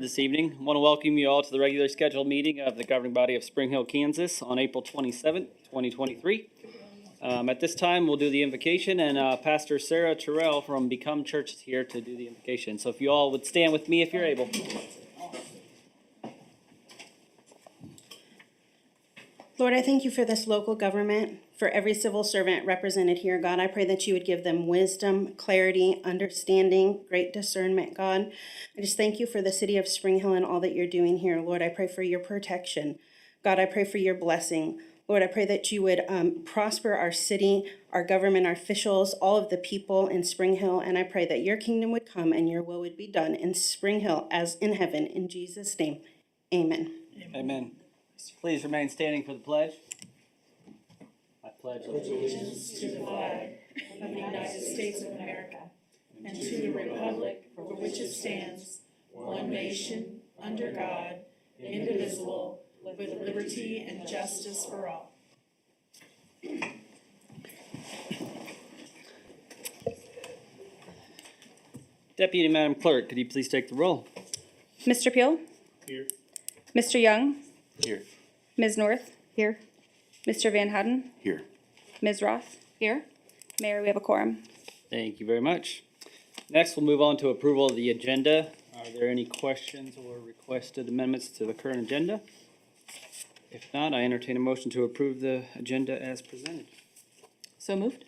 This evening, I want to welcome you all to the regularly scheduled meeting of the governing body of Spring Hill, Kansas on April 27th, 2023. At this time, we'll do the invocation, and Pastor Sarah Terrell from Become Church is here to do the invocation. So if you all would stand with me if you're able. Lord, I thank you for this local government, for every civil servant represented here. God, I pray that you would give them wisdom, clarity, understanding, great discernment, God. I just thank you for the city of Spring Hill and all that you're doing here. Lord, I pray for your protection. God, I pray for your blessing. Lord, I pray that you would prosper our city, our government, our officials, all of the people in Spring Hill. And I pray that your kingdom would come and your will would be done in Spring Hill as in heaven. In Jesus' name, amen. Amen. Please remain standing for the pledge. I pledge allegiance to the flag of the United States of America and to the republic for which it stands, one nation, under God, indivisible, with liberty and justice for all. Deputy Madam Clerk, could you please take the roll? Mr. Peel? Here. Mr. Young? Here. Ms. North? Here. Mr. Van Houten? Here. Ms. Roth? Here. Mayor, we have a quorum. Thank you very much. Next, we'll move on to approval of the agenda. Are there any questions or requested amendments to the current agenda? If not, I entertain a motion to approve the agenda as presented. So moved.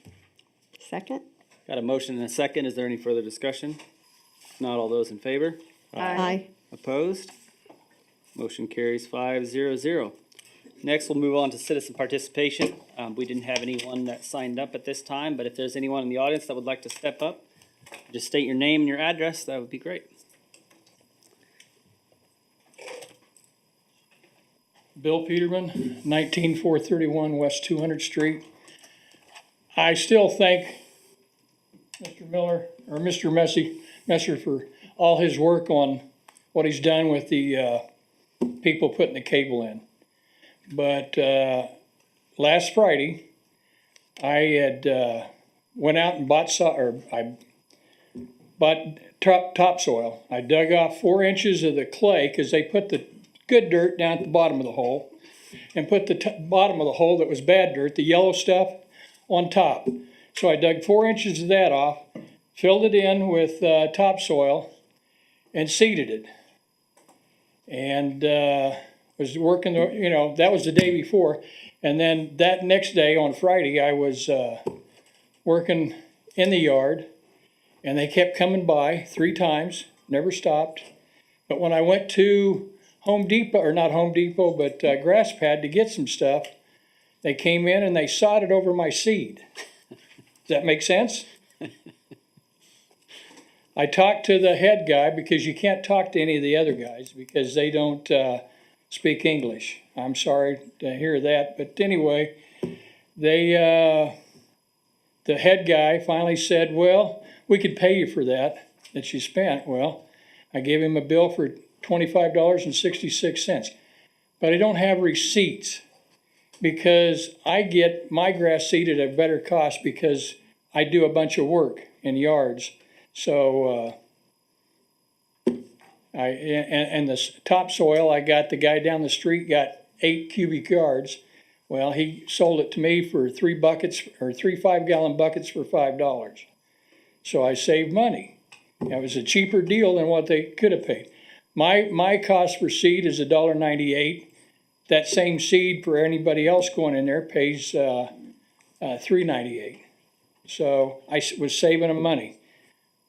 Second? Got a motion and a second. Is there any further discussion? If not, all those in favor? Aye. Opposed? Motion carries 5-0-0. Next, we'll move on to citizen participation. We didn't have anyone that signed up at this time, but if there's anyone in the audience that would like to step up, just state your name and your address, that would be great. Bill Peterman, 19431 West 200th Street. I still thank Mr. Miller, or Mr. Messer for all his work on what he's done with the people putting the cable in. But last Friday, I had went out and bought topsoil. I dug off 4 inches of the clay because they put the good dirt down at the bottom of the hole and put the bottom of the hole that was bad dirt, the yellow stuff, on top. So I dug 4 inches of that off, filled it in with topsoil, and seeded it. And was working, that was the day before. And then that next day on Friday, I was working in the yard, and they kept coming by 3 times, never stopped. But when I went to Home Depot, or not Home Depot, but Grass Pad to get some stuff, they came in and they sodded over my seed. Does that make sense? I talked to the head guy because you can't talk to any of the other guys because they don't speak English. I'm sorry to hear that, but anyway, the head guy finally said, well, we could pay you for that you spent. Well, I gave him a bill for $25.66, but I don't have receipts because I get my grass seeded at a better cost because I do a bunch of work in yards. So and the topsoil, I got the guy down the street got 8 cubic yards. Well, he sold it to me for 3 buckets or 3 5-gallon buckets for $5. So I saved money. It was a cheaper deal than what they could have paid. My cost for seed is $1.98. That same seed for anybody else going in there pays $3.98. So I was saving them money,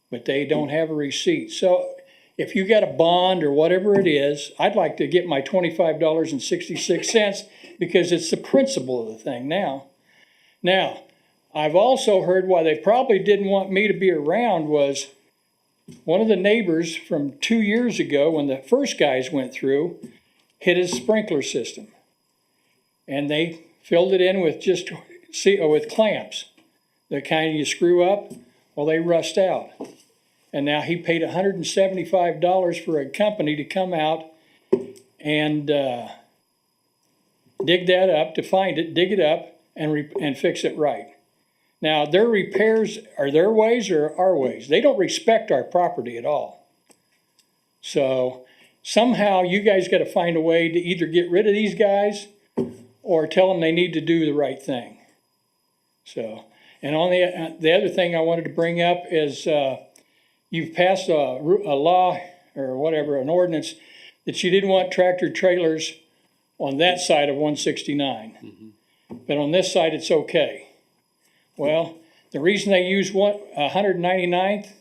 but they don't have a receipt. So if you got a bond or whatever it is, I'd like to get my $25.66 because it's the principle of the thing now. Now, I've also heard why they probably didn't want me to be around was one of the neighbors from 2 years ago when the first guys went through hit his sprinkler system. And they filled it in with with clamps. The kind you screw up, well, they rust out. And now he paid $175 for a company to come out and dig that up, to find it, dig it up, and fix it right. Now, their repairs are their ways or our ways. They don't respect our property at all. So somehow you guys gotta find a way to either get rid of these guys or tell them they need to do the right thing. So, and on the other thing I wanted to bring up is, you've passed a law or whatever, an ordinance that you didn't want tractor trailers on that side of 169. But on this side, it's okay. Well, the reason they use 199th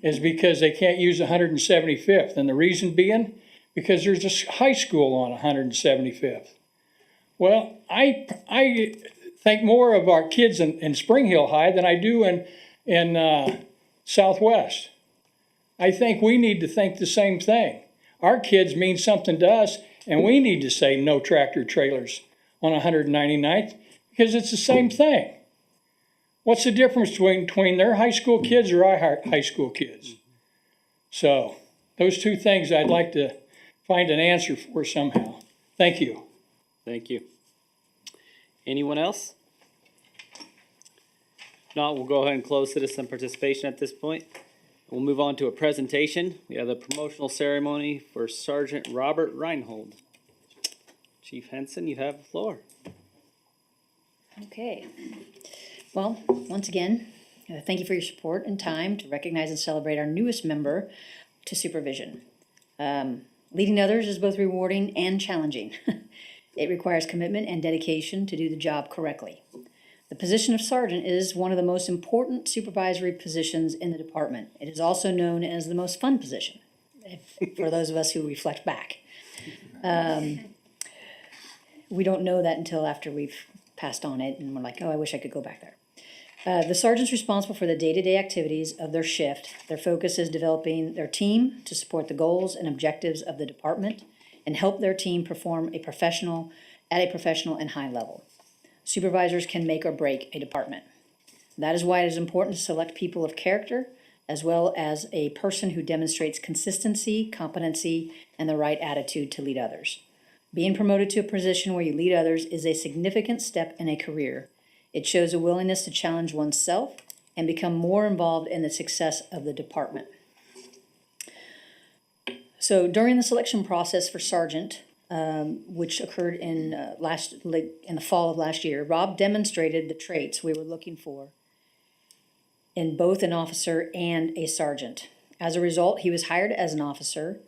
is because they can't use 175th. And the reason being, because there's a high school on 175th. Well, I think more of our kids in Spring Hill High than I do in Southwest. I think we need to think the same thing. Our kids mean something to us, and we need to say no tractor trailers on 199th because it's the same thing. What's the difference between their high school kids or our high school kids? So those two things I'd like to find an answer for somehow. Thank you. Thank you. Anyone else? If not, we'll go ahead and close citizen participation at this point. We'll move on to a presentation. We have the promotional ceremony for Sergeant Robert Reinhold. Chief Henson, you have the floor. Okay. Well, once again, thank you for your support and time to recognize and celebrate our newest member to supervision. Leading others is both rewarding and challenging. It requires commitment and dedication to do the job correctly. The position of sergeant is one of the most important supervisory positions in the department. It is also known as the most fun position, for those of us who reflect back. We don't know that until after we've passed on it and we're like, oh, I wish I could go back there. The sergeant's responsible for the day-to-day activities of their shift. Their focus is developing their team to support the goals and objectives of the department and help their team perform at a professional and high level. Supervisors can make or break a department. That is why it is important to select people of character as well as a person who demonstrates consistency, competency, and the right attitude to lead others. Being promoted to a position where you lead others is a significant step in a career. It shows a willingness to challenge oneself and become more involved in the success of the department. So during the selection process for sergeant, which occurred in the fall of last year, Rob demonstrated the traits we were looking for in both an officer and a sergeant. As a result, he was hired as an officer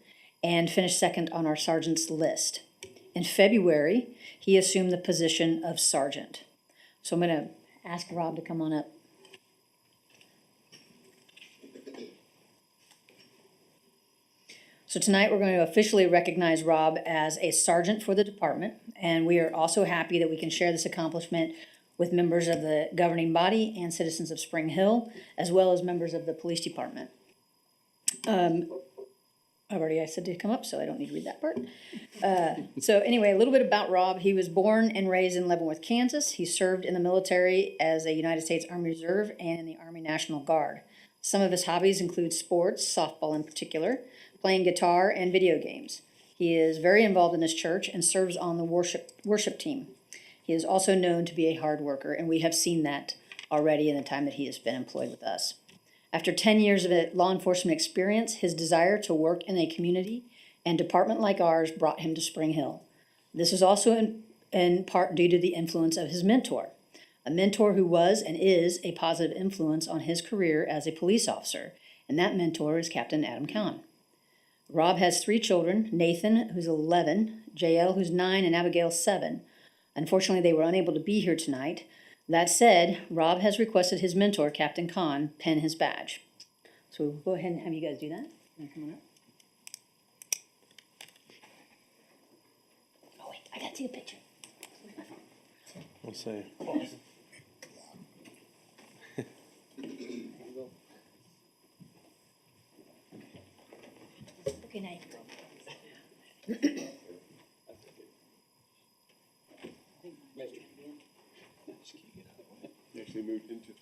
and finished second on our sergeant's list. In February, he assumed the position of sergeant. So I'm going to ask Rob to come on up. So tonight we're going to officially recognize Rob as a sergeant for the department, and we are also happy that we can share this accomplishment with members of the governing body and citizens of Spring Hill, as well as members of the police department. I said to come up, so I don't need to read that part. So anyway, a little bit about Rob. He was born and raised in Leavenworth, Kansas. He served in the military as a United States Army Reserve and in the Army National Guard. Some of his hobbies include sports, softball in particular, playing guitar, and video games. He is very involved in his church and serves on the worship team. He is also known to be a hard worker, and we have seen that already in the time that he has been employed with us. After 10 years of law enforcement experience, his desire to work in a community and department like ours brought him to Spring Hill. This is also in part due to the influence of his mentor, a mentor who was and is a positive influence on his career as a police officer, and that mentor is Captain Adam Kahn. Rob has 3 children, Nathan, who's 11, JL, who's 9, and Abigail, 7. Unfortunately, they were unable to be here tonight. That said, Rob has requested his mentor, Captain Kahn, pen his badge. So we'll go ahead and have you guys do that. Come on up. Oh, wait, I gotta see the picture. We'll see. Okay, now you can go. Actually moved into.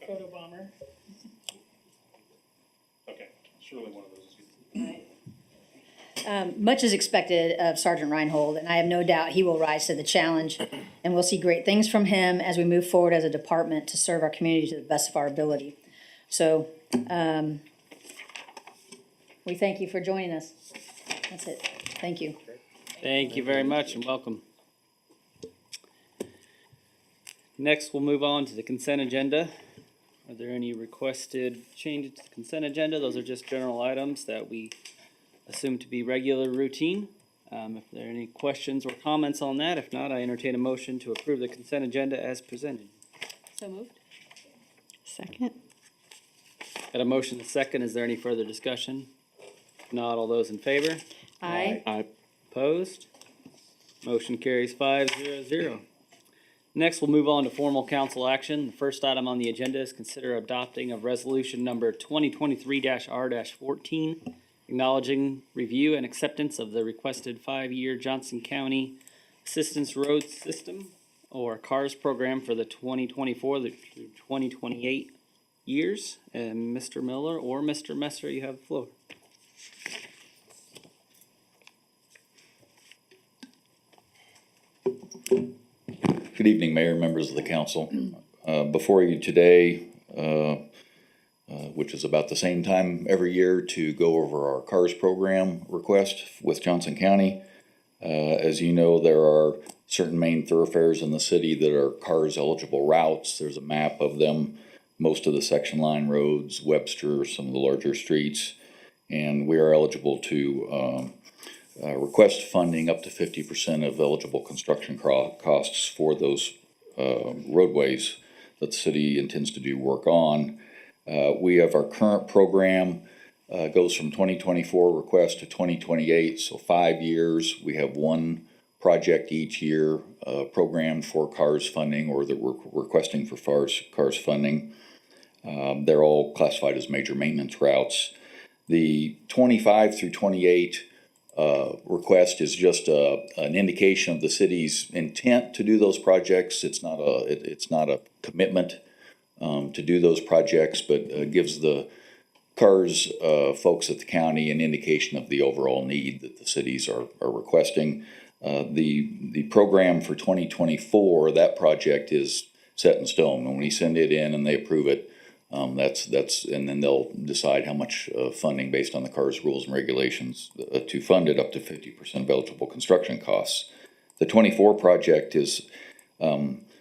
Photo bomber. Okay, surely one of those is good. Much is expected of Sergeant Reinhold, and I have no doubt he will rise to the challenge, and we'll see great things from him as we move forward as a department to serve our community to the best of our ability. So, we thank you for joining us. That's it. Thank you. Thank you very much and welcome. Next, we'll move on to the consent agenda. Are there any requested changes to the consent agenda? Those are just general items that we assume to be regular routine. If there are any questions or comments on that, if not, I entertain a motion to approve the consent agenda as presented. So moved. Second. Got a motion and a second. Is there any further discussion? If not, all those in favor? Aye. Opposed? Motion carries 5-0. Next, we'll move on to formal council action. The first item on the agenda is consider adopting of resolution number 2023-R-14, acknowledging review and acceptance of the requested 5-year Johnson County Assistance Road System or CARS program for the 2024 through 2028 years. And Mr. Miller or Mr. Messer, you have the floor. Good evening, Mayor and members of the council. Before you today, which is about the same time every year, to go over our CARS program request with Johnson County. As you know, there are certain main thoroughfares in the city that are CARS eligible routes. There's a map of them. Most of the section line roads, Webster, some of the larger streets, and we are eligible to request funding up to 50% of eligible construction costs for those roadways that the city intends to do work on. We have our current program goes from 2024 request to 2028, so 5 years. We have one project each year programmed for CARS funding or that we're requesting for CARS funding. They're all classified as major maintenance routes. The 25 through 28 request is just an indication of the city's intent to do those projects. It's not a commitment to do those projects, but gives the CARS folks at the county an indication of the overall need that the cities are requesting. The program for 2024, that project is set in stone. When we send it in and they approve it, that's and then they'll decide how much funding based on the CARS rules and regulations to fund it up to 50% of eligible construction costs. The 24 project is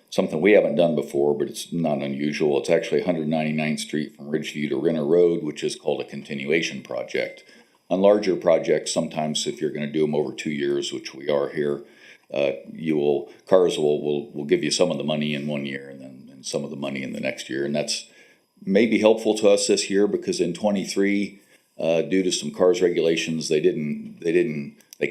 something we haven't done before, but it's not unusual. It's actually 199th Street from Ridgeview to Renner Road, which is called a continuation project. On larger projects, sometimes if you're going to do them over 2 years, which we are here, CARS will give you some of the money in 1 year and then some of the money in the next year, and that's may be helpful to us this year because in 23, due to some CARS regulations, they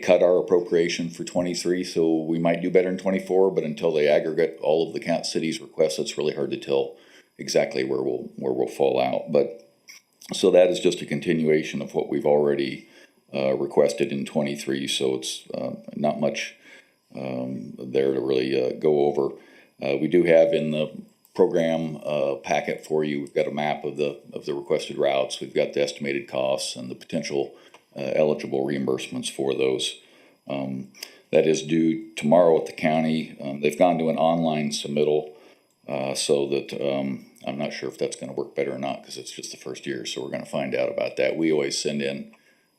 cut our appropriation for 23, so we might do better in 24, but until they aggregate all of the city's requests, it's really hard to tell exactly where we'll fall out. But so that is just a continuation of what we've already requested in 23, so it's not much there to really go over. We do have in the program packet for you, we've got a map of the requested routes. We've got the estimated costs and the potential eligible reimbursements for those. That is due tomorrow at the county. They've gone to an online submittal so that I'm not sure if that's going to work better or not because it's just the first year, so we're going to find out about that. We always send in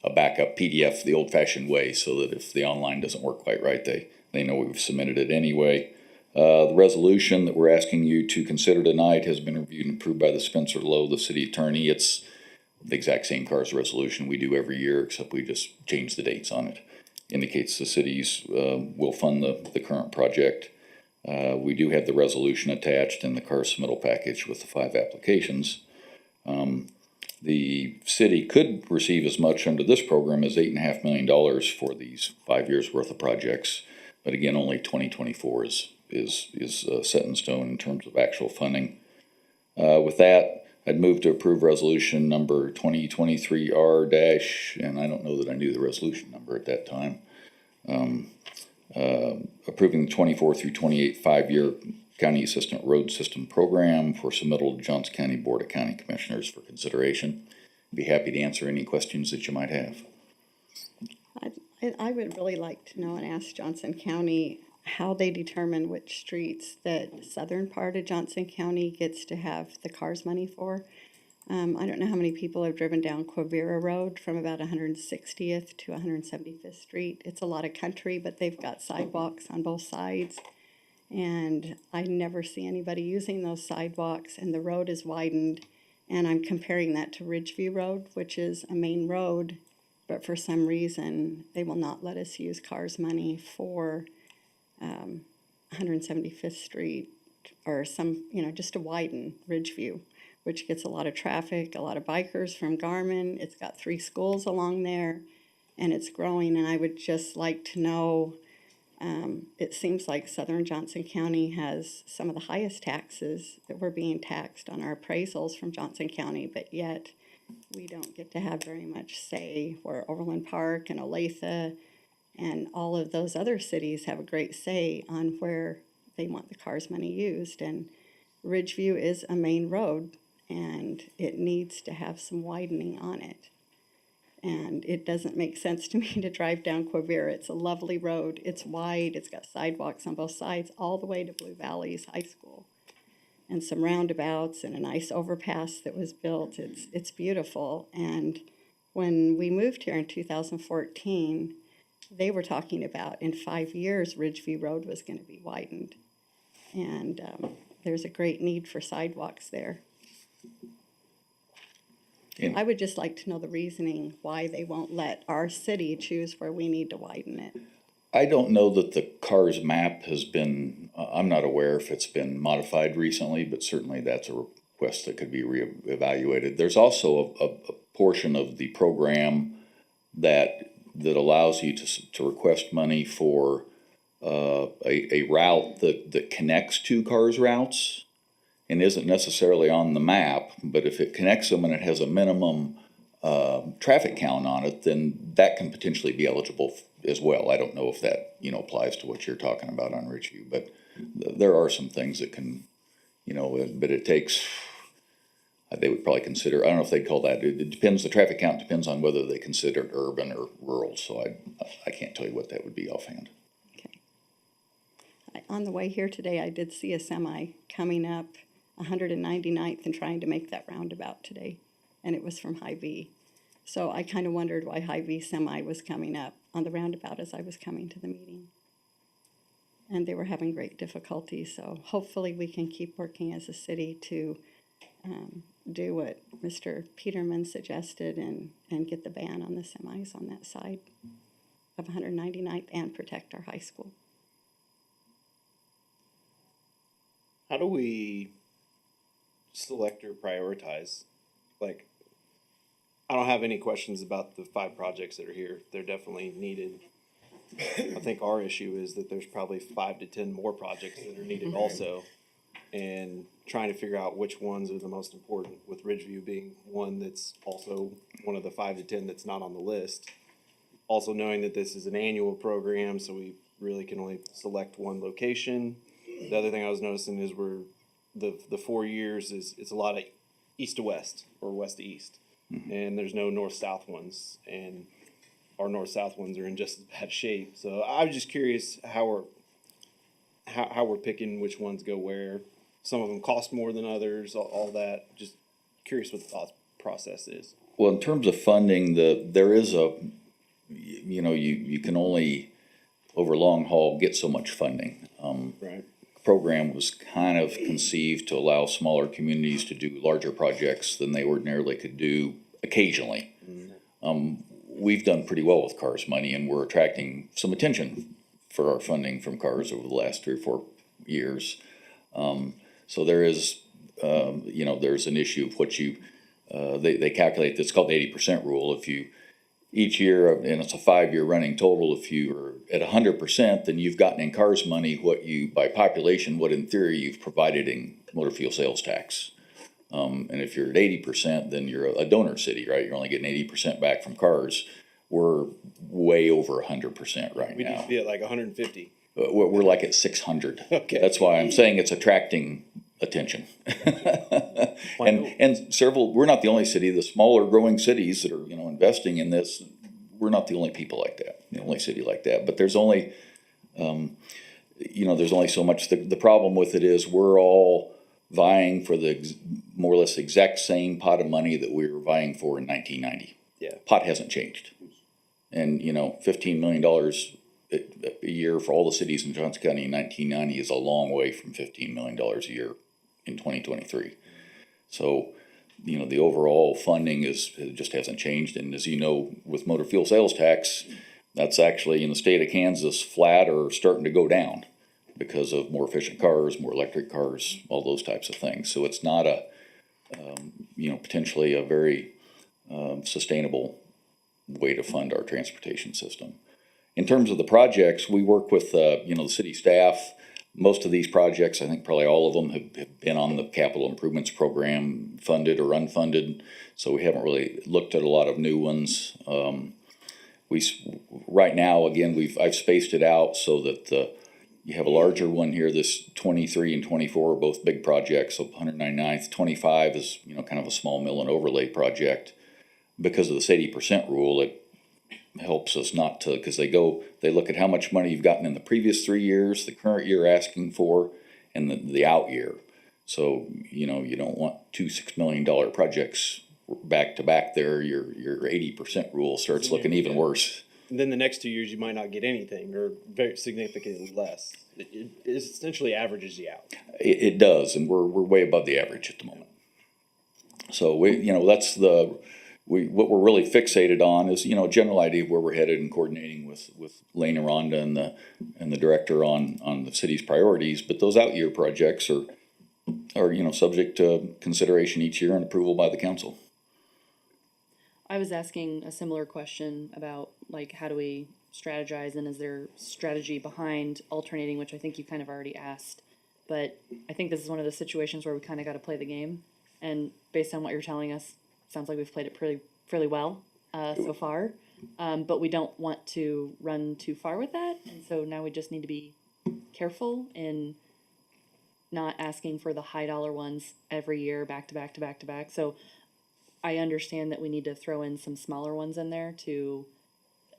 a backup PDF the old-fashioned way so that if the online doesn't work quite right, they know we've submitted it anyway. The resolution that we're asking you to consider tonight has been reviewed and approved by the Spencer Lowe, the city attorney. It's the exact same CARS resolution we do every year, except we just change the dates on it. Indicates the cities will fund the current project. We do have the resolution attached in the CARS submittal package with the 5 applications. The city could receive as much under this program as $8.5 million for these 5 years worth of projects. But again, only 2024 is set in stone in terms of actual funding. With that, I'd move to approve resolution number 2023R- and I don't know that I knew the resolution number at that time. Approving the 24 through 28 5-year County Assistant Road System Program for submittal to Johnson County Board of County Commissioners for consideration. Be happy to answer any questions that you might have. I would really like to know and ask Johnson County how they determine which streets that southern part of Johnson County gets to have the CARS money for. I don't know how many people have driven down Quivira Road from about 160th to 175th Street. It's a lot of country, but they've got sidewalks on both sides. And I never see anybody using those sidewalks, and the road is widened. And I'm comparing that to Ridgeview Road, which is a main road, but for some reason, they will not let us use CARS money for 175th Street or some, just to widen Ridgeview, which gets a lot of traffic, a lot of bikers from Garmin. It's got 3 schools along there, and it's growing, and I would just like to know, it seems like southern Johnson County has some of the highest taxes that we're being taxed on our appraisals from Johnson County, but yet we don't get to have very much say, where Overland Park and Olathe and all of those other cities have a great say on where they want the CARS money used. And Ridgeview is a main road, and it needs to have some widening on it. And it doesn't make sense to me to drive down Quivira. It's a lovely road. It's wide. It's got sidewalks on both sides all the way to Blue Valleys High School, and some roundabouts and a nice overpass that was built. It's beautiful. And when we moved here in 2014, they were talking about in 5 years, Ridgeview Road was going to be widened. And there's a great need for sidewalks there. I would just like to know the reasoning why they won't let our city choose where we need to widen it. I don't know that the CARS map has been, I'm not aware if it's been modified recently, but certainly that's a request that could be reevaluated. There's also a portion of the program that allows you to request money for a route that connects to CARS routes and isn't necessarily on the map, but if it connects them and it has a minimum traffic count on it, then that can potentially be eligible as well. I don't know if that, applies to what you're talking about on Ridgeview, but there are some things that can, but it takes, they would probably consider, I don't know if they'd call that, it depends, the traffic count depends on whether they consider it urban or rural, so I can't tell you what that would be offhand. Okay. On the way here today, I did see a semi coming up 199th and trying to make that roundabout today, and it was from Hy-Vee. So I kind of wondered why Hy-Vee semi was coming up on the roundabout as I was coming to the meeting. And they were having great difficulty, so hopefully we can keep working as a city to do what Mr. Peterman suggested and get the ban on the semis on that side of 199th and protect our high school. How do we select or prioritize? Like, I don't have any questions about the 5 projects that are here. They're definitely needed. I think our issue is that there's probably 5 to 10 more projects that are needed also, and trying to figure out which ones are the most important, with Ridgeview being one that's also one of the 5 to 10 that's not on the list. Also knowing that this is an annual program, so we really can only select one location. The other thing I was noticing is the 4 years it's a lot of east to west or west to east. And there's no north-south ones, and our north-south ones are in just as bad shape. So I was just curious how we're picking which ones go where. Some of them cost more than others, all that. Just curious what the thought process is. Well, in terms of funding, there is you can only, over long haul, get so much funding. Right. Program was kind of conceived to allow smaller communities to do larger projects than they ordinarily could do occasionally. We've done pretty well with CARS money, and we're attracting some attention for our funding from CARS over the last 3 or 4 years. So there is, there's an issue of what they calculate, it's called the 80% rule. If you, each year, and it's a 5-year running total, if you're at 100%, then you've gotten in CARS money what you, by population, what in theory you've provided in motor fuel sales tax. And if you're at 80%, then you're a donor city, right? You're only getting 80% back from CARS. We're way over 100% right We now. need to be at like 150. We're like at 600. Okay. That's why I'm saying it's attracting attention. And several, we're not the only city, the smaller growing cities that are, you know, investing in this, we're not the only people like that, the only city like that. But there's only, you know, there's only so much. The problem with it is we're all vying for the more or less exact same pot of money that we were vying for in 1990. Yeah. Pot hasn't changed. And, you know, $15 million a year for all the cities in Johnson County in 1990 is a long way from $15 million a year in 2023. So, you know, the overall funding it just hasn't changed. And as you know, with motor fuel sales tax, that's actually in the state of Kansas flat or starting to go down because of more efficient cars, more electric cars, all those types of things. So it's not you know, potentially a very sustainable way to fund our transportation system. In terms of the projects, we work with, you know, the city staff. Most of these projects, I think probably all of them have been on the capital improvements program, funded or unfunded. So we haven't really looked at a lot of new ones. Right now, again, I've spaced it out so that you have a larger one here. This 23 and 24 are both big projects. So 199th, 25 is, you know, kind of a small mill and overlay project. Because of this 80% rule, it helps us not to, because they look at how much money you've gotten in the previous 3 years, the current year asking for, and the out year. So, you know, you don't want two $6 million projects back to back there. Your 80% rule starts looking even worse. And then the next 2 years, you might not get anything or very significantly less. It essentially averages you out. It does, and we're way above the average at the moment. So you know, that's what we're really fixated on is, you know, a general idea of where we're headed and coordinating with Lane and Rhonda and the director on the city's priorities. But those out year projects are, you know, subject to consideration each year and approval by the council. I was asking a similar question about, like, how do we strategize, and is there strategy behind alternating, which I think you kind of already asked. But I think this is one of the situations where we kind of got to play the game. And based on what you're telling us, sounds like we've played it fairly well so far. But we don't want to run too far with that. And so now we just need to be careful in not asking for the high dollar ones every year, back to back to back to back. So I understand that we need to throw in some smaller ones in there to,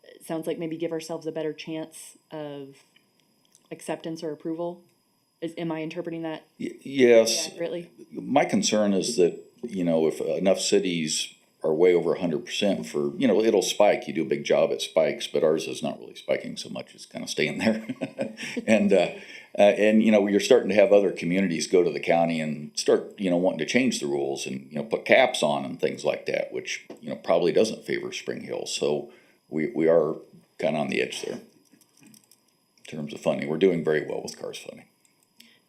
it sounds like maybe give ourselves a better chance of acceptance or approval. Am I interpreting that Yes. accurately? My concern is that, you know, if enough cities are way over 100% for, you know, it'll spike. You do a big job, it spikes, but ours is not really spiking so much. It's kind of staying there. And, you know, you're starting to have other communities go to the county and start, you know, wanting to change the rules and, you know, put caps on and things like that, which, you know, probably doesn't favor Spring Hill. So we are kind of on the edge there in terms of funding. We're doing very well with CARS funding.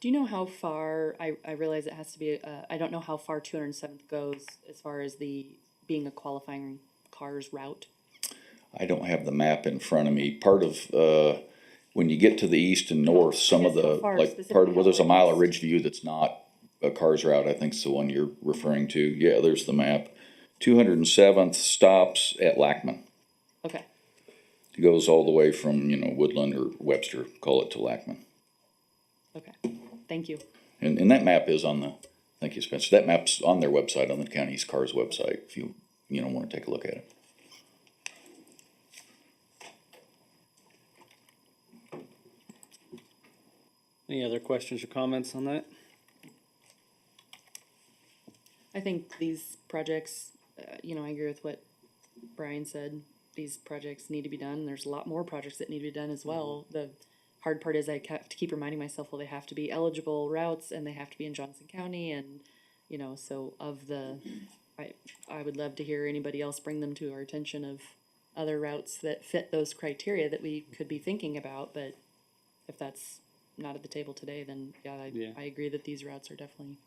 Do you know how far, I realize it has to be, I don't know how far 207th goes as far as being a qualifying CARS route? I don't have the map in front of me. Part of, when you get to the east and north, some of the, like, part of, well, there's a mile of Ridgeview that's not a CARS route, I think is the one you're referring to. Yeah, there's the map. 207th stops at Lackman. Okay. It goes all the way from, you know, Woodland or Webster, call it, to Lackman. Okay. Thank you. And that map is on thank you, Spencer. That map's on their website, on the county's CARS website, if you want to take a look at it. Any other questions or comments on that? I think these projects, you know, I agree with what Brian said. These projects need to be done. There's a lot more projects that need to be done as well. The hard part is I have to keep reminding myself, well, they have to be eligible routes and they have to be in Johnson County, and, you know, so I would love to hear anybody else bring them to our attention of other routes that fit those criteria that we could be thinking about, but if that's not at the table today, then I agree that these routes are definitely.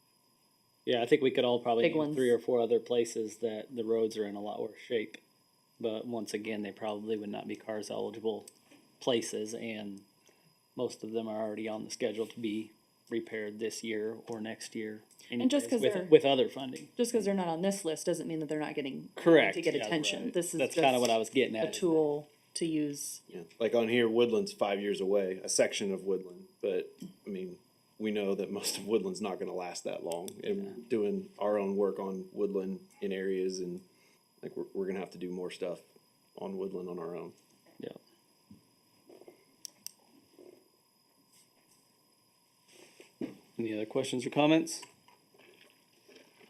Yeah, I think we could all probably Big name ones. 3 or 4 other places that the roads are in a lot worse shape. But once again, they probably would not be CARS eligible places, and most of them are already on the schedule to be repaired this year or next year. And just 'cause anyways, they're- with other funding. Just because they're not on this list doesn't mean that they're not getting Correct. to get Yeah, attention. right. This is That's just kind of what I was getting a at. tool to use. Yeah, like on here, Woodland's 5 years away, a section of Woodland, but I mean, we know that most of Woodland's not gonna last that long. And doing our own work on Woodland in areas and like we're gonna have to do more stuff on Woodland on our own. Yeah. Any other questions or comments?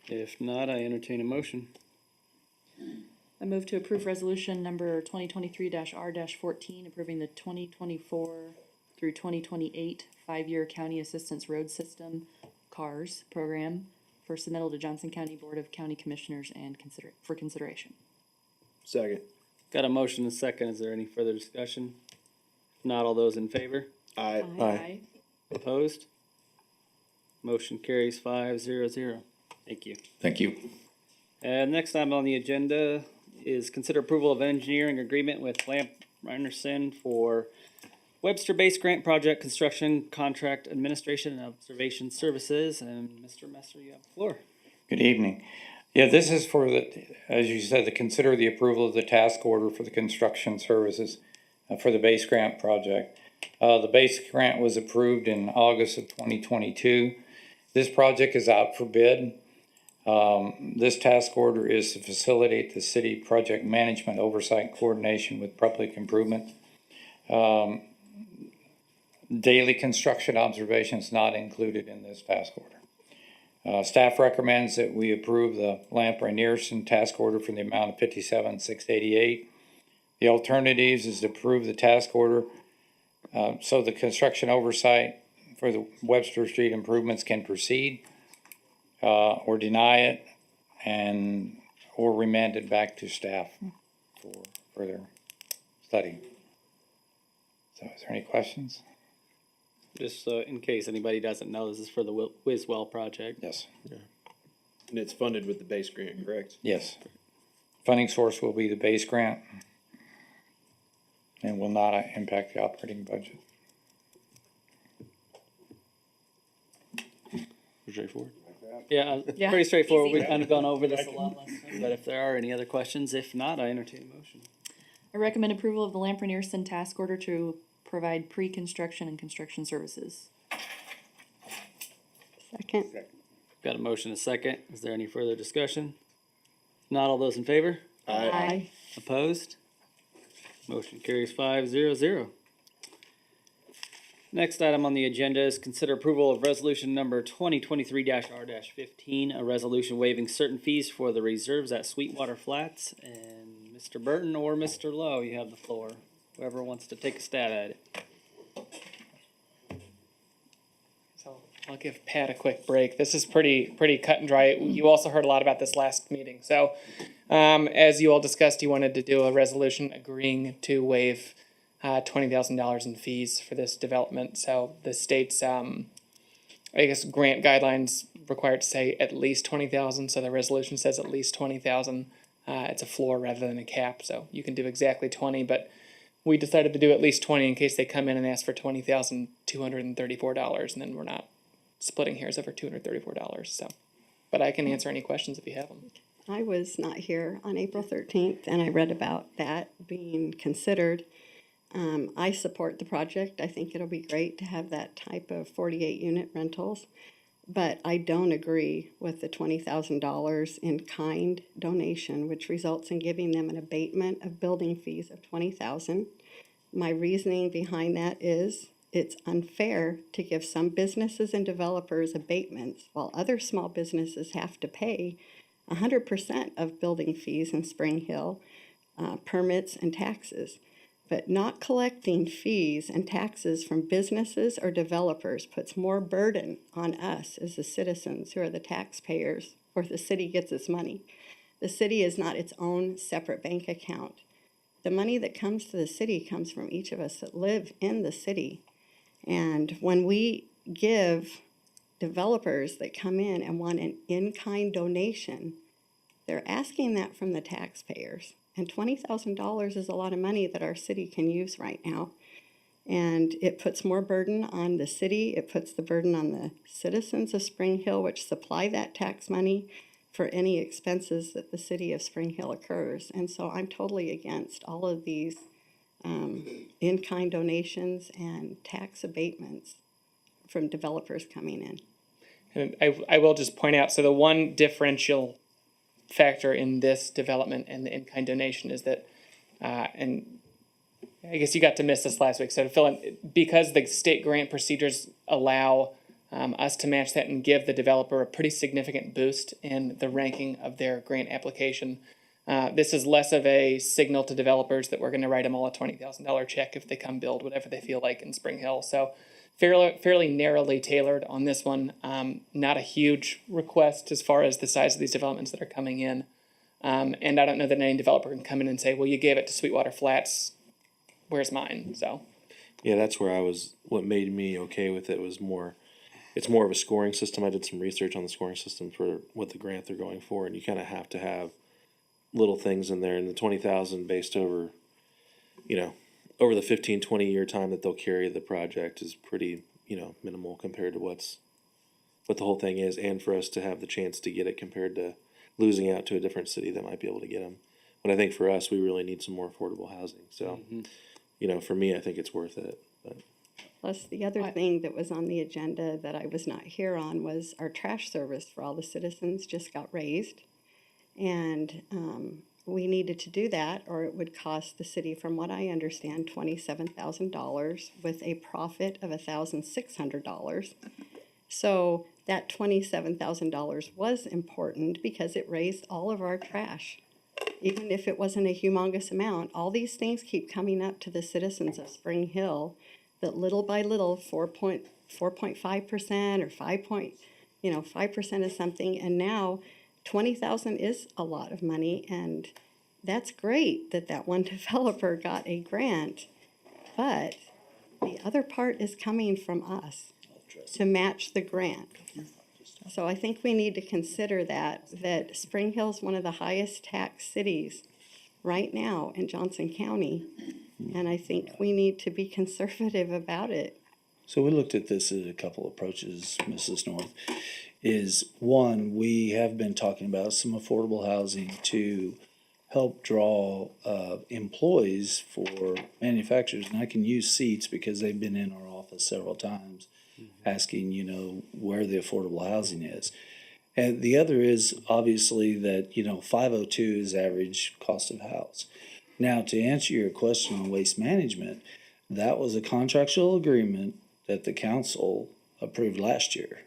If not, I entertain a motion. I move to approve resolution number 2023-R-14, approving the 2024 through 2028 5-year County Assistance Road System CARS program for submittal to Johnson County Board of County Commissioners and for consideration. Second. Got a motion and a second. Is there any further discussion? If not, all those in favor? Aye. Opposed? Motion carries 5-0-0. Thank you. Thank you. And next item on the agenda is consider approval of engineering agreement with Lamp Ryerson for Webster Base Grant Project Construction Contract Administration and Observation Services. And Mr. Messer, you have the floor. Good evening. Yeah, this is for the, as you said, to consider the approval of the task order for the construction services for the base grant project. The base grant was approved in August of 2022. This project is out for bid. This task order is to facilitate the city project management oversight coordination with public improvement. Daily construction observations not included in this task order. Staff recommends that we approve the Lamp Ryerson task order for the amount of $57,688. The alternatives is to approve the task order so the construction oversight for the Webster Street improvements can proceed, or deny it, or remand it back to staff for further study. So is there any questions? Just in case anybody doesn't know, this is for the Wiswell project. Yes. And it's funded with the base grant, correct? Yes. Funding source will be the base grant and will not impact the operating budget. Straightforward. Yeah, Yeah. pretty straightforward. Easy. We've kind of gone over this a lot last time, but if there are any other questions, if not, I entertain a motion. I recommend approval of the Lamp Ryerson task order to provide pre-construction and construction services. Second. Got a motion and a second. Is there any further discussion? Not all those in favor? Aye. Opposed? Motion carries 5-0-0. Next item on the agenda is consider approval of resolution number 2023-R-15, a resolution waiving certain fees for the reserves at Sweetwater Flats. And Mr. Burton or Mr. Lowe, you have the floor. Whoever wants to take a stab at it. So I'll give Pat a quick break. This is pretty cut and dry. You also heard a lot about this last meeting. So as you all discussed, you wanted to do a resolution agreeing to waive $20,000 in fees for this development. So the state's, I guess, grant guidelines require it to say at least 20,000. So the resolution says at least 20,000. It's a floor rather than a cap. So you can do exactly 20, but we decided to do at least 20 in case they come in and ask for $20,234, and then we're not splitting hairs over $234. So, but I can answer any questions if you have them. I was not here on April 13th, and I read about that being considered. I support the project. I think it'll be great to have that type of 48-unit rentals, but I don't agree with the $20,000 in kind donation, which results in giving them an abatement of building fees of $20,000. My reasoning behind that is it's unfair to give some businesses and developers abatements while other small businesses have to pay 100% of building fees in Spring Hill, permits and taxes. But not collecting fees and taxes from businesses or developers puts more burden on us as the citizens who are the taxpayers, or the city gets its money. The city is not its own separate bank account. The money that comes to the city comes from each of us that live in the city. And when we give developers that come in and want an in-kind donation, they're asking that from the taxpayers. And $20,000 is a lot of money that our city can use right now. And it puts more burden on the city. It puts the burden on the citizens of Spring Hill, which supply that tax money for any expenses that the city of Spring Hill incurs. And so I'm totally against all of these in-kind donations and tax abatements from developers coming in. And I will just point out, so the one differential factor in this development and the in-kind donation is that, and I guess you got to miss this last week, so to fill in, because the state grant procedures allow us to match that and give the developer a pretty significant boost in the ranking of their grant application. This is less of a signal to developers that we're going to write them all a $20,000 check if they come build whatever they feel like in Spring Hill. So fairly narrowly tailored on this one. Not a huge request as far as the size of these developments that are coming in. And I don't know that any developer can come in and say, well, you gave it to Sweetwater Flats, where's mine? So Yeah, that's where what made me okay with it was it's more of a scoring system. I did some research on the scoring system for what the grant they're going for, and you kind of have to have little things in there, and the 20,000 based over, over the 15, 20 year time that they'll carry the project is pretty, minimal compared to what the whole thing is, and for us to have the chance to get it compared to losing out to a different city that might be able to get them. But I think for us, we really need some more affordable housing. So, for me, I think it's worth it. But. Plus, the other thing that was on the agenda that I was not here on was our trash service for all the citizens just got raised. And we needed to do that, or it would cost the city, from what I understand, $27,000 with a profit of $1,600. So that $27,000 was important because it raised all of our trash. Even if it wasn't a humongous amount, all these things keep coming up to the citizens of Spring Hill that little by little, 4.5% or 5% of something, and now 20,000 is a lot of money, and that's great that one developer got a grant, but the other part is coming from us to match the grant. So I think we need to consider that Spring Hill's one of the highest tax cities right now in Johnson County, and I think we need to be conservative about it. So we looked at this at a couple approaches, Mrs. North. Is one, we have been talking about some affordable housing to help draw employees for manufacturers. And I can use Seats because they've been in our office several times asking, where the affordable housing is. And the other is obviously that, 502 is average cost of house. Now, to answer your question on waste management, that was a contractual agreement that the council approved last year.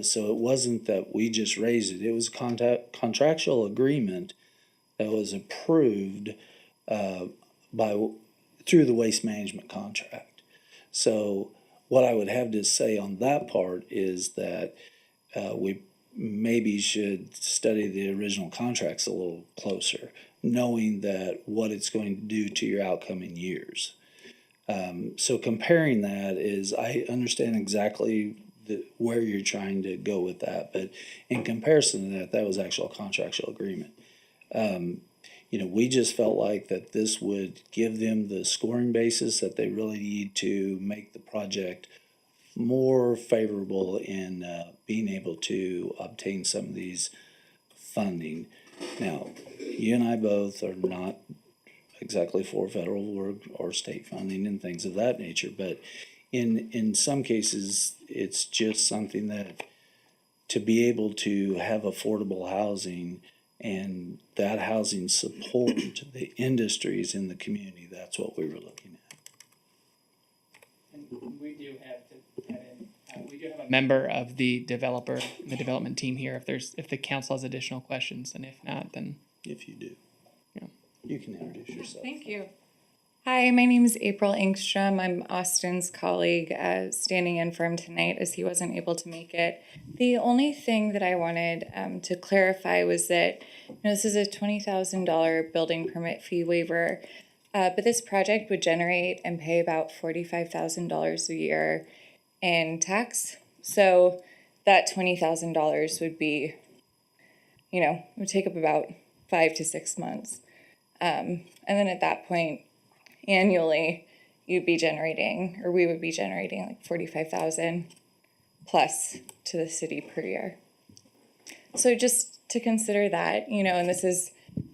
So it wasn't that we just raised it. It was a contractual agreement that was approved through the waste management contract. So what I would have to say on that part is that we maybe should study the original contracts a little closer, knowing that what it's going to do to your outcoming years. So comparing that is, I understand exactly where you're trying to go with that, but in comparison to that was actual contractual agreement. We just felt like that this would give them the scoring basis that they really need to make the project more favorable in being able to obtain some of these funding. Now, you and I both are not exactly for federal or state funding and things of that nature, but in some cases, it's just something that to be able to have affordable housing and that housing support the industries in the community, that's what we were looking at. And we do have a member of the development team here if the council has additional questions, and if not, then. If you do. Yeah. You can introduce yourself. Thank you. Hi, my name is April Engstrom. I'm Austin's colleague standing in for him tonight as he wasn't able to make it. The only thing that I wanted to clarify was that this is a $20,000 building permit fee waiver, but this project would generate and pay about $45,000 a year in tax. So that $20,000 would be, it would take up about 5 to 6 months. And then at that point, annually, we would be generating like 45,000 plus to the city per year. So just to consider that, and this is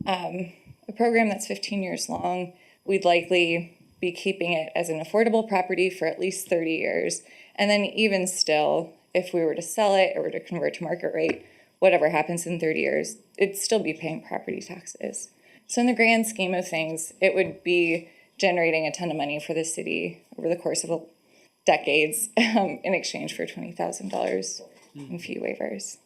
a program that's 15 years long. we'd likely be keeping it as an affordable property for at least 30 years. And then even still, if we were to sell it or were to convert to market rate, whatever happens in 30 years, it'd still be paying property taxes. So in the grand scheme of things, it would be generating a ton of money for the city over the course of decades in exchange for $20,000 in fee waivers.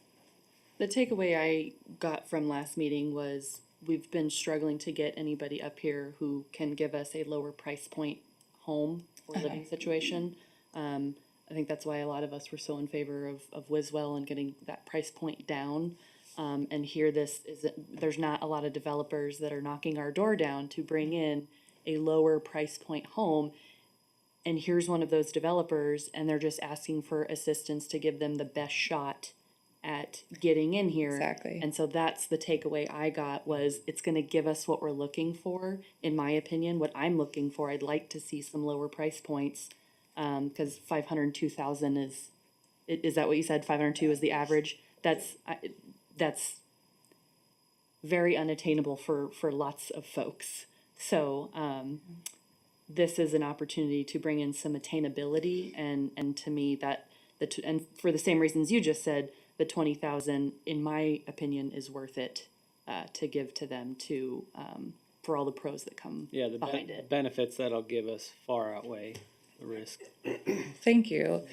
The takeaway I got from last meeting was we've been struggling to get anybody up here who can give us a lower price point home or living situation. I think that's why a lot of us were so in favor of Wiswell and getting that price point down. And here there's not a lot of developers that are knocking our door down to bring in a lower price point home. And here's one of those developers, and they're just asking for assistance to give them the best shot at getting in here. Exactly. And so that's the takeaway I got was it's gonna give us what we're looking for, in my opinion, what I'm looking for. I'd like to see some lower price points, cause 502,000 is that what you said? 502 is the average? That's very unattainable for lots of folks. So, this is an opportunity to bring in some attainability and to me that and for the same reasons you just said, the 20,000, in my opinion, is worth it, to give to them to, for all the pros that come Yeah, the behind it. benefits that'll give us far outweigh the risk. Thank you.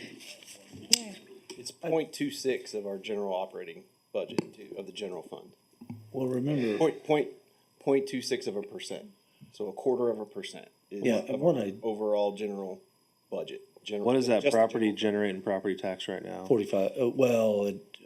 It's 0.26 of our general operating budget too, of the general fund. Well, remember, 0.26 of a percent, so a quarter of a percent is Yeah, of what our I- overall general budget. What is that just the property general. generating property tax right now? 45,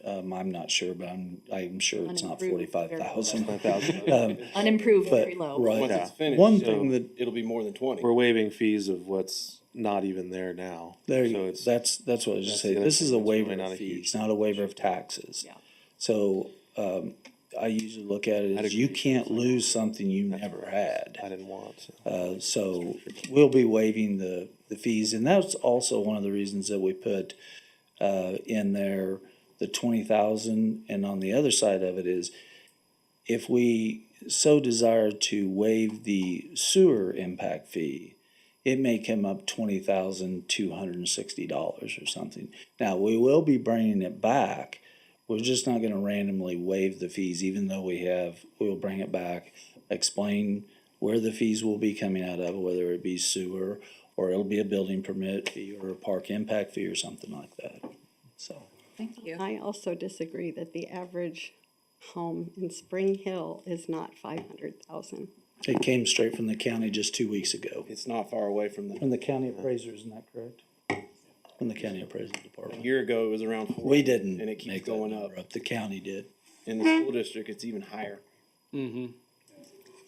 I'm not sure, but I'm sure it's not Unimproved, 45,000. 5,000. Unimproved, But, very low. right. Once Yeah. it's finished, One So- thing that, it'll be more than 20. We're waiving fees of what's not even there now. there, So you it's- that's what I was that's just the saying, other this is thing a that's really waiver not of a huge fees, not a waiver of taxes. Yeah. So, I usually look at it I'd as you agree. can't lose something you never had. I didn't want, so. So we'll be waiving the fees, and that's also one of the reasons that we put in there the 20,000, and on the other side of it is if we so desire to waive the sewer impact fee, it may come up $20,260 or something. Now, we will be bringing it back. We're just not gonna randomly waive the fees, even though we'll bring it back, explain where the fees will be coming out of, whether it be sewer, or it'll be a building permit fee, or a park impact fee, or something like that, so. Thank you. I also disagree that the average home in Spring Hill is not 500,000. It came straight from the county just 2 weeks ago. It's not far away from From the county appraiser, isn't that correct? From the county appraisal a department. year ago, it was around 40. We didn't And it keeps make that going number up. The county did. In the school district, it's even higher. Mm-hmm.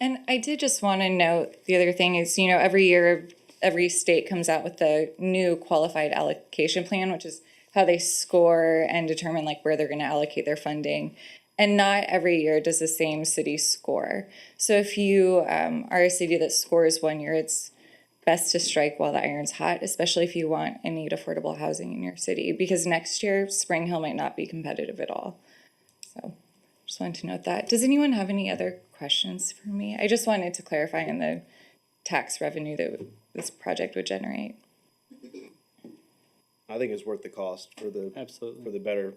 And I did just want to note, the other thing is, every year, every state comes out with the new qualified allocation plan, which is how they score and determine like where they're going to allocate their funding. And not every year does the same city score. So if you are a city that scores one year, it's best to strike while the iron's hot, especially if you want and need affordable housing in your city, because next year, Spring Hill might not be competitive at all. So just wanted to note that. Does anyone have any other questions for me? I just wanted to clarify on the tax revenue that this project would generate. I think it's worth the cost for the Absolutely. better,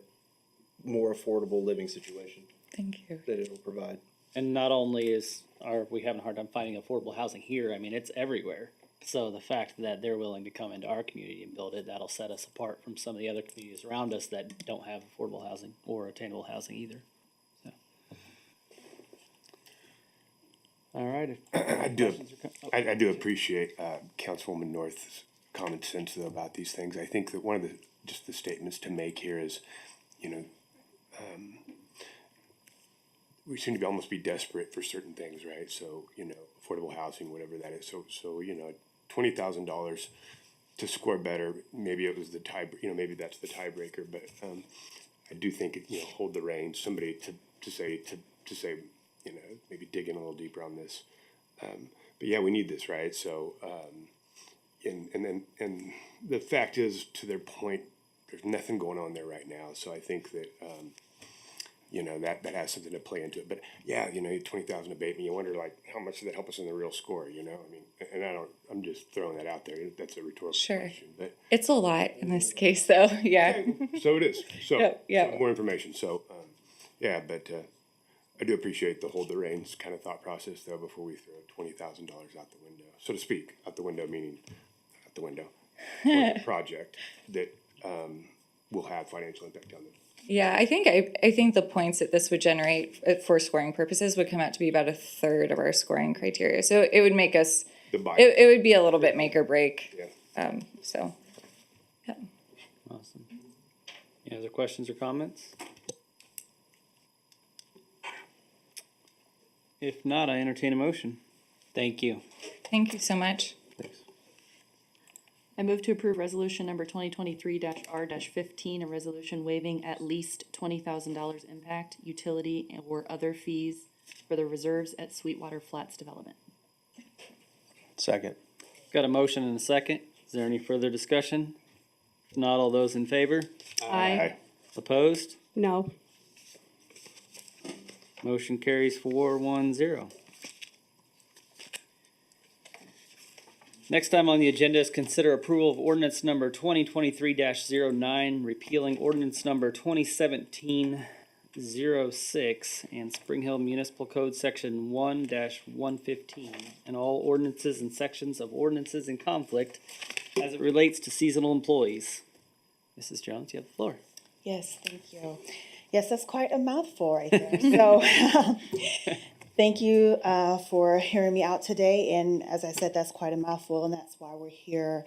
more affordable living situation Thank you. that it'll provide. And not only are we having a hard time finding affordable housing here, I mean, it's everywhere. So the fact that they're willing to come into our community and build it, that'll set us apart from some of the other communities around us that don't have affordable housing or attainable housing either. So. All right. I do appreciate Councilwoman North's common sense though about these things. I think that one of the statements to make here is, we seem to almost be desperate for certain things, right? So, affordable housing, whatever that is. So $20,000 to score better. Maybe it was the maybe that's the tiebreaker. But I do think hold the reins. Somebody to say maybe dig in a little deeper on this. But yeah, we need this, right? So and the fact is, to their point, there's nothing going on there right now. So I think that you know, that has something to play into it. But yeah, you know, 20,000 abatement, you wonder like, how much did that help us in the real score, you know? I mean, and I'm just throwing that out there. That's a rhetorical Sure. question, but. It's a lot in this case, though. Yeah. So it is. So, Yeah. so more information. So, yeah, but I do appreciate the hold the reins kind of thought process though before we throw $20,000 out the window, so to speak. Out the window meaning out the window for the project that will have financial impact on the. Yeah, I think the points that this would generate for scoring purposes would come out to be about a third of our scoring criteria. So it would make us. It would be a little bit make or break. Yeah. So. Yeah. Awesome. Any other questions or comments? If not, I entertain a motion. Thank you. Thank you so much. I move to approve resolution number 2023-R-15, a resolution waiving at least $20,000 impact, utility, or other fees for the reserves at Sweetwater Flats Development. Second. Got a motion and a second. Is there any further discussion? If not, all those in favor? Aye. Opposed? No. Motion carries 4-1-0. Next item on the agenda is consider approval of ordinance number 2023-09, repealing ordinance number 2017-06 and Spring Hill Municipal Code Section 1-115, and all ordinances and sections of ordinances in conflict as it relates to seasonal employees. Mrs. Jones, you have the floor. Yes, thank you. Yes, that's quite a mouthful right there. So, thank you for hearing me out today. And as I said, that's quite a mouthful, and that's why we're here.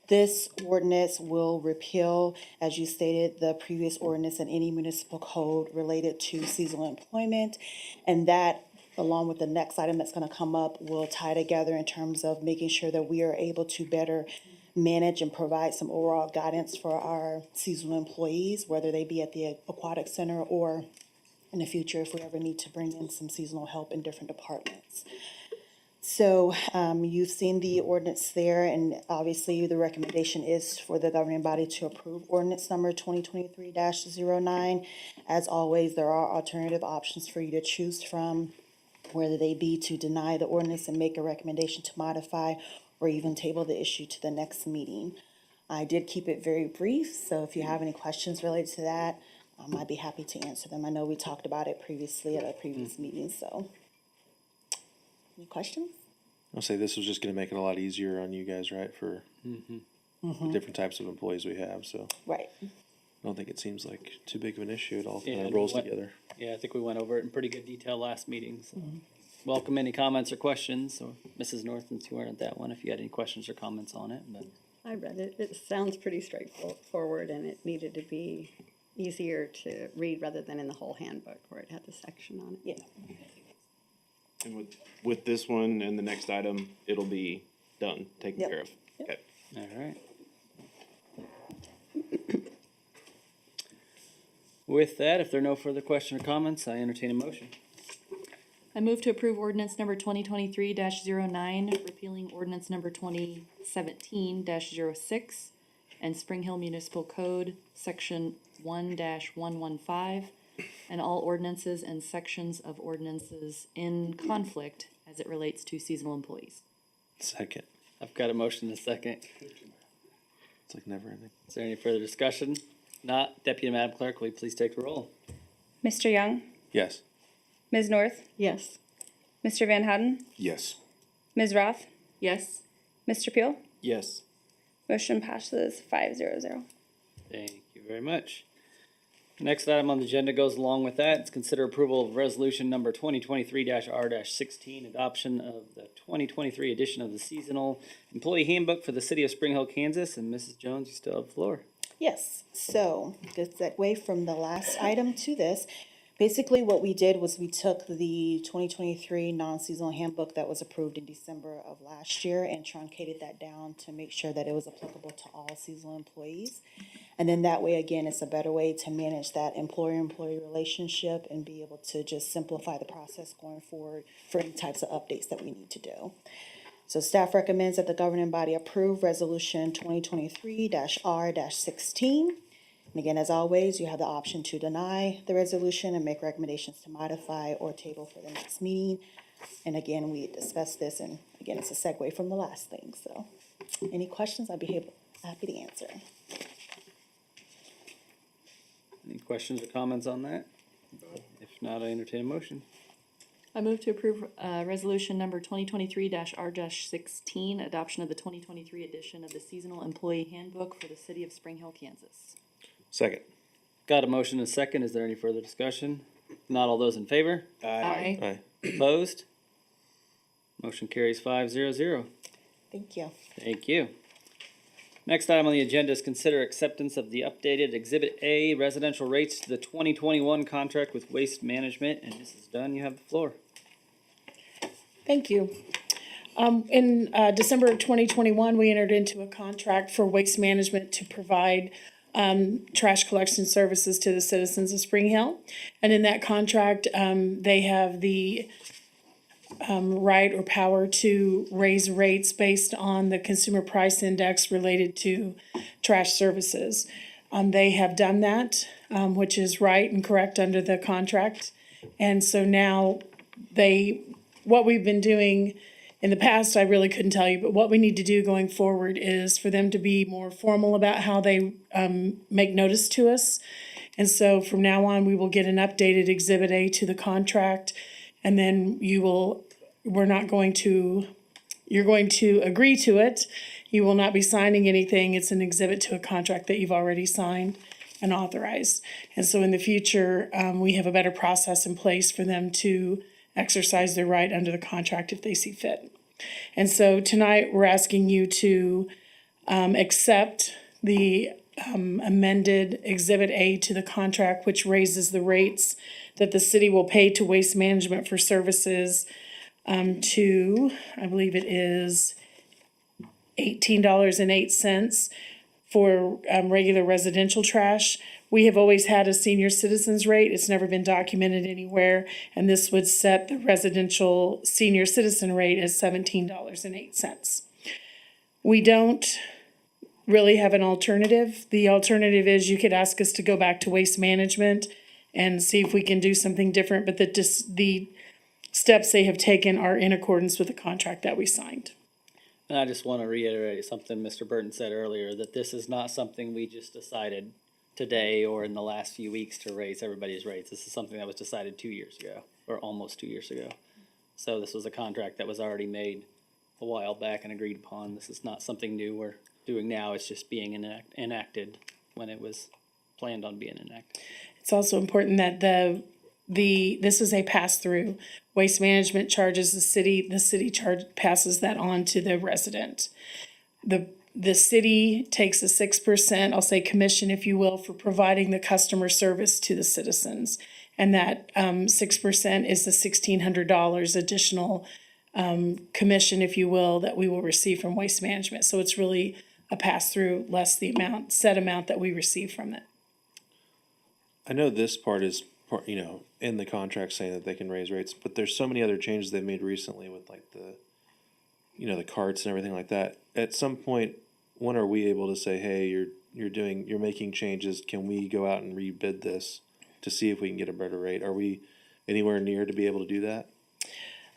This ordinance will repeal, as you stated, the previous ordinance in any municipal code related to seasonal employment. And that, along with the next item that's going to come up, will tie together in terms of making sure that we are able to better manage and provide some overall guidance for our seasonal employees, whether they be at the aquatic center or in the future if we ever need to bring in some seasonal help in different departments. So you've seen the ordinance there, and obviously the recommendation is for the governing body to approve ordinance number 2023-09. As always, there are alternative options for you to choose from, whether they be to deny the ordinance and make a recommendation to modify, or even table the issue to the next meeting. I did keep it very brief, so if you have any questions related to that, I'd be happy to answer them. I know we talked about it previously at a previous meeting, so. Any questions? I'll say this was just gonna make it a lot easier on you guys, right, for the different types of employees we have, so. Right. I don't think it seems like too big of an issue. It all Yeah, kind of and rolls what- together. Yeah, I think we went over it in pretty good detail last meeting, so. Welcome any comments or questions, or Mrs. North, since you weren't at that one, if you had any questions or comments on it, but. I read it. It sounds pretty straightforward, and it needed to be easier to read rather than in the whole handbook where it had the section on it. Yeah. And with this one and the next item, it'll be done, taken Yep. care of. Okay. All right. With that, if there are no further questions or comments, I entertain a motion. I move to approve ordinance number 2023-09, repealing ordinance number 2017-06 and Spring Hill Municipal Code, Section 1-115, and all ordinances and sections of ordinances in conflict as it relates to seasonal employees. Second. I've got a motion and a second. It's like never ending. Is there any further discussion? Not, Deputy Madam Clerk, will you please take the roll? Mr. Young, Yes. Ms. North, Yes. Mr. Van Houten, Yes. Ms. Roth, Yes. Mr. Peel. Yes. Motion passes 500. Thank you very much. Next item on the agenda goes along with that. It's consider approval of resolution number 2023-R-16, adoption of the 2023 edition of the seasonal employee handbook for the city of Spring Hill, Kansas. And Mrs. Jones, you still have the floor. Yes, so good segue from the last item to this. Basically, what we did was we took the 2023 non-seasonal handbook that was approved in December of last year and truncated that down to make sure that it was applicable to all seasonal employees. And then that way, again, it's a better way to manage that employer-employee relationship and be able to just simplify the process going forward for any types of updates that we need to do. So staff recommends that the governing body approve resolution 2023-R-16. And again, as always, you have the option to deny the resolution and make recommendations to modify or table for the next meeting. And again, we discussed this, and again, it's a segue from the last thing, so. Any questions, I'd be happy to answer. Any questions or comments on that? If not, I entertain a motion. I move to approve, resolution number 2023-R-16, adoption of the 2023 edition of the Seasonal Employee Handbook for the city of Spring Hill, Kansas. Second. Got a motion and a second. Is there any further discussion? Not all those in favor? Aye. Aye. Opposed? Motion carries 5-0-0. Thank you. Thank you. Next item on the agenda is consider acceptance of the updated Exhibit A residential rates to the 2021 contract with Waste Management. And Mrs. Dunn, you have the floor. Thank you. In December of 2021, we entered into a contract for Waste Management to provide trash collection services to the citizens of Spring Hill. And in that contract, they have the right or power to raise rates based on the consumer price index related to trash services. They have done that, which is right and correct under the contract. And so now what we've been doing in the past, I really couldn't tell you, but what we need to do going forward is for them to be more formal about how they make notice to us. And so from now on, we will get an updated Exhibit A to the contract, and then you're going to agree to it. You will not be signing anything. It's an exhibit to a contract that you've already signed and authorized. And so in the future, we have a better process in place for them to exercise their right under the contract if they see fit. And so tonight, we're asking you to accept the amended Exhibit A to the contract, which raises the rates that the city will pay to Waste Management for services to, I believe it is $18.08 for regular residential trash. We have always had a senior citizens rate. It's never been documented anywhere. And this would set the residential senior citizen rate as $17.08. We don't really have an alternative. The alternative is you could ask us to go back to Waste Management and see if we can do something different, but the steps they have taken are in accordance with the contract that we signed. And I just want to reiterate something Mr. Burton said earlier, that this is not something we just decided today or in the last few weeks to raise everybody's rates. This is something that was decided 2 years ago, or almost 2 years ago. So this was a contract that was already made a while back and agreed upon. This is not something new we're doing now. It's just being enacted when it was planned on being enacted. It's also important that this is a pass-through. Waste Management charges the city passes that on to the resident. The city takes a 6%, I'll say commission, if you will, for providing the customer service to the citizens. And that 6% is the $1,600 additional commission, if you will, that we will receive from Waste Management. So it's really a pass-through less the set amount that we receive from it. I know this part is in the contract saying that they can raise rates, but there's so many other changes they've made recently with like the carts and everything like that. At some point, when are we able to say, hey, you're making changes, can we go out and rebid this to see if we can get a better rate? Are we anywhere near to be able to do that?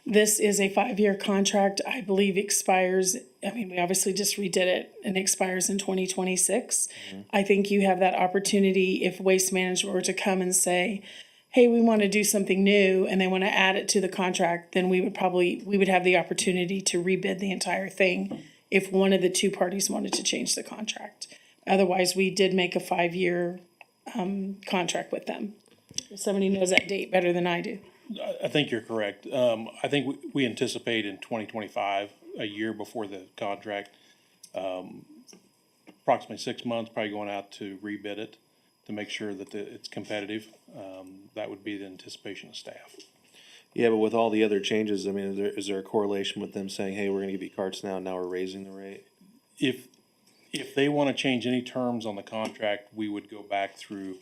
This is a 5-year contract, I believe expires, we obviously just redid it, and expires in 2026. Mm-hmm. I think you have that opportunity if Waste Management were to come and say, hey, we want to do something new, and they want to add it to the contract, then we would have the opportunity to rebid the entire thing if one of the two parties wanted to change the contract. Otherwise, we did make a 5-year contract with them. Somebody knows that date better than I do. I think you're correct. I think we anticipate in 2025, a year before the contract, approximately 6 months, probably going out to rebid it to make sure that it's competitive. That would be the anticipation of staff. Yeah, but with all the other changes, is there a correlation with them saying, hey, we're going to give you carts now we're raising the rate? If they want to change any terms on the contract, we would go back through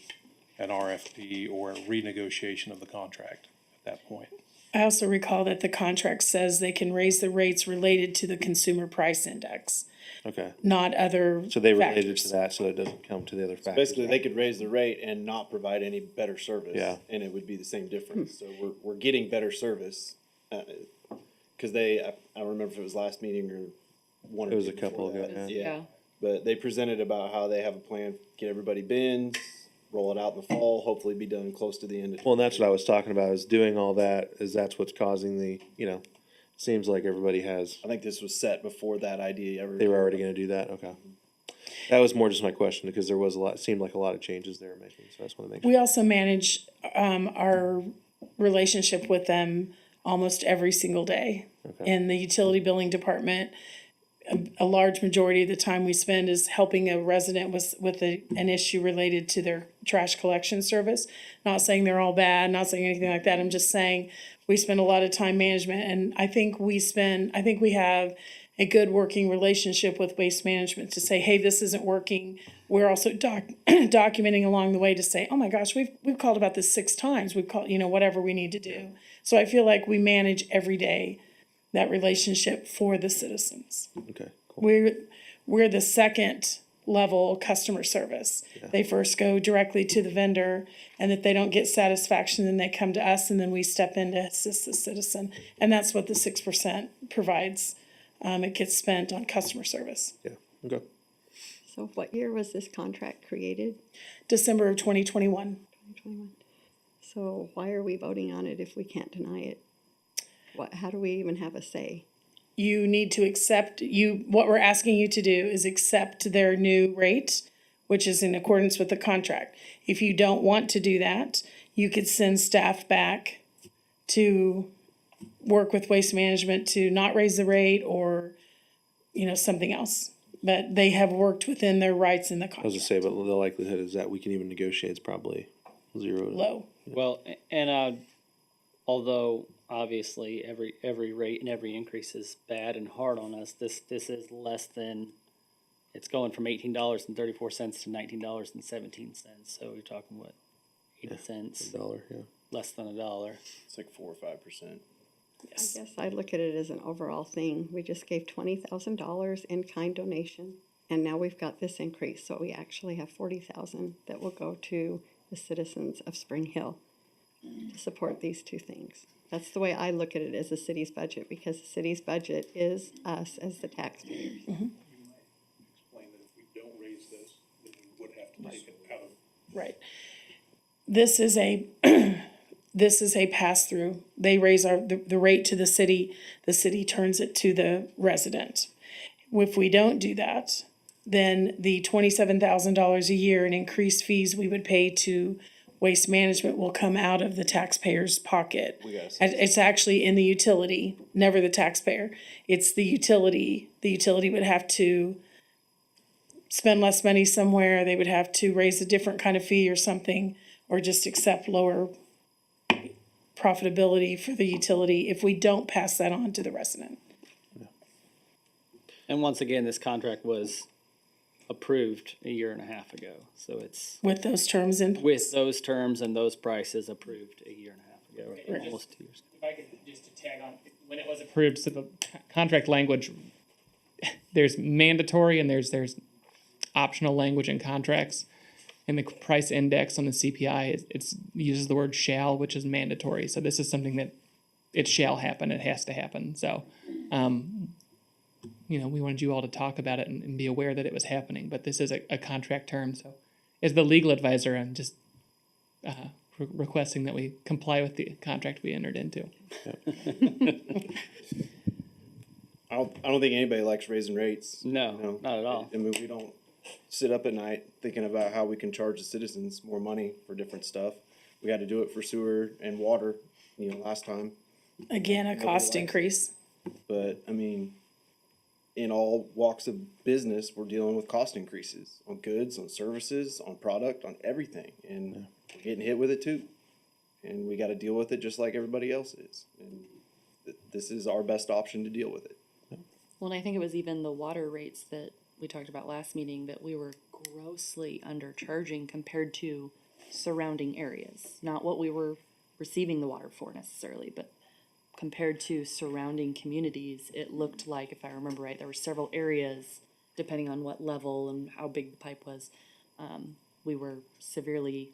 an RFP or a renegotiation of the contract at that point. I also recall that the contract says they can raise the rates related to the consumer price index, Okay. not other So they related factors. to that, so it doesn't come to the other factors. Basically, they could raise the rate and not provide any better service. Yeah. And it would be the same difference. So we're getting better service. Cause I don't remember if it was last meeting or one or It was two a couple before ago, that. yeah. Yeah. But they presented about how they have a plan, get everybody bins, roll it out in the fall, hopefully be done close to the end of. Well, and that's what I was talking about, is doing all that, that's what's causing seems like everybody has, I think this was set before that idea ever. they were already gonna do that, okay. That was more just my question, because there was seemed like a lot of changes they were making, so I just wanna make sure. We also manage, our relationship with them almost every single day. Okay. In the utility billing department, a large majority of the time we spend is helping a resident with an issue related to their trash collection service. Not saying they're all bad, not saying anything like that, I'm just saying we spend a lot of time management, and I think we have a good working relationship with Waste Management to say, hey, this isn't working. We're also documenting along the way to say, oh my gosh, we've called about this 6 times, we've called, whatever we need to do. So I feel like we manage every day that relationship for the citizens. Okay, cool. We're the second level customer service. They first go directly to the vendor, and if they don't get satisfaction, then they come to us, and then we step in to assist the citizen. And that's what the 6% provides. It gets spent on customer service. Yeah, okay. So what year was this contract created? December of 2021. 2021. So why are we voting on it if we can't deny it? How do we even have a say? You need to what we're asking you to do is accept their new rate, which is in accordance with the contract. If you don't want to do that, you could send staff back to work with Waste Management to not raise the rate or, something else. But they have worked within their rights in the I was contract. gonna say, but the likelihood is that we can even negotiate is probably 0. Low. Well, and although obviously every rate and every increase is bad and hard on us, this is less than, it's going from $18.34 to $19.17. So you're talking what, 80 cents, $1, yeah. less than $1. It's like 4 or 5%. Yes. I guess I look at it as an overall thing. We just gave $20,000 in kind donation, and now we've got this increase. So we actually have $40,000 that will go to the citizens of Spring Hill to support these two things. That's the way I look at it as the city's budget, because the city's budget is us as the taxpayers. Explain that if we don't raise this, then we would have to take it out of. Right. This is a pass-through. They raise the rate to the city turns it to the resident. If we don't do that, then the $27,000 a year in increased fees we would pay to Waste Management will come out of the taxpayer's pocket. And it's actually in the utility, never the taxpayer. It's the utility. The utility would have to spend less money somewhere. They would have to raise a different kind of fee or something, or just accept lower profitability for the utility if we don't pass that on to the resident. And once again, this contract was approved a year and a half ago, so it's With those terms in place. with those terms and those prices approved a year and a half ago, Right. almost 2 years. If I could just to tag on, when it was approved, so the contract language, there's mandatory and there's optional language in contracts. And the price index on the CPI, it uses the word shall, which is mandatory. So this is something that it shall happen, it has to happen. So, we wanted you all to talk about it and be aware that it was happening, but this is a contract term. So as the legal advisor, I'm just requesting that we comply with the contract we entered into. I don't think anybody likes raising rates. No, not at all. I mean, we don't sit up at night thinking about how we can charge the citizens more money for different stuff. We had to do it for sewer and water, last time. Again, a cost increase. But, I mean, in all walks of business, we're dealing with cost increases on goods, on services, on product, on everything. And we're getting hit with it too. And we gotta deal with it just like everybody else is. And this is our best option to deal with it. Well, and I think it was even the water rates that we talked about last meeting that we were grossly undercharging compared to surrounding areas. Not what we were receiving the water for necessarily, but compared to surrounding communities, it looked like, if I remember right, there were several areas, depending on what level and how big the pipe was, we were severely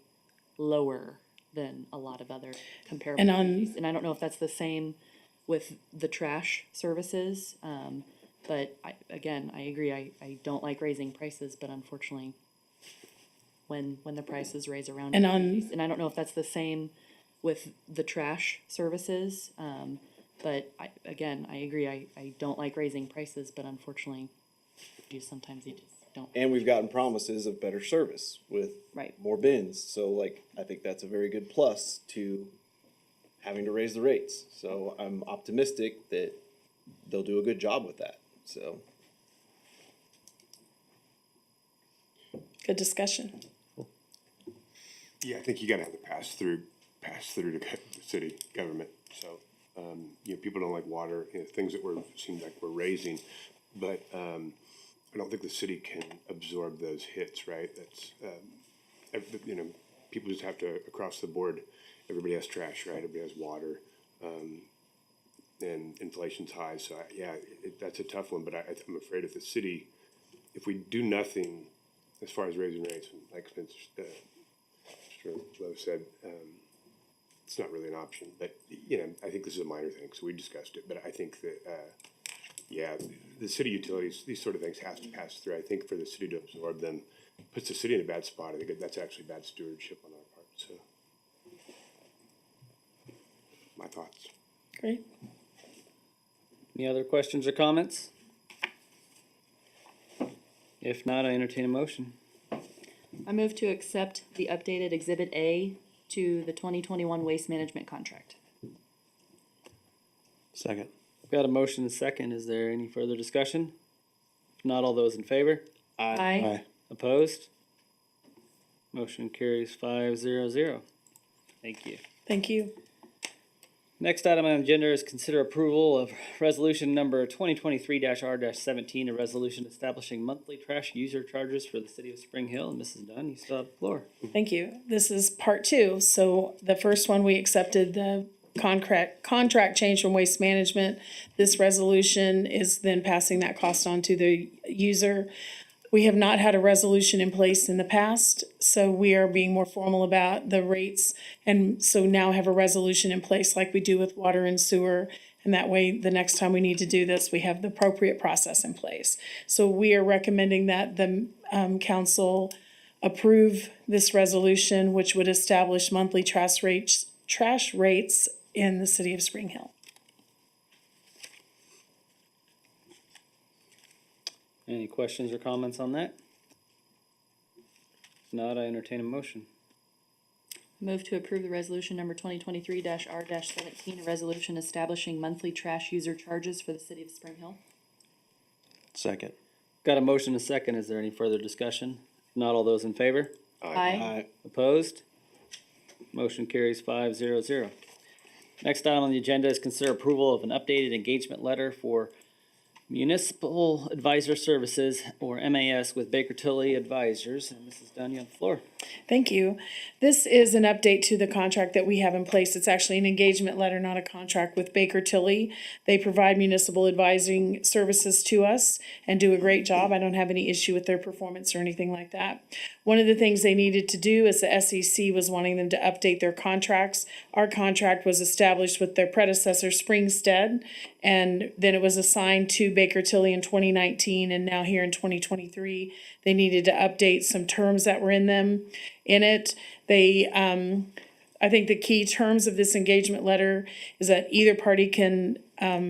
lower than a lot of other comparable And communities. And I don't know if that's the same with the trash services, but I agree, I don't like raising prices, but unfortunately, when the prices raise around. And And I don't know if that's the same with the trash services, but I agree, I don't like raising prices, but unfortunately, sometimes you just don't. And we've gotten promises of better service with Right. more bins. So like, I think that's a very good plus to having to raise the rates. So I'm optimistic that they'll do a good job with that. So. good discussion. Yeah, I think you gotta have the pass through to the city government, so, people don't like water, things that seem like we're raising, but, I don't think the city can absorb those hits, right? That's, people just have to, across the board, everybody has trash, right? Everybody has water, and inflation's high, so, that's a tough one, but I'm afraid if we do nothing as far as raising rates, like Spencer, Mr. Lowe said, it's not really an option, but, I think this is a minor thing, so we discussed it, but I think that, the city utilities, these sort of things have to pass through. I think for the city to absorb them, puts the city in a bad spot. I think that's actually bad stewardship on our part, so. My thoughts. Great. Any other questions or comments? If not, I entertain a motion. I move to accept the updated Exhibit A to the 2021 waste management contract. Second. Got a motion and a second. Is there any further discussion? If not, all those in favor? Aye. Opposed? Motion carries 5-0-0. Thank you. Thank you. Next item on the agenda is consider approval of resolution number 2023-R-17, a resolution establishing monthly trash user charges for the city of Spring Hill. And Mrs. Dunn, you still have the floor. Thank you. This is part two. So the first one, we accepted the contract change from Waste Management. This resolution is then passing that cost on to the user. We have not had a resolution in place in the past, so we are being more formal about the rates. And so now have a resolution in place like we do with water and sewer. And that way, the next time we need to do this, we have the appropriate process in place. So we are recommending that the council approve this resolution, which would establish monthly trash rates in the city of Spring Hill. Any questions or comments on that? If not, I entertain a motion. Move to approve the resolution number 2023-R-17, a resolution establishing monthly trash user charges for the city of Spring Hill. Second. Got a motion and a second. Is there any further discussion? If not, all those in favor? Aye. Opposed? Motion carries 5-0-0. Next item on the agenda is consider approval of an updated engagement letter for Municipal Advisor Services, or MAS, with Baker Tilly Advisors. And Mrs. Dunn, you have the floor. Thank you. This is an update to the contract that we have in place. It's actually an engagement letter, not a contract, with Baker Tilly. They provide municipal advising services to us and do a great job. I don't have any issue with their performance or anything like that. One of the things they needed to do is the SEC was wanting them to update their contracts. Our contract was established with their predecessor, Springstead, and then it was assigned to Baker Tilly in 2019, and now here in 2023, they needed to update some terms that were in it. They, I think the key terms of this engagement letter is that either party can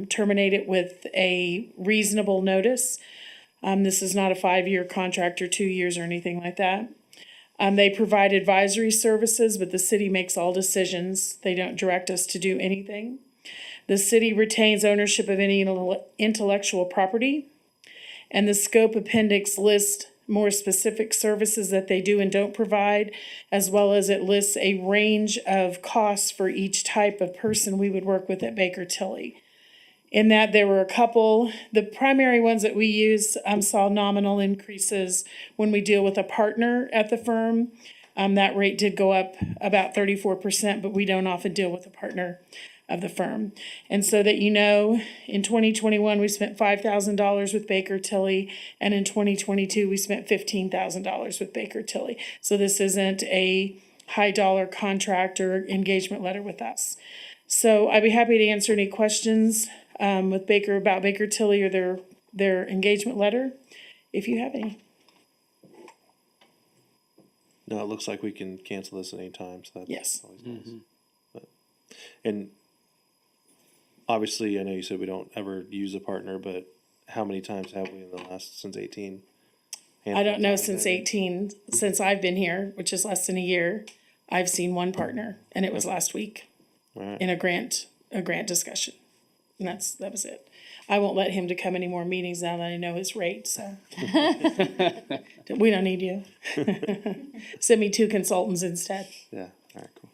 terminate it with a reasonable notice. This is not a 5-year contract or 2 years or anything like that. They provide advisory services, but the city makes all decisions. They don't direct us to do anything. The city retains ownership of any intellectual property, and the scope appendix lists more specific services that they do and don't provide, as well as it lists a range of costs for each type of person we would work with at Baker Tilly. In that, there were a couple, the primary ones that we use saw nominal increases when we deal with a partner at the firm. That rate did go up about 34%, but we don't often deal with a partner. of the firm. And so that you know, in 2021, we spent $5,000 with Baker Tilly, and in 2022, we spent $15,000 with Baker Tilly. So this isn't a high dollar contract or engagement letter with us. So I'd be happy to answer any questions with Baker about Baker Tilly or their engagement letter, if you have any. No, it looks like we can cancel this at any time, so that's Yes. always nice. But, and obviously, I know you said we don't ever use a partner, but how many times have we in the last, since 18? I don't know, Handful of times, since maybe? 18, since I've been here, which is less than a year, I've seen one partner, and it was last week Right. in a grant discussion. And that was it. I won't let him to come any more meetings now that I know his rate, so. We don't need you. Send me 2 consultants instead. Yeah, all right, cool.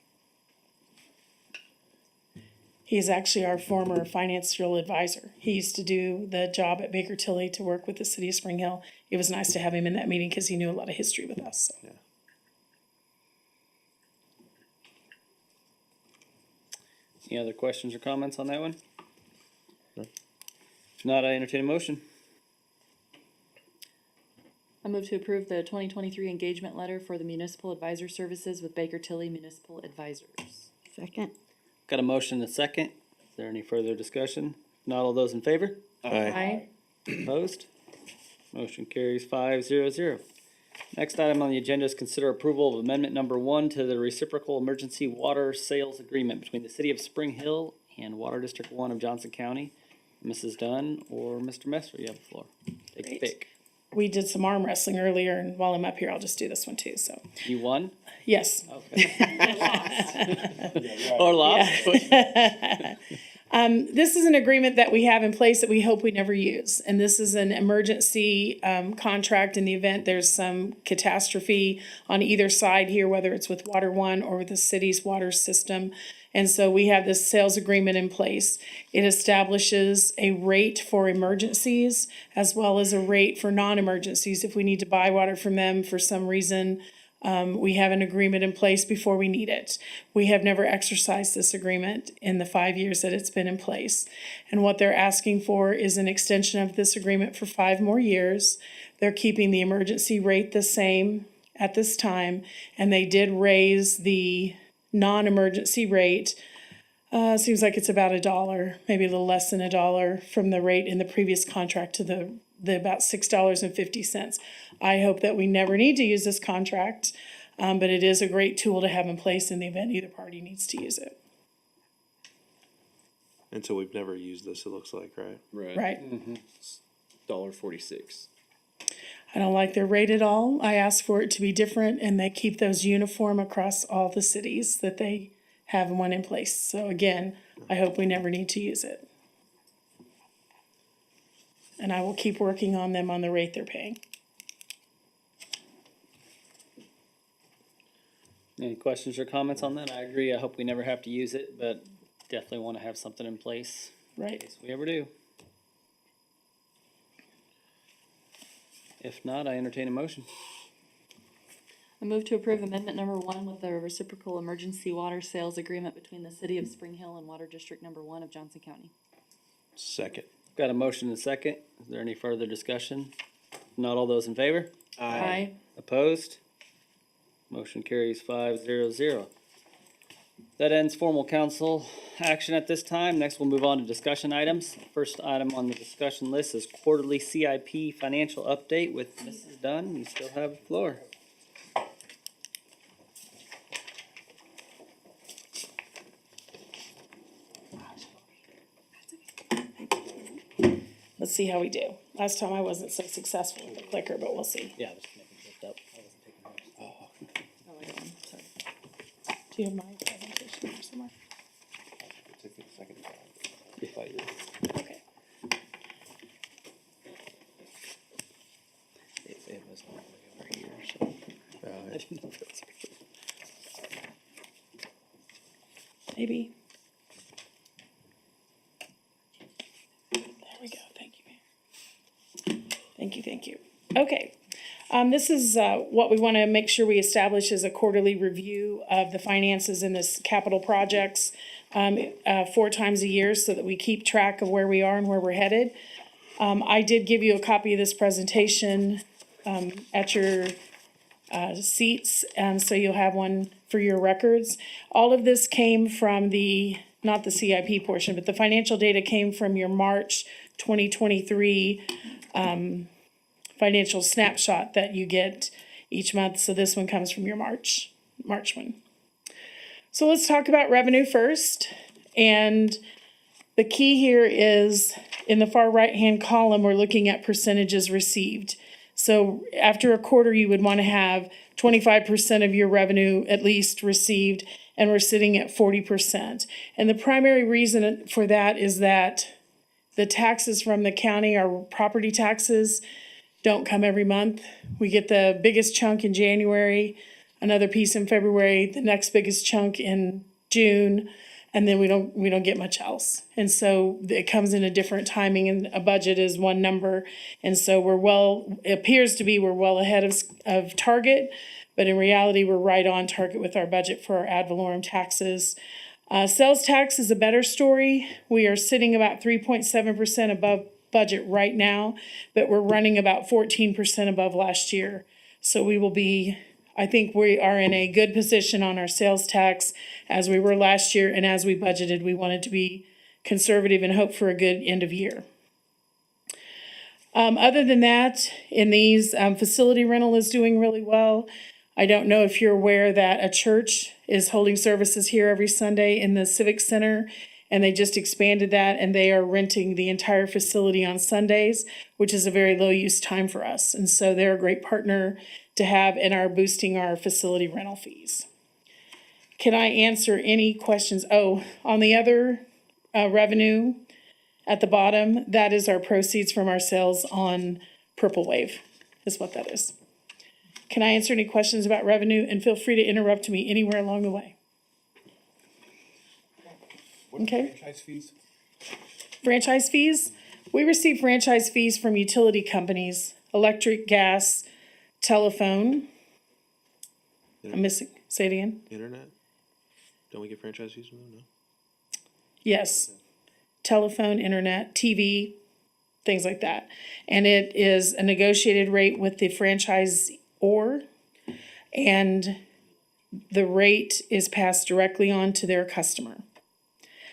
He's actually our former financial advisor. He used to do the job at Baker Tilly to work with the city of Spring Hill. It was nice to have him in that meeting because he knew a lot of history with us. So. Any other questions or comments on that one? No. If not, I entertain a motion. I move to approve the 2023 engagement letter for the municipal advisor services with Baker Tilly Municipal Advisors. Second. Got a motion and a second. Is there any further discussion? Not all those in favor? Aye. Opposed? Motion carries 5-0-0. Next item on the agenda is consider approval of amendment number 1 to the reciprocal emergency water sales agreement between the city of Spring Hill and Water District 1 of Johnson County. Mrs. Dunn or Mr. Messer, you have the floor. Take your Great. pick. We did some arm wrestling earlier, and while I'm up here, I'll just do this one too, so. You won? Yes. Or lost? This is an agreement that we have in place that we hope we never use. And this is an emergency contract in the event there's some catastrophe on either side here, whether it's with Water One or with the city's water system. And so we have this sales agreement in place. It establishes a rate for emergencies as well as a rate for non-emergencies. If we need to buy water from them for some reason, we have an agreement in place before we need it. We have never exercised this agreement in the 5 years that it's been in place. And what they're asking for is an extension of this agreement for 5 more years. They're keeping the emergency rate the same at this time, and they did raise the non-emergency rate. Seems like it's about $1, maybe a little less than $1 from the rate in the previous contract to the about $6.50. I hope that we never need to use this contract, but it is a great tool to have in place in the event either party needs to use it. And so we've never used this, it looks like, right? Right. $1.46. I don't like their rate at all. I ask for it to be different, and they keep those uniform across all the cities that they have one in place. So again, I hope we never need to use it. And I will keep working on them on the rate they're paying. Any questions or comments on that? I agree. I hope we never have to use it, but definitely want to have something in place in Right. case we ever do. If not, I entertain a motion. I move to approve amendment number 1 with the reciprocal emergency water sales agreement between the city of Spring Hill and Water District number 1 of Johnson County. Second. Got a motion and a second. Is there any further discussion? Not all those in favor? Aye. Opposed? Motion carries 5-0-0. That ends formal council action at this time. Next, we'll move on to discussion items. First item on the discussion list is quarterly CIP financial update with Mrs. Dunn. You still have the floor. Let's see how we do. Last time I wasn't so successful with the clicker, but we'll see. Yeah, I was just making it up. I wasn't taking notes. Oh, I got one, sorry. Do you have my presentation here somewhere? Took me a second. Okay. It was over here, so. I didn't know if it was here. Maybe. There we go, thank you. Thank you. Okay, this is what we want to make sure we establish is a quarterly review of the finances in this capital projects. 4 times a year so that we keep track of where we are and where we're headed. I did give you a copy of this presentation at your seats, so you'll have one for your records. All of this came from not the CIP portion, but the financial data came from your March 2023 financial snapshot that you get each month. So this one comes from your March one. So let's talk about revenue first. And the key here is in the far right-hand column, we're looking at percentages received. So after a quarter, you would want to have 25% of your revenue at least received, and we're sitting at 40%. And the primary reason for that is that the taxes from the county, our property taxes, don't come every month. We get the biggest chunk in January, another piece in February, the next biggest chunk in June, and then we don't get much else. And so it comes in a different timing, and a budget is one number. And so it appears to be we're well ahead of target, but in reality, we're right on target with our budget for our ad valorem taxes. Sales tax is a better story. We are sitting about 3.7% above budget right now, but we're running about 14% above last year. So I think we are in a good position on our sales tax as we were last year, and as we budgeted, we wanted to be conservative and hope for a good end of year. Other than that, in these, facility rental is doing really well. I don't know if you're aware that a church is holding services here every Sunday in the Civic Center, and they just expanded that, and they are renting the entire facility on Sundays, which is a very low use time for us. And so they're a great partner to have and are boosting our facility rental fees. Can I answer any questions? Oh, on the other revenue at the bottom, that is our proceeds from our sales on Purple Wave, is what that is. Can I answer any questions about revenue? And feel free to interrupt me anywhere along the way. Okay. Franchise fees? Franchise fees? We receive franchise fees from utility companies, electric, gas, telephone. I'm missing, say it again. Internet? Don't we get franchise fees from them? No? Yes. Telephone, internet, TV, things like that. And it is a negotiated rate with the franchisor, and the rate is passed directly on to their customer.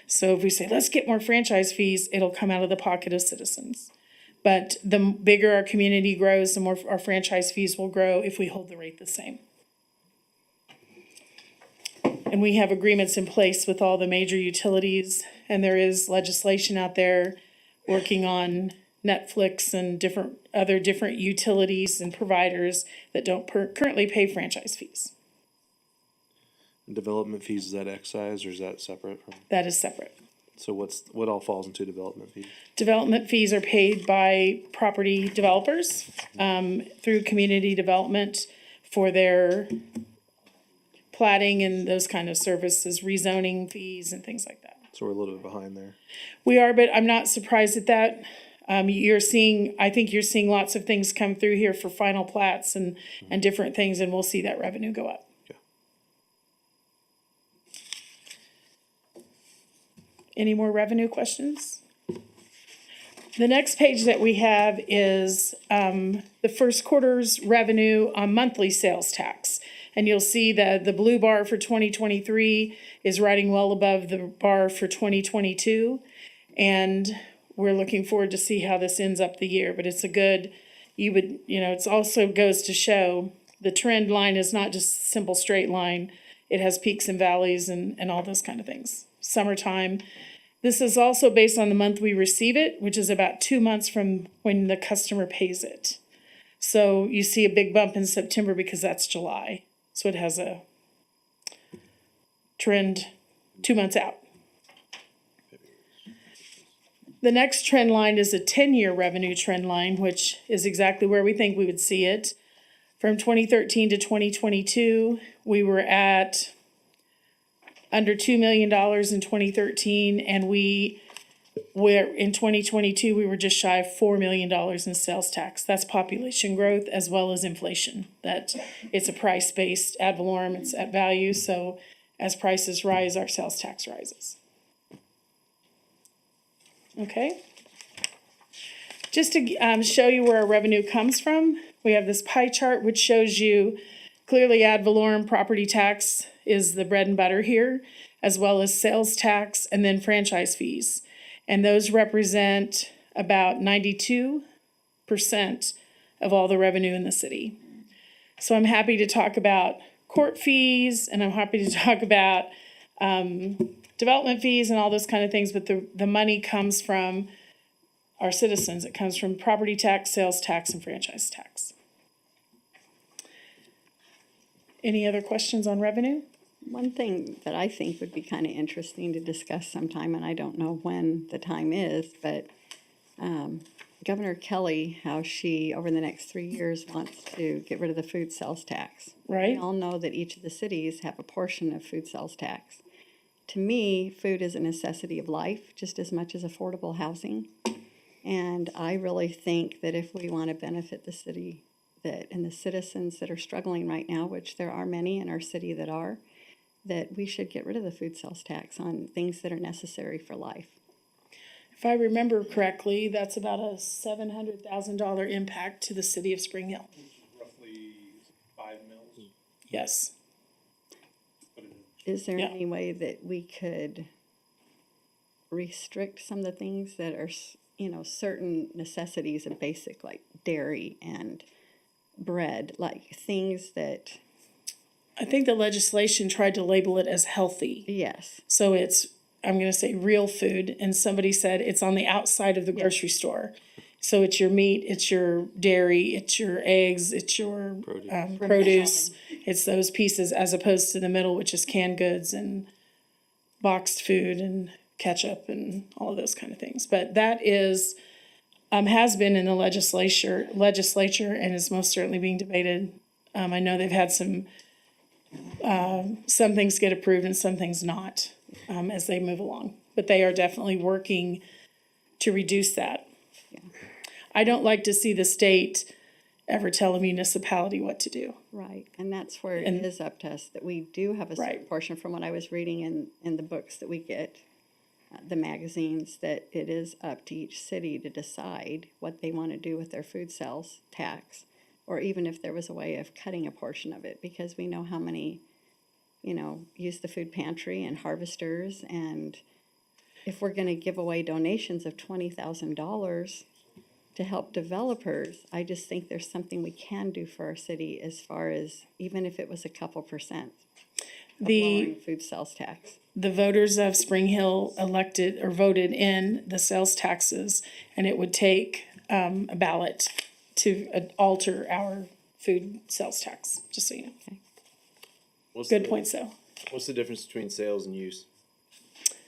So if we say, let's get more franchise fees, it'll come out of the pocket of citizens. But the bigger our community grows, the more our franchise fees will grow if we hold the rate the same. And we have agreements in place with all the major utilities, and there is legislation out there working on Netflix and different utilities and providers that don't currently pay franchise fees. Development fees, is that excise or is that separate from? That is separate. So what all falls into development fees? Development fees are paid by property developers through community development for their platting and those kind of services, rezoning fees and things like that. So we're a little bit behind there. We are, but I'm not surprised at that. I think you're seeing lots of things come through here for final plats and different things, and we'll see that revenue go up. Any more revenue questions? The next page that we have is the first quarter's revenue on monthly sales tax. And you'll see that the blue bar for 2023 is riding well above the bar for 2022. And we're looking forward to see how this ends up the year. But it's it also goes to show the trend line is not just a simple straight line. It has peaks and valleys and all those kind of things. Summertime. This is also based on the month we receive it, which is about 2 months from when the customer pays it. So you see a big bump in September because that's July. So it has a trend 2 months out. The next trend line is a 10-year revenue trend line, which is exactly where we think we would see it. From 2013 to 2022, we were at under $2 million in 2013, and in 2022, we were just shy of $4 million in sales tax. That's population growth as well as inflation. That it's a price-based ad valorem, it's at value, so as prices rise, our sales tax rises. Okay. Just to show you where our revenue comes from, we have this pie chart which shows you clearly ad valorem property tax is the bread and butter here, as well as sales tax and then franchise fees. And those represent about 92% of all the revenue in the city. So I'm happy to talk about court fees, and I'm happy to talk about development fees and all those kind of things, but the money comes from our citizens. It comes from property tax, sales tax, and franchise tax. Any other questions on revenue? One thing that I think would be kind of interesting to discuss sometime, and I don't know when the time is, but Governor Kelly, how she, over the next 3 years, wants to get rid of the food sales tax. Right. We all know that each of the cities have a portion of food sales tax. To me, food is a necessity of life, just as much as affordable housing. And I really think that if we want to benefit the city and the citizens that are struggling right now, which there are many in our city that are, that we should get rid of the food sales tax on things that are necessary for life. If I remember correctly, that's about a $700,000 impact to the city of Spring Hill. Roughly 5 mils. Yes. Is there Yeah. any way that we could restrict some of the things that are, certain necessities of basic, like dairy and bread, like things that, I think the legislation tried to label it as healthy. yes, So it's, I'm gonna say real food, and somebody said it's on the outside of the grocery store. So it's your meat, it's your dairy, it's your eggs, it's your produce. It's those pieces as opposed to the middle, which is canned goods and boxed food and ketchup and all of those kind of things. But that is, has been in the legislature and is most certainly being debated. I know they've had some things get approved and some things not, as they move along. But they are definitely working to reduce that. I don't like to see the state ever tell a municipality what to do. right. And that's where it is up to us, that we do have a certain Right. portion from what I was reading in the books that we get, the magazines, that it is up to each city to decide what they want to do with their food sales tax, or even if there was a way of cutting a portion of it, because we know how many, use the food pantry and harvesters, and if we're going to give away donations of $20,000 to help developers, I just think there's something we can do for our city as far as, even if it was a couple percent of lowering food sales tax. The voters of Spring Hill elected or voted in the sales taxes, and it would take a ballot to alter our food sales tax, just so you know. Good point, so. What's the difference between sales and use?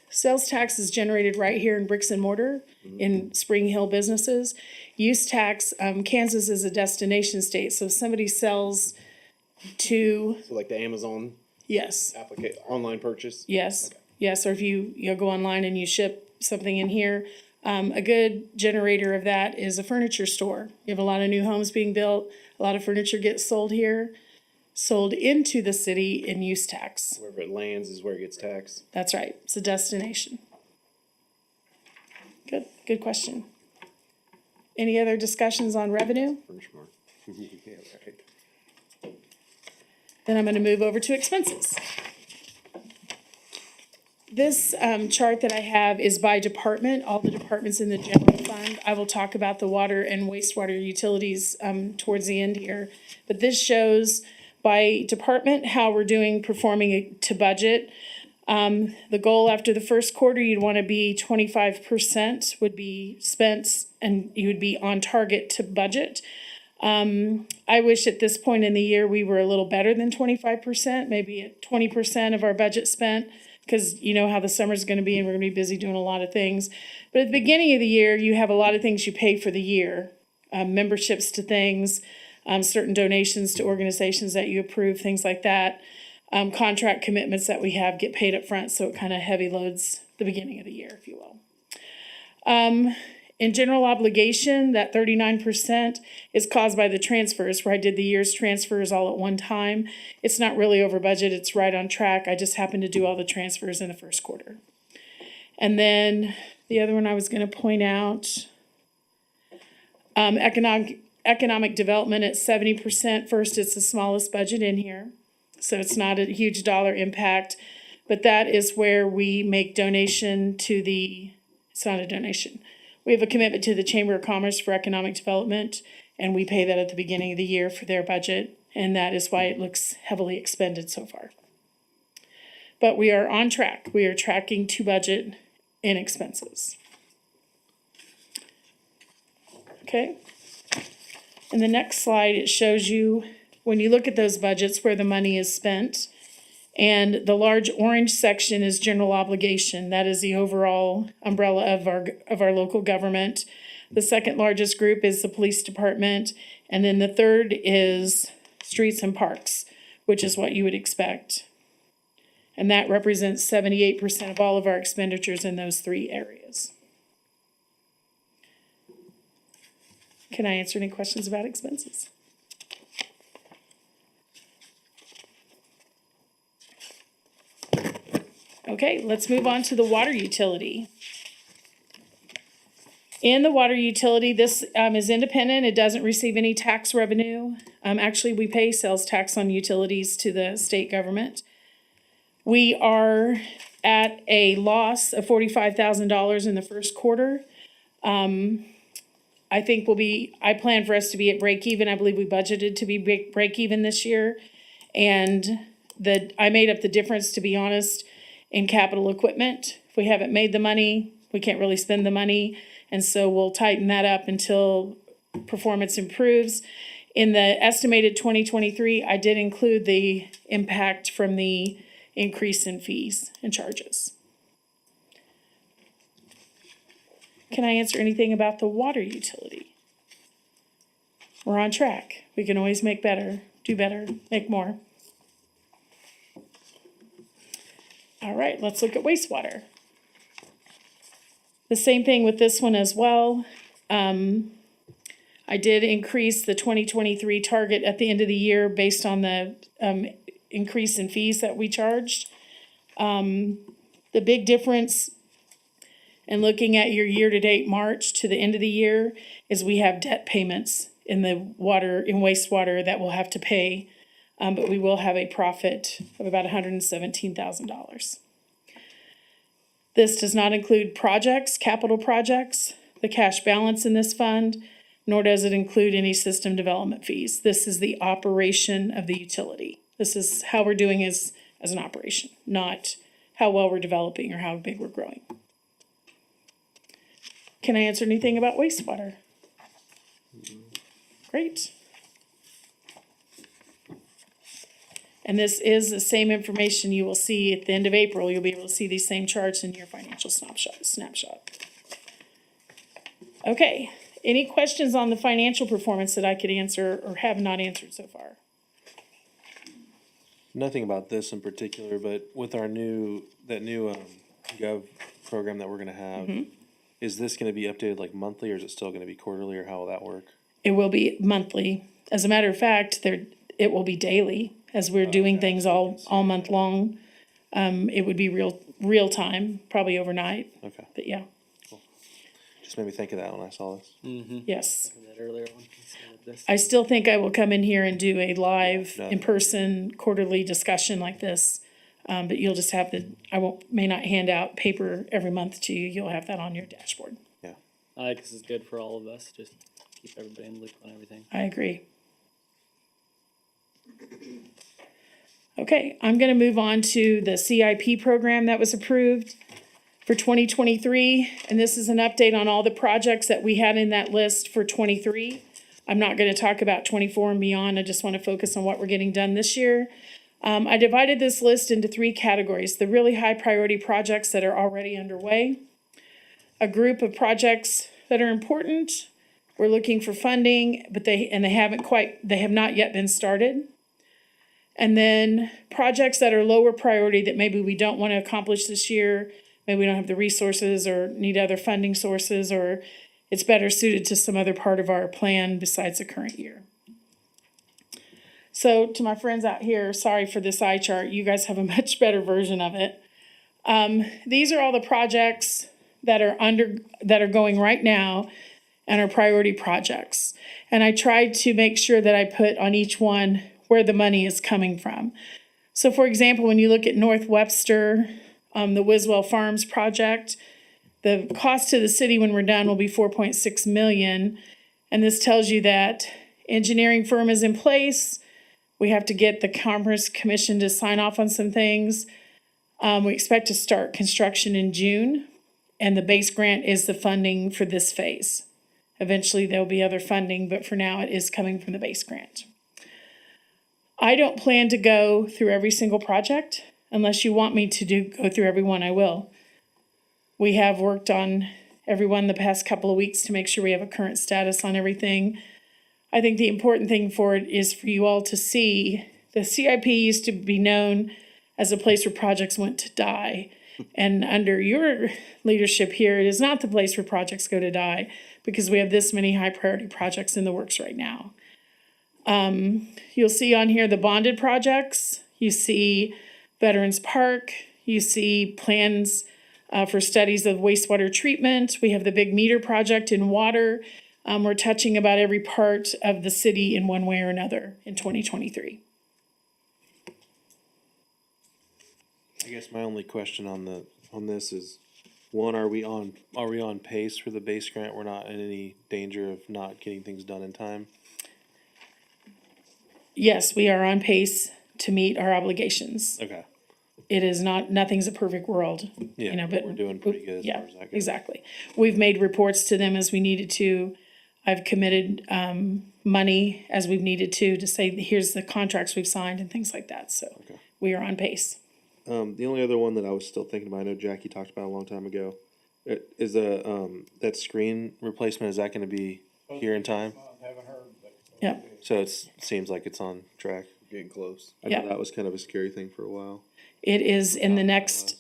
Sales tax is generated right here in bricks and mortar in Spring Hill businesses. Use tax, Kansas is a destination state, so if somebody sells to, So like the Amazon yes, online purchase? yes, yes, or if you go online and you ship something in here. A good generator of that is a furniture store. You have a lot of new homes being built, a lot of furniture gets sold here, sold into the city in use tax. Wherever it lands is where it gets taxed. That's right, it's a destination. Good question. Any other discussions on revenue? Yeah, right. Then I'm gonna move over to expenses. This chart that I have is by department, all the departments in the general fund. I will talk about the water and wastewater utilities towards the end here. But this shows by department how we're doing performing to budget. The goal after the first quarter, you'd want to be 25% would be spent and you would be on target to budget. I wish at this point in the year we were a little better than 25%, maybe at 20% of our budget spent, because you know how the summer's going to be and we're going to be busy doing a lot of things. But at the beginning of the year, you have a lot of things you pay for the year, memberships to things, certain donations to organizations that you approve, things like that. Contract commitments that we have get paid up front, so it kind of heavy loads the beginning of the year, if you will. In general obligation, that 39% is caused by the transfers, where I did the year's transfers all at one time. It's not really over budget, it's right on track. I just happened to do all the transfers in the first quarter. And then the other one I was gonna point out, economic development at 70%. First, it's the smallest budget in here, so it's not a huge dollar impact. But that is where we make donation to it's not a donation. We have a commitment to the Chamber of Commerce for economic development, and we pay that at the beginning of the year for their budget, and that is why it looks heavily expended so far. But we are on track. We are tracking to budget in expenses. Okay. In the next slide, it shows you, when you look at those budgets, where the money is spent. And the large orange section is general obligation. That is the overall umbrella of our local government. The second largest group is the police department. And then the third is streets and parks, which is what you would expect. And that represents 78% of all of our expenditures in those three areas. Can I answer any questions about expenses? Okay, let's move on to the water utility. In the water utility, this is independent. It doesn't receive any tax revenue. Actually, we pay sales tax on utilities to the state government. We are at a loss of $45,000 in the first quarter. I think I plan for us to be at break even. I believe we budgeted to be break even this year. And I made up the difference, to be honest, in capital equipment. If we haven't made the money, we can't really spend the money. And so we'll tighten that up until performance improves. In the estimated 2023, I did include the impact from the increase in fees and charges. Can I answer anything about the water utility? We're on track. We can always make better, do better, make more. All right, let's look at wastewater. The same thing with this one as well. I did increase the 2023 target at the end of the year based on the increase in fees that we charged. The big difference in looking at your year-to-date March to the end of the year is we have debt payments in wastewater that we'll have to pay. But we will have a profit of about $117,000. This does not include capital projects, the cash balance in this fund, nor does it include any system development fees. This is the operation of the utility. This is how we're doing as an operation, not how well we're developing or how big we're growing. Can I answer anything about wastewater? Great. And this is the same information you will see at the end of April. You'll be able to see these same charts in your financial snapshot. Okay, any questions on the financial performance that I could answer or have not answered so far? Nothing about this in particular, but with our new Gov program that we're gonna have, is this gonna be updated like monthly, or is it still gonna be quarterly, or how will that work? It will be monthly. As a matter of fact, it will be daily, as we're doing things all month long. It would be real time, probably overnight. Okay. But yeah. Cool. Just made me think of that when I saw this. Yes. That earlier one. Instead of this. I still think I will come in here and do a live, in-person, quarterly discussion like this. But you'll just have may not hand out paper every month to you. You'll have that on your dashboard. Yeah. I think this is good for all of us, just keep everybody in the loop on everything. I agree. Okay, I'm gonna move on to the CIP program that was approved for 2023. And this is an update on all the projects that we had in that list for 23. I'm not gonna talk about 24 and beyond. I just wanna focus on what we're getting done this year. I divided this list into 3 categories: the really high priority projects that are already underway, a group of projects that are important, we're looking for funding, but they have not yet been started. And then projects that are lower priority that maybe we don't want to accomplish this year, maybe we don't have the resources or need other funding sources, or it's better suited to some other part of our plan besides the current year. So to my friends out here, sorry for this eye chart. You guys have a much better version of it. These are all the projects that are going right now and are priority projects. And I tried to make sure that I put on each one where the money is coming from. So for example, when you look at North Webster, the Wiswell Farms project, the cost to the city when we're done will be 4.6 million. And this tells you that engineering firm is in place. We have to get the Commerce Commission to sign off on some things. We expect to start construction in June, and the base grant is the funding for this phase. Eventually, there'll be other funding, but for now, it is coming from the base grant. I don't plan to go through every single project. Unless you want me to go through every one, I will. We have worked on every one the past couple of weeks to make sure we have a current status on everything. I think the important thing for it is for you all to see the CIP used to be known as a place where projects went to die. And under your leadership here, it is not the place where projects go to die because we have this many high priority projects in the works right now. You'll see on here the bonded projects. You see Veterans Park. You see plans for studies of wastewater treatment. We have the big meter project in water. We're touching about every part of the city in one way or another in 2023. I guess my only question on this is, one, are we on pace for the base grant? We're not in any danger of not getting things done in time? Yes, we are on pace to meet our obligations. Okay. It is nothing's a perfect world, Yeah, but we're doing pretty good as yeah, far as that goes. exactly. We've made reports to them as we needed to. I've committed money as we've needed to say, here's the contracts we've signed and things like that. So we are on pace. The only other one that I was still thinking about, I know Jackie talked about a long time ago, is that screen replacement. Is that going to be here in time? Haven't heard, but. Yeah. So it seems like it's on track. Getting close. I know Yeah. that was kind of a scary thing for a while. It is in the next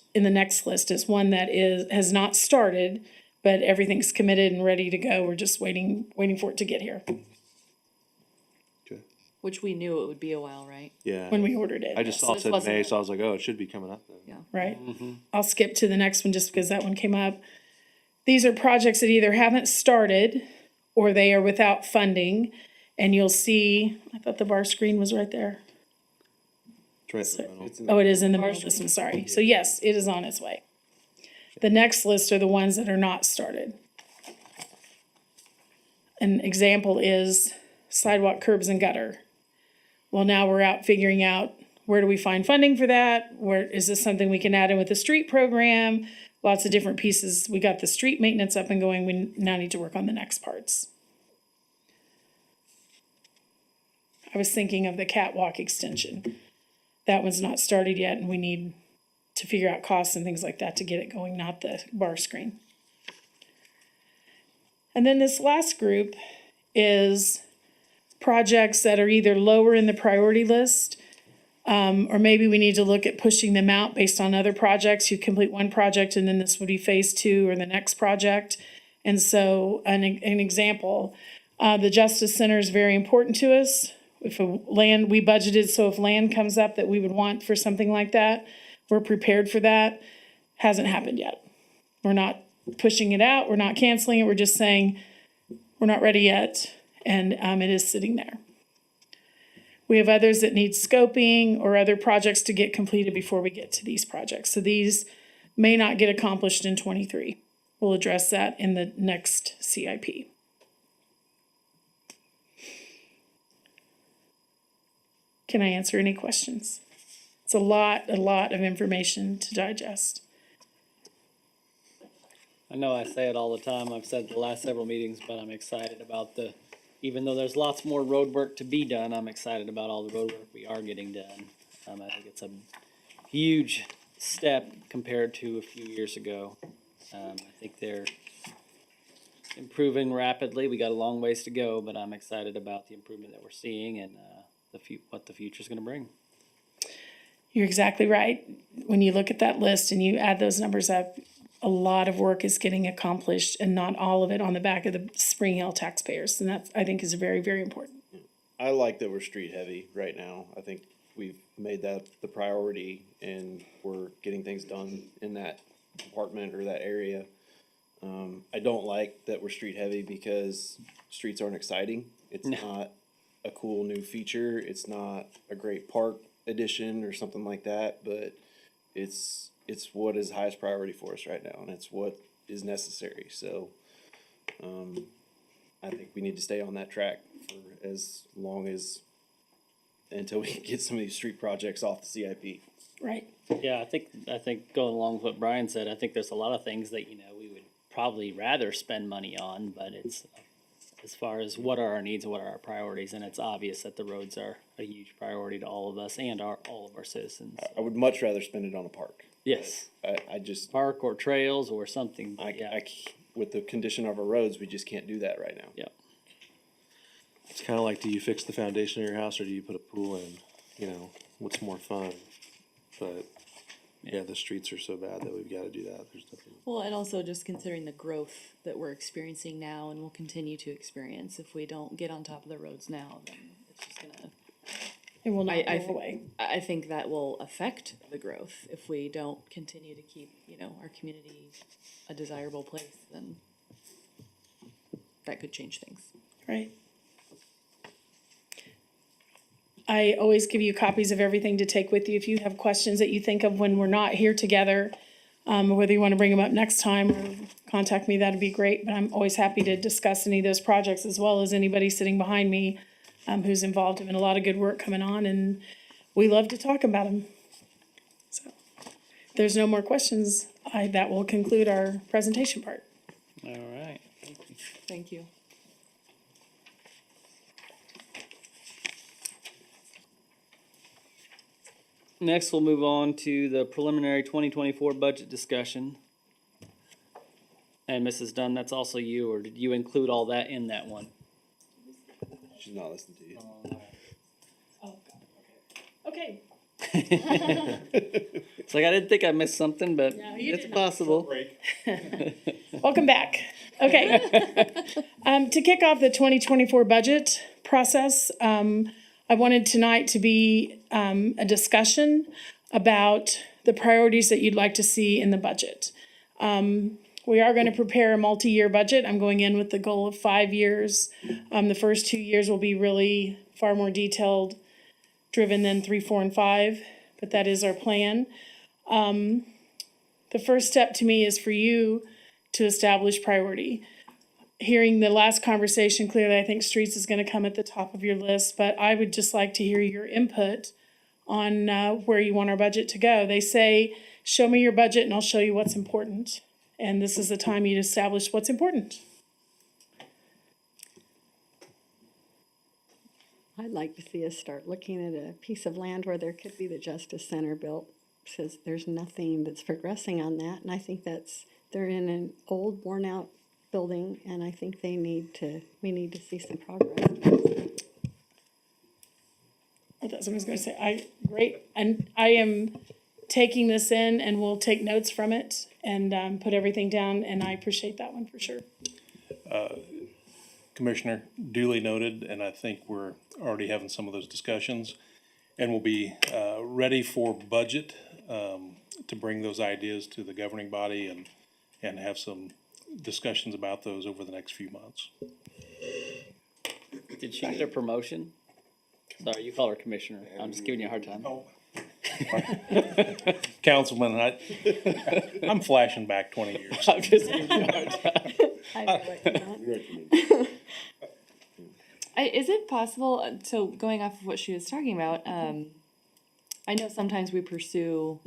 list. It's one that has not started, but everything's committed and ready to go. We're just waiting for it to get here. Which we knew it would be a while, right? Yeah. When we ordered it. I just yes. saw it This said wasn't May, it. so I was like, oh, it should be coming up then. Yeah. Right? I'll skip to the next one just because that one came up. These are projects that either haven't started or they are without funding. And you'll see, I thought the bar screen was right there. It's right in the middle. Oh, it is in the middle of this one, sorry. So yes, it is on its way. The next list are the ones that are not started. An example is sidewalk, curbs, and gutter. Well, now we're out figuring out where do we find funding for that? Where is this something we can add in with the street program? Lots of different pieces. We got the street maintenance up and going. We now need to work on the next parts. I was thinking of the catwalk extension. That one's not started yet, and we need to figure out costs and things like that to get it going, not the bar screen. And then this last group is projects that are either lower in the priority list, or maybe we need to look at pushing them out based on other projects. You complete one project and then this would be phase 2 or the next project. And so an example, the Justice Center is very important to us. If land, we budgeted, so if land comes up that we would want for something like that, we're prepared for that. Hasn't happened yet. We're not pushing it out. We're not canceling it. We're just saying we're not ready yet. And it is sitting there. We have others that need scoping or other projects to get completed before we get to these projects. So these may not get accomplished in 23. We'll address that in the next CIP. Can I answer any questions? It's a lot of information to digest. I know I say it all the time. I've said it the last several meetings, but I'm excited about even though there's lots more road work to be done, I'm excited about all the road work we are getting done. I think it's a huge step compared to a few years ago. I think they're improving rapidly. We got a long ways to go, but I'm excited about the improvement that we're seeing and what the future's gonna bring. You're exactly right. When you look at that list and you add those numbers up, a lot of work is getting accomplished and not all of it on the back of the Spring Hill taxpayers. And that, I think, is very, very important. I like that we're street heavy right now. I think we've made that the priority and we're getting things done in that department or that area. I don't like that we're street heavy because streets aren't exciting. It's not a cool new feature. It's not a great park addition or something like that, but it's what is highest priority for us right now, and it's what is necessary. So, I think we need to stay on that track for as long as, until we get some of these street projects off the CIP. Right. Yeah, I think going along with what Brian said, I think there's a lot of things that, you know, we would probably rather spend money on, but it's, as far as what are our needs and what are our priorities, and it's obvious that the roads are a huge priority to all of us and all of our citizens. I would much rather spend it on a park. Yes. I just, Park or trails or something, but yeah. with the condition of our roads, we just can't do that right now. Yeah. It's kind of like, do you fix the foundation of your house or do you put a pool in? You know, what's more fun? But yeah, the streets are so bad that we've got to do that. There's nothing. Well, and also just considering the growth that we're experiencing now and will continue to experience, if we don't get on top of the roads now, then it's just gonna. It will not I go away. I think that will affect the growth if we don't continue to keep, you know, our community a desirable place, then that could change things. Right. I always give you copies of everything to take with you. If you have questions that you think of when we're not here together, whether you want to bring them up next time or contact me, that'd be great. But I'm always happy to discuss any of those projects, as well as anybody sitting behind me who's involved in a lot of good work coming on, and we love to talk about them. So if there's no more questions, that will conclude our presentation part. All right. Thank you. Next, we'll move on to the preliminary 2024 budget discussion. And Mrs. Dunn, that's also you, or did you include all that in that one? She's not listening to you. Oh, God, okay. It's like, I didn't think I missed something, but No, you it's did not. possible. Welcome back. Okay. To kick off the 2024 budget process, I wanted tonight to be a discussion about the priorities that you'd like to see in the budget. We are going to prepare a multi-year budget. I'm going in with the goal of 5 years. The first 2 years will be really far more detailed driven than 3, 4, and 5, but that is our plan. The first step to me is for you to establish priority. Hearing the last conversation, clearly I think streets is going to come at the top of your list, but I would just like to hear your input on where you want our budget to go. They say, show me your budget and I'll show you what's important. And this is the time you establish what's important. I'd like to see us start looking at a piece of land where there could be the Justice Center built, because there's nothing that's progressing on that, and I think they're in an old, worn-out building, and I think we need to see some progress. That's what I was going to say. Great. And I am taking this in and we'll take notes from it and put everything down, and I appreciate that one for sure. Commissioner, duly noted, and I think we're already having some of those discussions. And we'll be ready for budget to bring those ideas to the governing body and have some discussions about those over the next few months. Did she get a promotion? Sorry, you call her commissioner. I'm just giving you a hard time. Councilman, I'm flashing back 20 years. I'm just giving you a hard time. Is it possible, so going off of what she was talking about, I know sometimes we pursue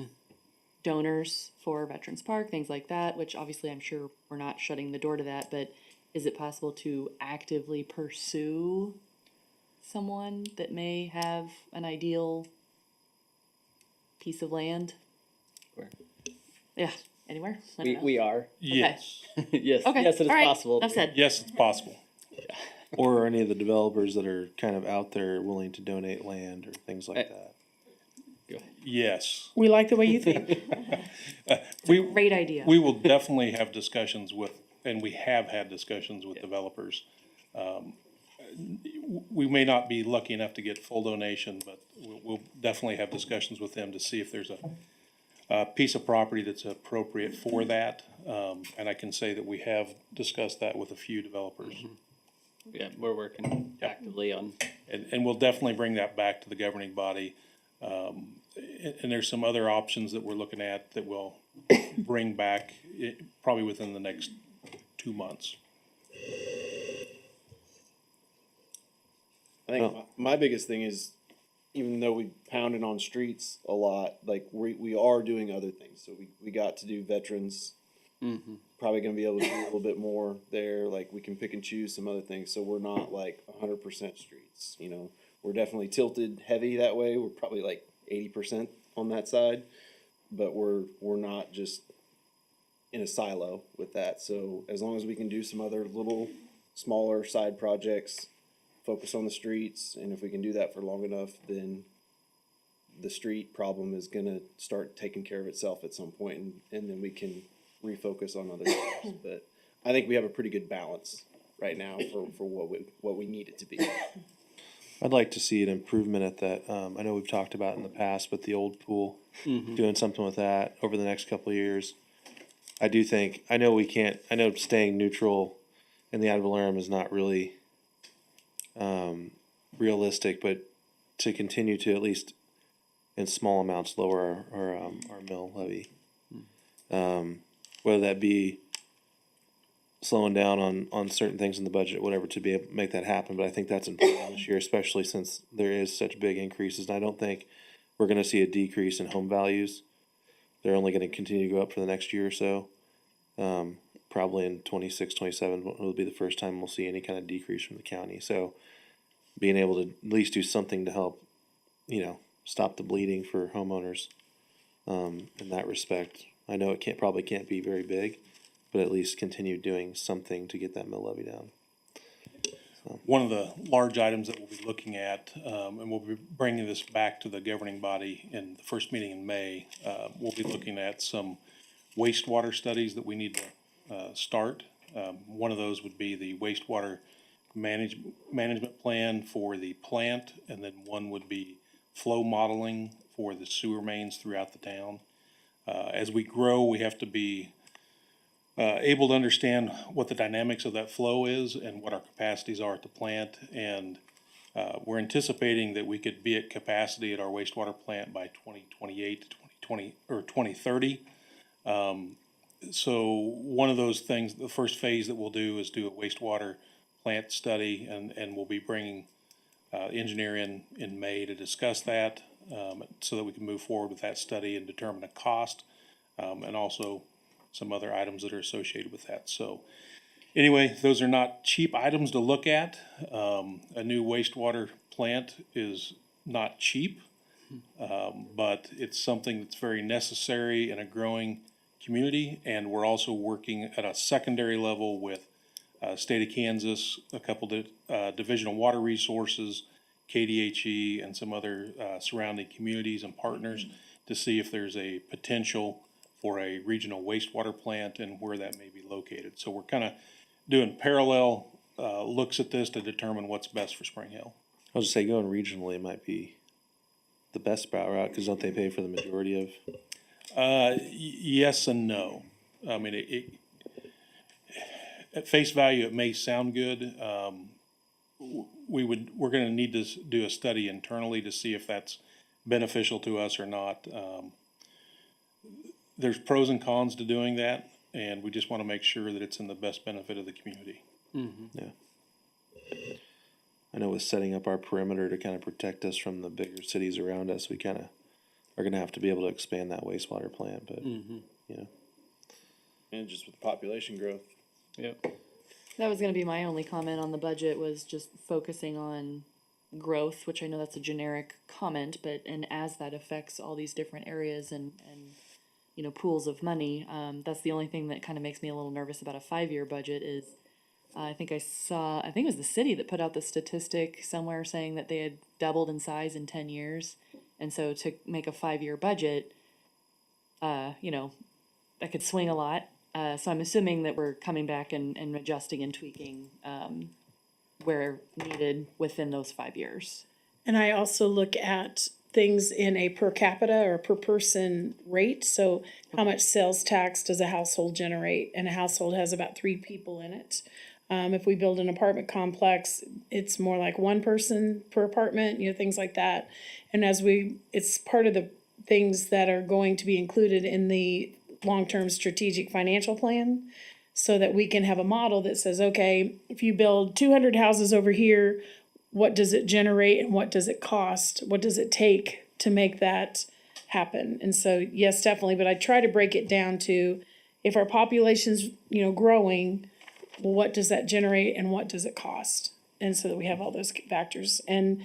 donors for Veterans Park, things like that, which obviously I'm sure we're not shutting the door to that, but is it possible to actively pursue someone that may have an ideal piece of land? Where? Yeah, anywhere? I don't know. We are. Yes. Yes. Okay. Yes, it is All right. possible. Enough said. Yes, it's possible. Or any of the developers that are kind of out there willing to donate land or things like that. Go ahead. Yes. We like the way you think. Great idea. We will definitely have discussions with, and we have had discussions with developers. we may not be lucky enough to get full donation, but we'll definitely have discussions with them to see if there's a piece of property that's appropriate for that. And I can say that we have discussed that with a few developers. Yeah, we're working actively on. And we'll definitely bring that back to the governing body. And there's some other options that we're looking at that we'll bring back probably within the next 2 months. I think my biggest thing is, even though we pounded on streets a lot, like we are doing other things. So we got to do veterans. Probably gonna be able to do a little bit more there. Like we can pick and choose some other things. So we're not like 100% streets, you know. We're definitely tilted heavy that way. We're probably like 80% on that side, but we're not just in a silo with that. So as long as we can do some other little smaller side projects, focus on the streets, and if we can do that for long enough, then the street problem is gonna start taking care of itself at some point, and then we can refocus on other things. But I think we have a pretty good balance right now for what we need it to be. I'd like to see an improvement at that. I know we've talked about in the past, but the old pool, doing something with that over the next couple of years. I do think, I know staying neutral in the ad valorem is not really realistic, but to continue to at least in small amounts lower our mill levy. Whether that be slowing down on certain things in the budget, whatever, to be able to make that happen. But I think that's important this year, especially since there is such big increases. And I don't think we're gonna see a decrease in home values. They're only gonna continue to go up for the next year or so. Probably in 26, 27 will be the first time we'll see any kind of decrease from the county. So being able to at least do something to help, stop the bleeding for homeowners, in that respect. I know it probably can't be very big, but at least continue doing something to get that mill levy down. One of the large items that we'll be looking at, and we'll be bringing this back to the governing body in the first meeting in May, we'll be looking at some wastewater studies that we need to start. One of those would be the wastewater management plan for the plant, and then one would be flow modeling for the sewer mains throughout the town. As we grow, we have to be able to understand what the dynamics of that flow is and what our capacities are at the plant. And we're anticipating that we could be at capacity at our wastewater plant by 2028 to 2020 or 2030. So one of those things, the first phase that we'll do is do a wastewater plant study, and we'll be bringing engineer in May to discuss that, so that we can move forward with that study and determine a cost, and also some other items that are associated with that. So anyway, those are not cheap items to look at. A new wastewater plant is not cheap, but it's something that's very necessary in a growing community. And we're also working at a secondary level with State of Kansas, a couple Division of Water Resources, KDHE, and some other surrounding communities and partners to see if there's a potential for a regional wastewater plant and where that may be located. So we're kind of doing parallel looks at this to determine what's best for Spring Hill. I was just say going regionally might be the best route, because don't they pay for the majority of? Yes and no. I mean, at face value, it may sound good. We're gonna need to do a study internally to see if that's beneficial to us or not. There's pros and cons to doing that, and we just want to make sure that it's in the best benefit of the community. Yeah. I know with setting up our perimeter to kind of protect us from the bigger cities around us, we kind of are gonna have to be able to expand that wastewater plant, but, And just with population growth. Yep. That was gonna be my only comment on the budget, was just focusing on growth, which I know that's a generic comment, but, and as that affects all these different areas and pools of money, that's the only thing that kind of makes me a little nervous about a 5-year budget is, I think it was the city that put out the statistic somewhere saying that they had doubled in size in 10 years. And so to make a 5-year budget, that could swing a lot. So I'm assuming that we're coming back and adjusting and tweaking where needed within those 5 years. And I also look at things in a per capita or per person rate. So how much sales tax does a household generate? And a household has about 3 people in it. If we build an apartment complex, it's more like 1 person per apartment, things like that. And it's part of the things that are going to be included in the long-term strategic financial plan, so that we can have a model that says, okay, if you build 200 houses over here, what does it generate and what does it cost? What does it take to make that happen? And so, yes, definitely, but I try to break it down to, if our population's, growing, well, what does that generate and what does it cost? And so that we have all those factors. And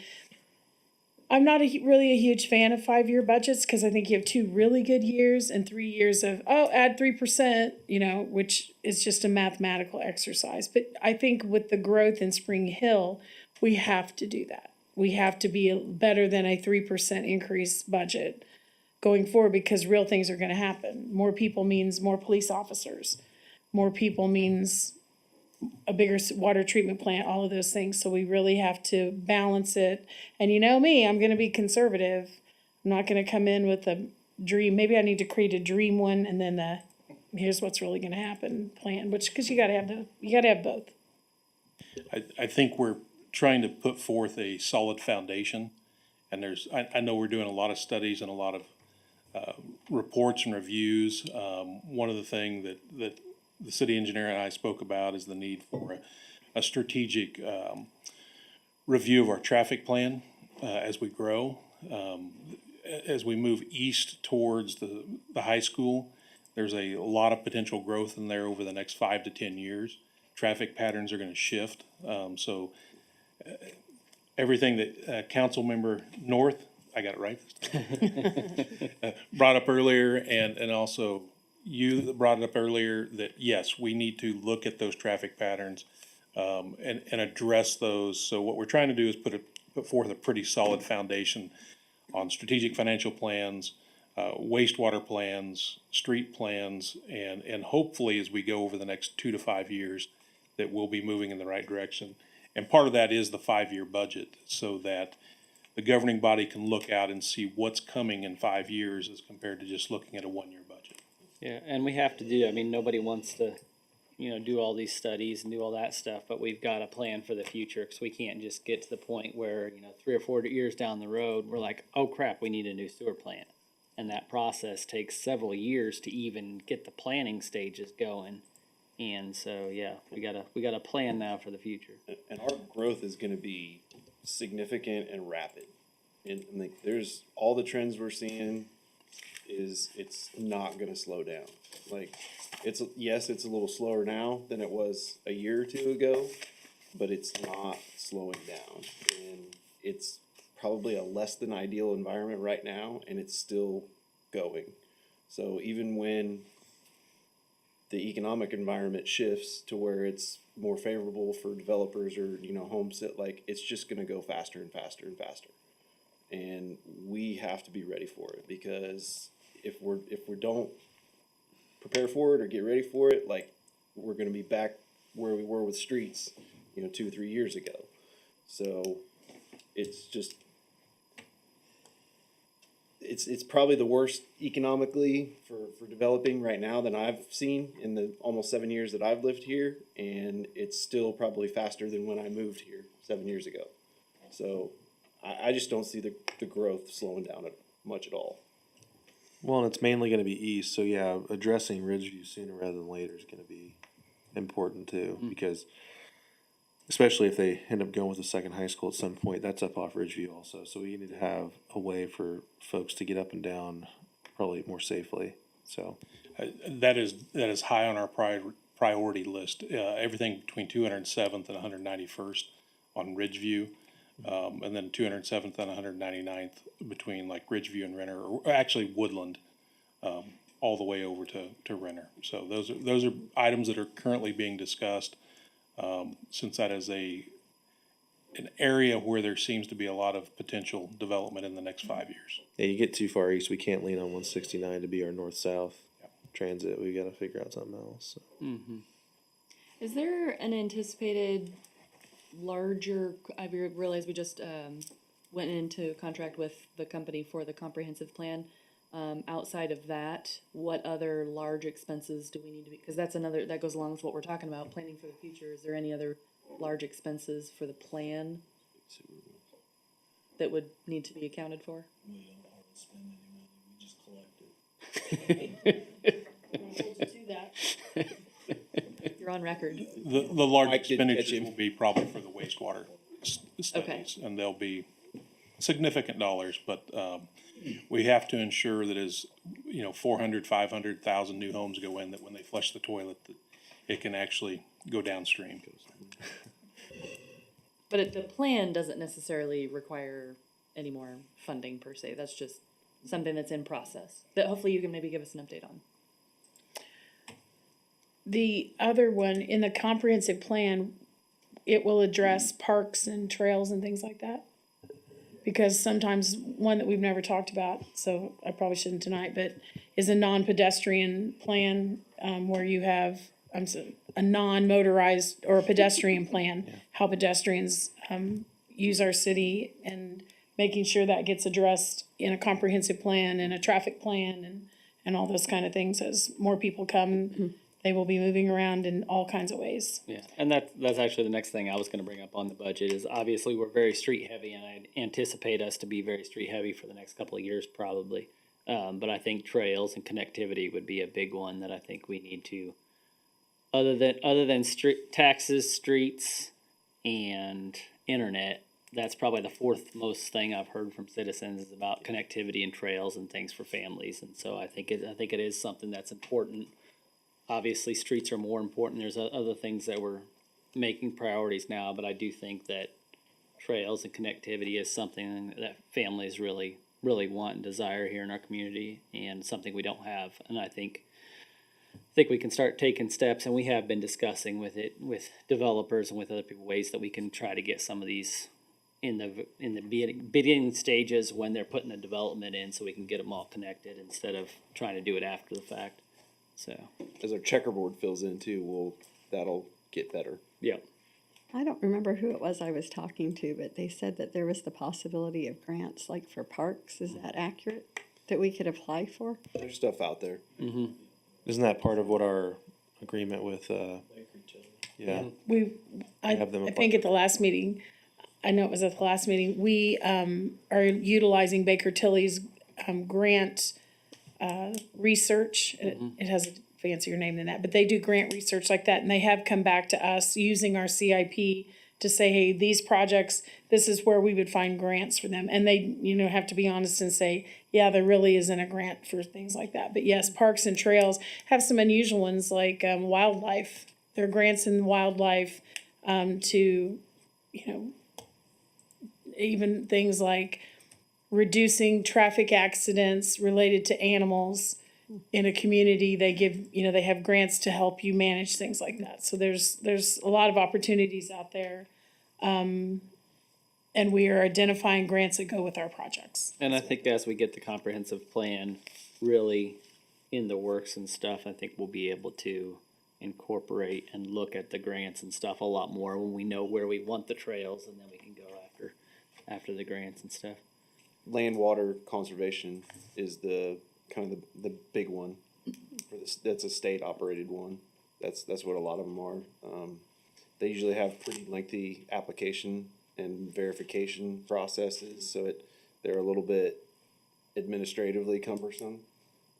I'm not really a huge fan of 5-year budgets, because I think you have 2 really good years and 3 years of, add 3%, which is just a mathematical exercise. But I think with the growth in Spring Hill, we have to do that. We have to be better than a 3% increase budget going forward, because real things are going to happen. More people means more police officers. More people means a bigger water treatment plant, all of those things. So we really have to balance it. And you know me, I'm going to be conservative. I'm not going to come in with a dream. Maybe I need to create a dream one, and then here's what's really going to happen plan, because you got to have both. I think we're trying to put forth a solid foundation. And I know we're doing a lot of studies and a lot of reports and reviews. One of the things that the city engineer and I spoke about is the need for a strategic review of our traffic plan as we grow. As we move east towards the high school, there's a lot of potential growth in there over the next 5 to 10 years. Traffic patterns are going to shift. So everything that Council Member North, I got it right this time, brought up earlier, and also you brought it up earlier, that yes, we need to look at those traffic patterns and address those. So what we're trying to do is put forth a pretty solid foundation on strategic financial plans, wastewater plans, street plans, and hopefully as we go over the next 2 to 5 years, that we'll be moving in the right direction. And part of that is the 5-year budget, so that the governing body can look out and see what's coming in 5 years as compared to just looking at a 1-year budget. Yeah, and we have to do, nobody wants to, do all these studies and do all that stuff, but we've got to plan for the future, because we can't just get to the point where, 3 or 4 years down the road, we're like, oh crap, we need a new sewer plant. And that process takes several years to even get the planning stages going. And so, yeah, we gotta plan now for the future. And our growth is gonna be significant and rapid. And like, there's all the trends we're seeing it's not gonna slow down. Like, it's a little slower now than it was a year or 2 ago, but it's not slowing down. And it's probably a less than ideal environment right now, and it's still going. So even when the economic environment shifts to where it's more favorable for developers or, homes, it's just gonna go faster and faster and faster. And we have to be ready for it, because if we don't prepare for it or get ready for it, we're gonna be back where we were with streets, 2 or 3 years ago. So it's just, it's probably the worst economically for developing right now than I've seen in the almost 7 years that I've lived here, and it's still probably faster than when I moved here 7 years ago. So I just don't see the growth slowing down much at all. Well, and it's mainly gonna be east, so yeah, addressing Ridgeview sooner rather than later is gonna be important too, because especially if they end up going with a second high school at some point, that's up off Ridgeview also, so we need to have a way for folks to get up and down probably more safely, so. That is high on our priority list, everything between 207th and 191st on Ridgeview. And then 207th and 199th between Ridgeview and Renner, or actually Woodland, all the way over to Renner. So those are items that are currently being discussed, since that is an area where there seems to be a lot of potential development in the next 5 years. Yeah, you get too far east, we can't lean on 169 to be our north-south transit, we gotta figure out something else. So. Is there an anticipated larger, I realized we just, went into contract with the company for the comprehensive plan. Outside of that, what other large expenses do we need to be, because that's another, that goes along with what we're talking about, planning for the future. Is there any other large expenses for the plan that would need to be accounted for? We don't hardly spend any money, we just collect it. You're on record. The large I could catch expenditures him. will be probably for the wastewater studies, and they'll be significant dollars, but, we have to ensure that as, 400, 500,000 new homes go in, that when they flush the toilet, that it can actually go downstream. But the plan doesn't necessarily require any more funding per se. That's just something that's in process that hopefully you can maybe give us an update on. The other one, in the comprehensive plan, it will address parks and trails and things like that? Because sometimes, one that we've never talked about, so I probably shouldn't tonight, but is a non-pedestrian plan, where you have, a non-motorized or a pedestrian plan, how pedestrians, use our city, and making sure that gets addressed in a comprehensive plan and a traffic plan and all those kind of things. As more people come, they will be moving around in all kinds of ways. Yeah, and that's actually the next thing I was gonna bring up on the budget is obviously we're very street heavy and I anticipate us to be very street heavy for the next couple of years probably. But I think trails and connectivity would be a big one that I think we need to, other than street taxes, streets and internet, that's probably the fourth most thing I've heard from citizens is about connectivity and trails and things for families. And so I think it is something that's important. Obviously, streets are more important. There's other things that we're making priorities now, but I do think that trails and connectivity is something that families really, really want and desire here in our community, and something we don't have. And I think we can start taking steps, and we have been discussing with developers and with other people ways that we can try to get some of these in the beginning stages when they're putting the development in, so we can get them all connected instead of trying to do it after the fact. So, As our checkerboard fills in too, that'll get better. yeah. I don't remember who it was I was talking to, but they said that there was the possibility of grants, like for parks. Is that accurate? That we could apply for? There's stuff out there. Isn't that part of what our agreement with, yeah, I Have them think at the last meeting, I know it was at the last meeting, we, are utilizing Baker Tilly's, grant, research. It has a fancier name than that, but they do grant research like that, and they have come back to us using our CIP to say, hey, these projects, this is where we would find grants for them. And they, have to be honest and say, yeah, there really isn't a grant for things like that. But yes, parks and trails have some unusual ones like wildlife. There are grants in wildlife to, even things like reducing traffic accidents related to animals in a community. They give, they have grants to help you manage things like that. So there's a lot of opportunities out there. And we are identifying grants that go with our projects. And I think as we get the comprehensive plan really in the works and stuff, I think we'll be able to incorporate and look at the grants and stuff a lot more when we know where we want the trails, and then we can go after the grants and stuff. Land water conservation is the kind of the big one for this. That's a state operated one. That's what a lot of them are. They usually have pretty lengthy application and verification processes, so they're a little bit administratively cumbersome.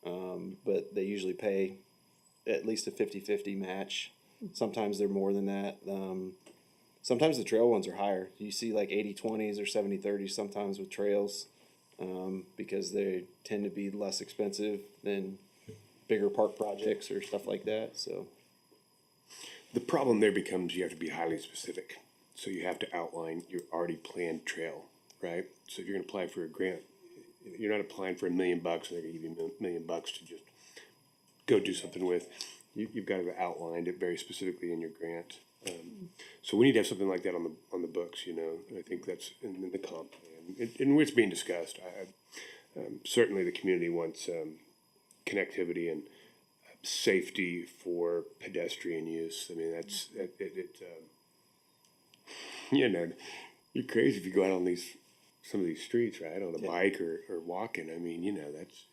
But they usually pay at least a 50-50 match. Sometimes they're more than that. Sometimes the trail ones are higher. You see like 80-20s or 70-30s sometimes with trails, because they tend to be less expensive than bigger park projects or stuff like that, so. The problem there becomes you have to be highly specific. So you have to outline your already planned trail, right? So if you're gonna apply for a grant, you're not applying for $1 million and they're gonna give you $1 million to just go do something with. You've got to outline it very specifically in your grant. So we need to have something like that on the books, and I think that's in the comp plan. And it's being discussed. Certainly the community wants connectivity and safety for pedestrian use. I mean, you know, you're crazy if you go out on some of these streets, right, on a bike or walking. I mean, you know, that's,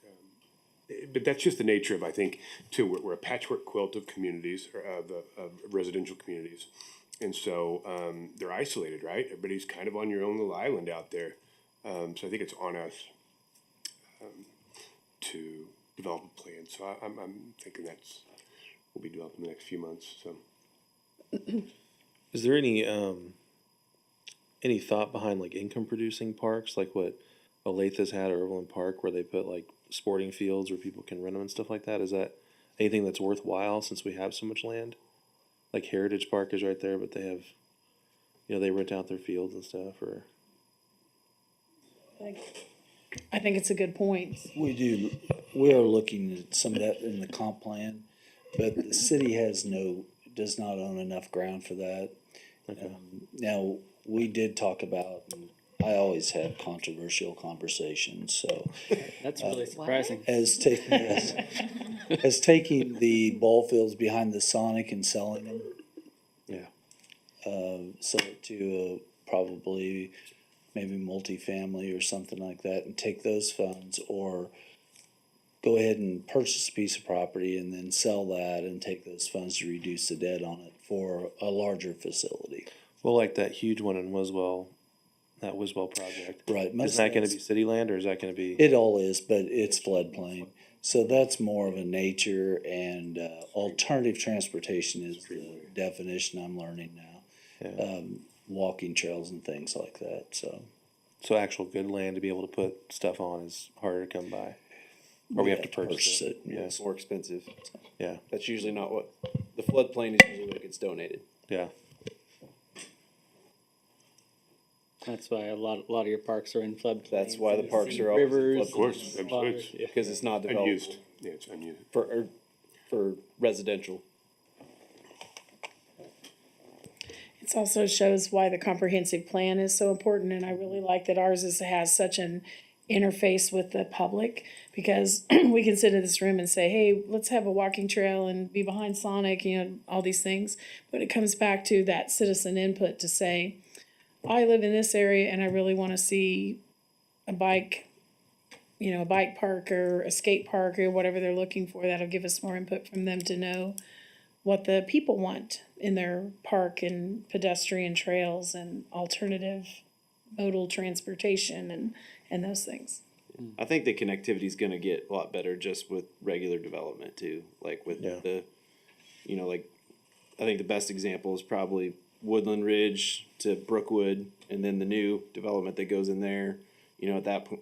but that's just the nature of, I think, too, we're a patchwork quilt of communities, or of residential communities. And so, they're isolated, right? Everybody's kind of on your own little island out there. So I think it's on us, to develop a plan. So I'm thinking we'll be developed in the next few months, so. Is there any thought behind like income producing parks, like what Olathe has had, or Overland Park, where they put like sporting fields where people can rent them and stuff like that? Is that anything that's worthwhile since we have so much land? Like Heritage Park is right there, but they have, you know, they rent out their fields and stuff, or. I think it's a good point. We do, we are looking at some of that in the comp plan, but the city does not own enough ground for that. Now, we did talk about, and I always have controversial conversations, so. That's really surprising. As taking the ball fields behind the Sonic and selling them. Yeah. Sell it to probably maybe multifamily or something like that, and take those funds, or go ahead and purchase a piece of property and then sell that and take those funds to reduce the debt on it for a larger facility. Well, like that huge one in Wiswell, that Wiswell project. Right. Is that gonna be city land, or is that gonna be? It all is, but it's floodplain. So that's more of a nature, and alternative transportation is the definition I'm learning now. Yeah. Walking trails and things like that, so. So actual good land to be able to put stuff on is harder to come by? Or we have to purchase it? Yeah, it's more expensive. Yeah. That's usually not what, the floodplain is usually what gets donated. Yeah. That's why a lot of your parks are in floodplains. That's why the parks are always in Rivers. floodplains. Of course, absolutely. Because it's not developed. Unused, yeah, it's unused. For residential. It also shows why the comprehensive plan is so important, and I really like that ours has such an interface with the public, because we can sit in this room and say, hey, let's have a walking trail and be behind Sonic, you know, all these things. But it comes back to that citizen input to say, I live in this area and I really want to see a bike park or a skate park or whatever they're looking for. That'll give us more input from them to know what the people want in their park, and pedestrian trails and alternative modal transportation and those things. I think the connectivity is gonna get a lot better just with regular development too, like with the, you know, like, I think the best example is probably Woodland Ridge to Brookwood, and then the new development that goes in there. You know, at that point,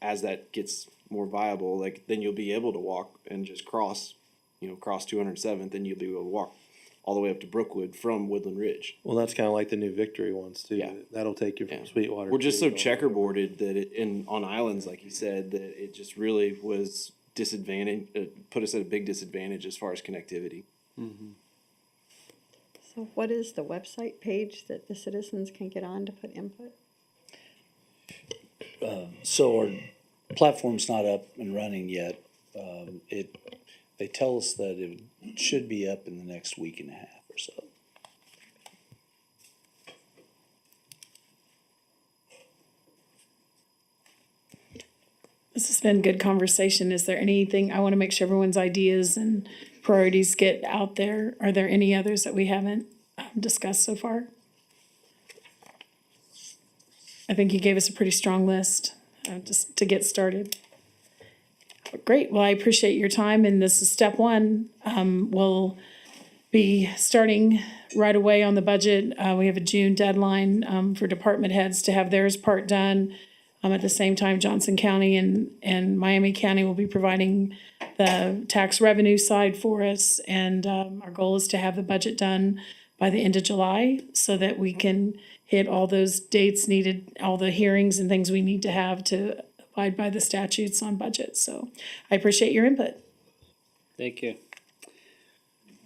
as that gets more viable, like, then you'll be able to walk and just cross 207th, and you'll be able to walk all the way up to Brookwood from Woodland Ridge. Well, that's kind of like the new Victory ones too. Yeah. That'll take you from Sweetwater. We're just so to- checkerboarded that on islands, like you said, that it just really was put us at a big disadvantage as far as connectivity. Mm-hmm. So what is the website page that the citizens can get on to put input? So our platform's not up and running yet. They tell us that it should be up in the next week and a half or so. This has been good conversation. Is there anything, I want to make sure everyone's ideas and priorities get out there. Are there any others that we haven't discussed so far? I think you gave us a pretty strong list just to get started. Great. Well, I appreciate your time, and this is step one. We'll be starting right away on the budget. We have a June deadline for department heads to have theirs part done. At the same time, Johnson County and Miami County will be providing the tax revenue side for us. And our goal is to have the budget done by the end of July so that we can hit all those dates needed, all the hearings and things we need to have to abide by the statutes on budget. So I appreciate your input. Thank you.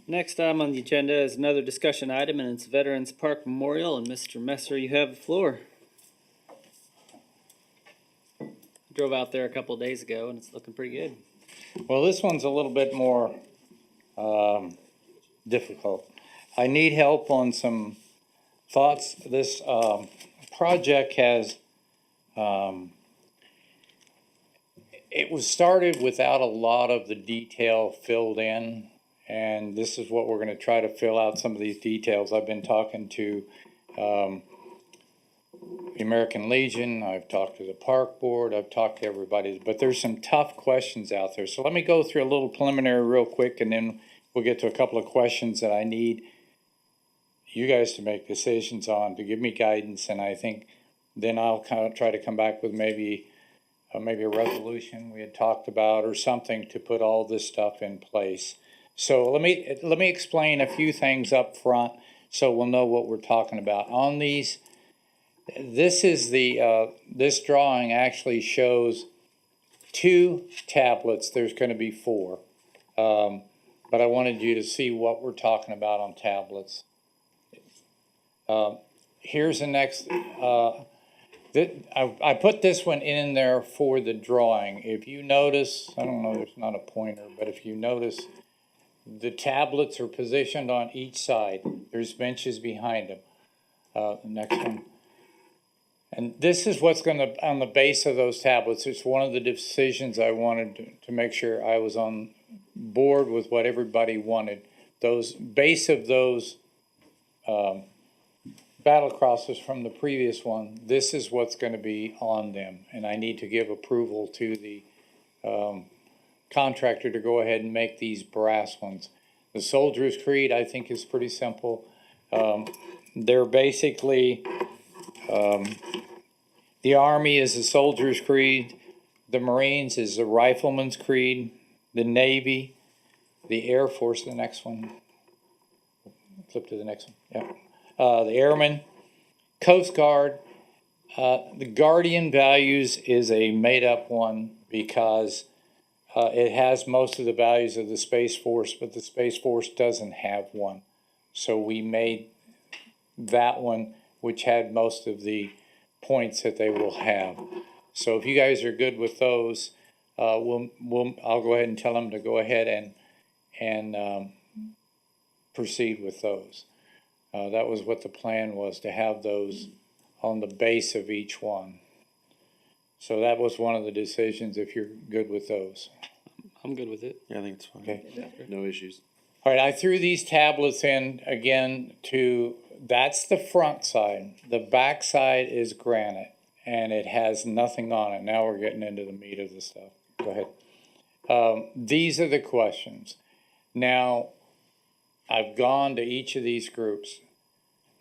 Next item on the agenda is another discussion item, and it's Veterans Park Memorial. And Mr. Messer, you have the floor. Drove out there a couple of days ago, and it's looking pretty good. Well, this one's a little bit more difficult. I need help on some thoughts. This project has, it was started without a lot of the detail filled in, and this is what we're going to try to fill out some of these details. I've been talking to the American Legion, I've talked to the Park Board, I've talked to everybody, but there's some tough questions out there. So let me go through a little preliminary real quick, and then we'll get to a couple of questions that I need you guys to make decisions on, to give me guidance, and I think then I'll kind of try to come back with maybe a resolution we had talked about or something to put all this stuff in place. So let me explain a few things up front so we'll know what we're talking about. On these, this is this drawing actually shows 2 tablets. There's going to be 4. But I wanted you to see what we're talking about on tablets. Here's the next, I put this one in there for the drawing. If you notice, I don't know, there's not a pointer, but if you notice, the tablets are positioned on each side. There's benches behind them. Next one. And this is what's going to, on the base of those tablets, it's one of the decisions I wanted to make sure I was on board with what everybody wanted. Those base of those battle crosses from the previous one, this is what's going to be on them. And I need to give approval to the contractor to go ahead and make these brass ones. The Soldier's Creed, I think, is pretty simple. They're basically, the Army is the Soldier's Creed, the Marines is the Rifleman's Creed, the Navy, the Air Force, the next one. Flip to the next one, yeah. The Airmen, Coast Guard. The Guardian Values is a made-up one because it has most of the values of the Space Force, but the Space Force doesn't have one. So we made that one, which had most of the points that they will have. So if you guys are good with those, I'll go ahead and tell them to go ahead and proceed with those. That was what the plan was, to have those on the base of each one. So that was one of the decisions, if you're good with those. I'm good with it. Yeah, I think it's fine. Okay. No issues. All right, I threw these tablets in again that's the front side. The back side is granite, and it has nothing on it. Now we're getting into the meat of the stuff. Go ahead. These are the questions. Now, I've gone to each of these groups,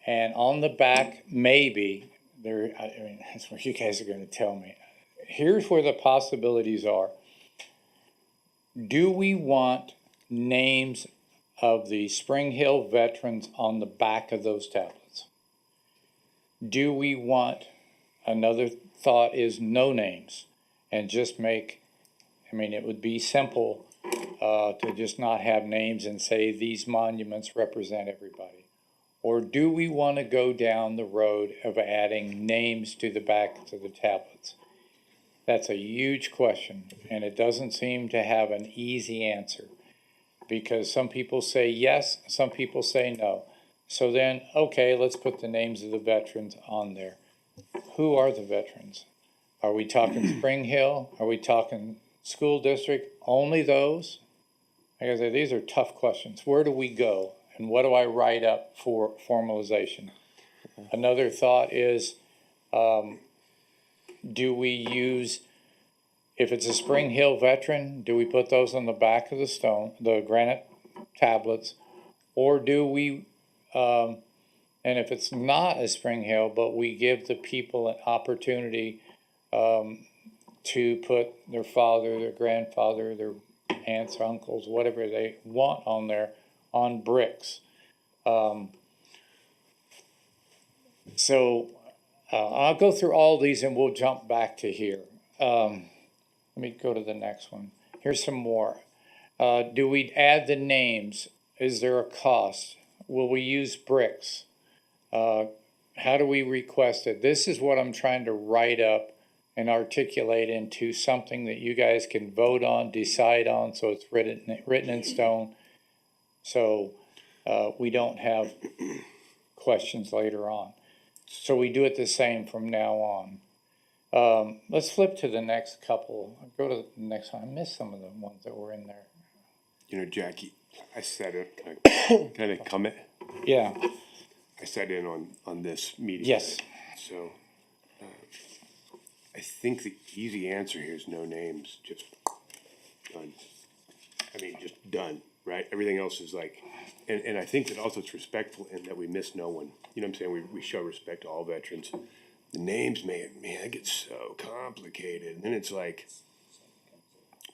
and on the back, maybe, that's what you guys are going to tell me. Here's where the possibilities are. Do we want names of the Spring Hill veterans on the back of those tablets? Do we want, another thought is no names, and just make, it would be simple to just not have names and say these monuments represent everybody. Or do we want to go down the road of adding names to the back to the tablets? That's a huge question, and it doesn't seem to have an easy answer, because some people say yes, some people say no. So then, okay, let's put the names of the veterans on there. Who are the veterans? Are we talking Spring Hill? Are we talking school district? Only those? Like I said, these are tough questions. Where do we go? And what do I write up for formalization? Another thought is, do we use, if it's a Spring Hill veteran, do we put those on the back of the granite tablets? Or do we, and if it's not a Spring Hill, but we give the people an opportunity to put their father, their grandfather, their aunts, uncles, whatever they want on there, on bricks. I'll go through all these and we'll jump back to here. Let me go to the next one. Here's some more. Do we add the names? Is there a cost? Will we use bricks? How do we request it? This is what I'm trying to write up and articulate into something that you guys can vote on, decide on, so it's written in stone. So we don't have questions later on. So we do it the same from now on. Let's flip to the next couple. Go to the next one. I missed some of the ones that were in there. You know, Jackie, I sat in, can I comment? Yeah, I sat in on this meeting. yes. So, I think the easy answer here is no names, just done. I mean, just done, right? Everything else is like, and I think that also it's respectful in that we miss no one. You know what I'm saying? We show respect to all veterans. The names, man, it gets so complicated. And then it's like,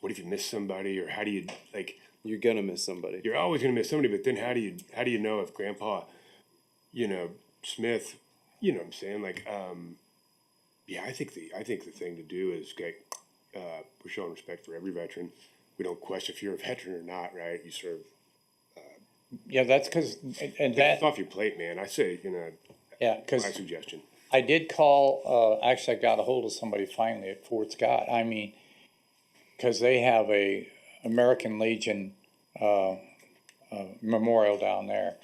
what if you miss somebody, or how do you, like, You're gonna miss somebody. you're always gonna miss somebody, but then how do you know if Grandpa, you know, Smith, you know what I'm saying? Like, yeah, I think the thing to do is get, we're showing respect for every veteran. We don't question if you're a veteran or not, right? You serve. Yeah, that's because, and Take that, it off your plate, man. I say, you know, yeah, because my suggestion. I did call, actually I got a hold of somebody finally at Fort Scott. I mean, because they have a American Legion memorial down there.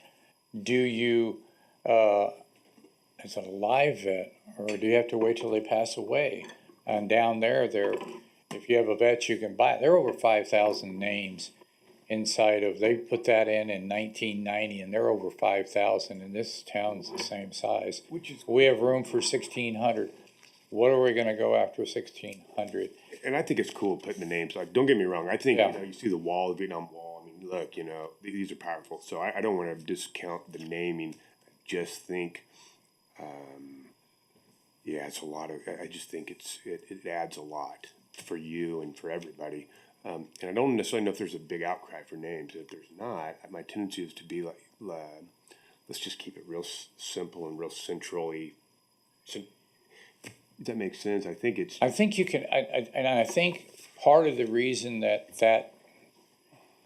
Do you, is it a live vet, or do you have to wait till they pass away? And down there, if you have a vet, you can buy it. There are over 5,000 names inside of, they put that in 1990, and they're over 5,000, and this town's the same size. We have room for 1,600. What are we gonna go after 1,600? And I think it's cool putting the names. Like, don't get me wrong. I think, Yeah. you know, you see the wall, the Vietnam Wall. I mean, look, you know, these are powerful. So I don't want to discount the naming. I just think, yeah, it's a lot of, I just think it adds a lot for you and for everybody. And I don't necessarily know if there's a big outcry for names. If there's not, my tendency is to be like, let's just keep it real simple and real centrally. Does that make sense? I think it's. I think you can, and I think part of the reason that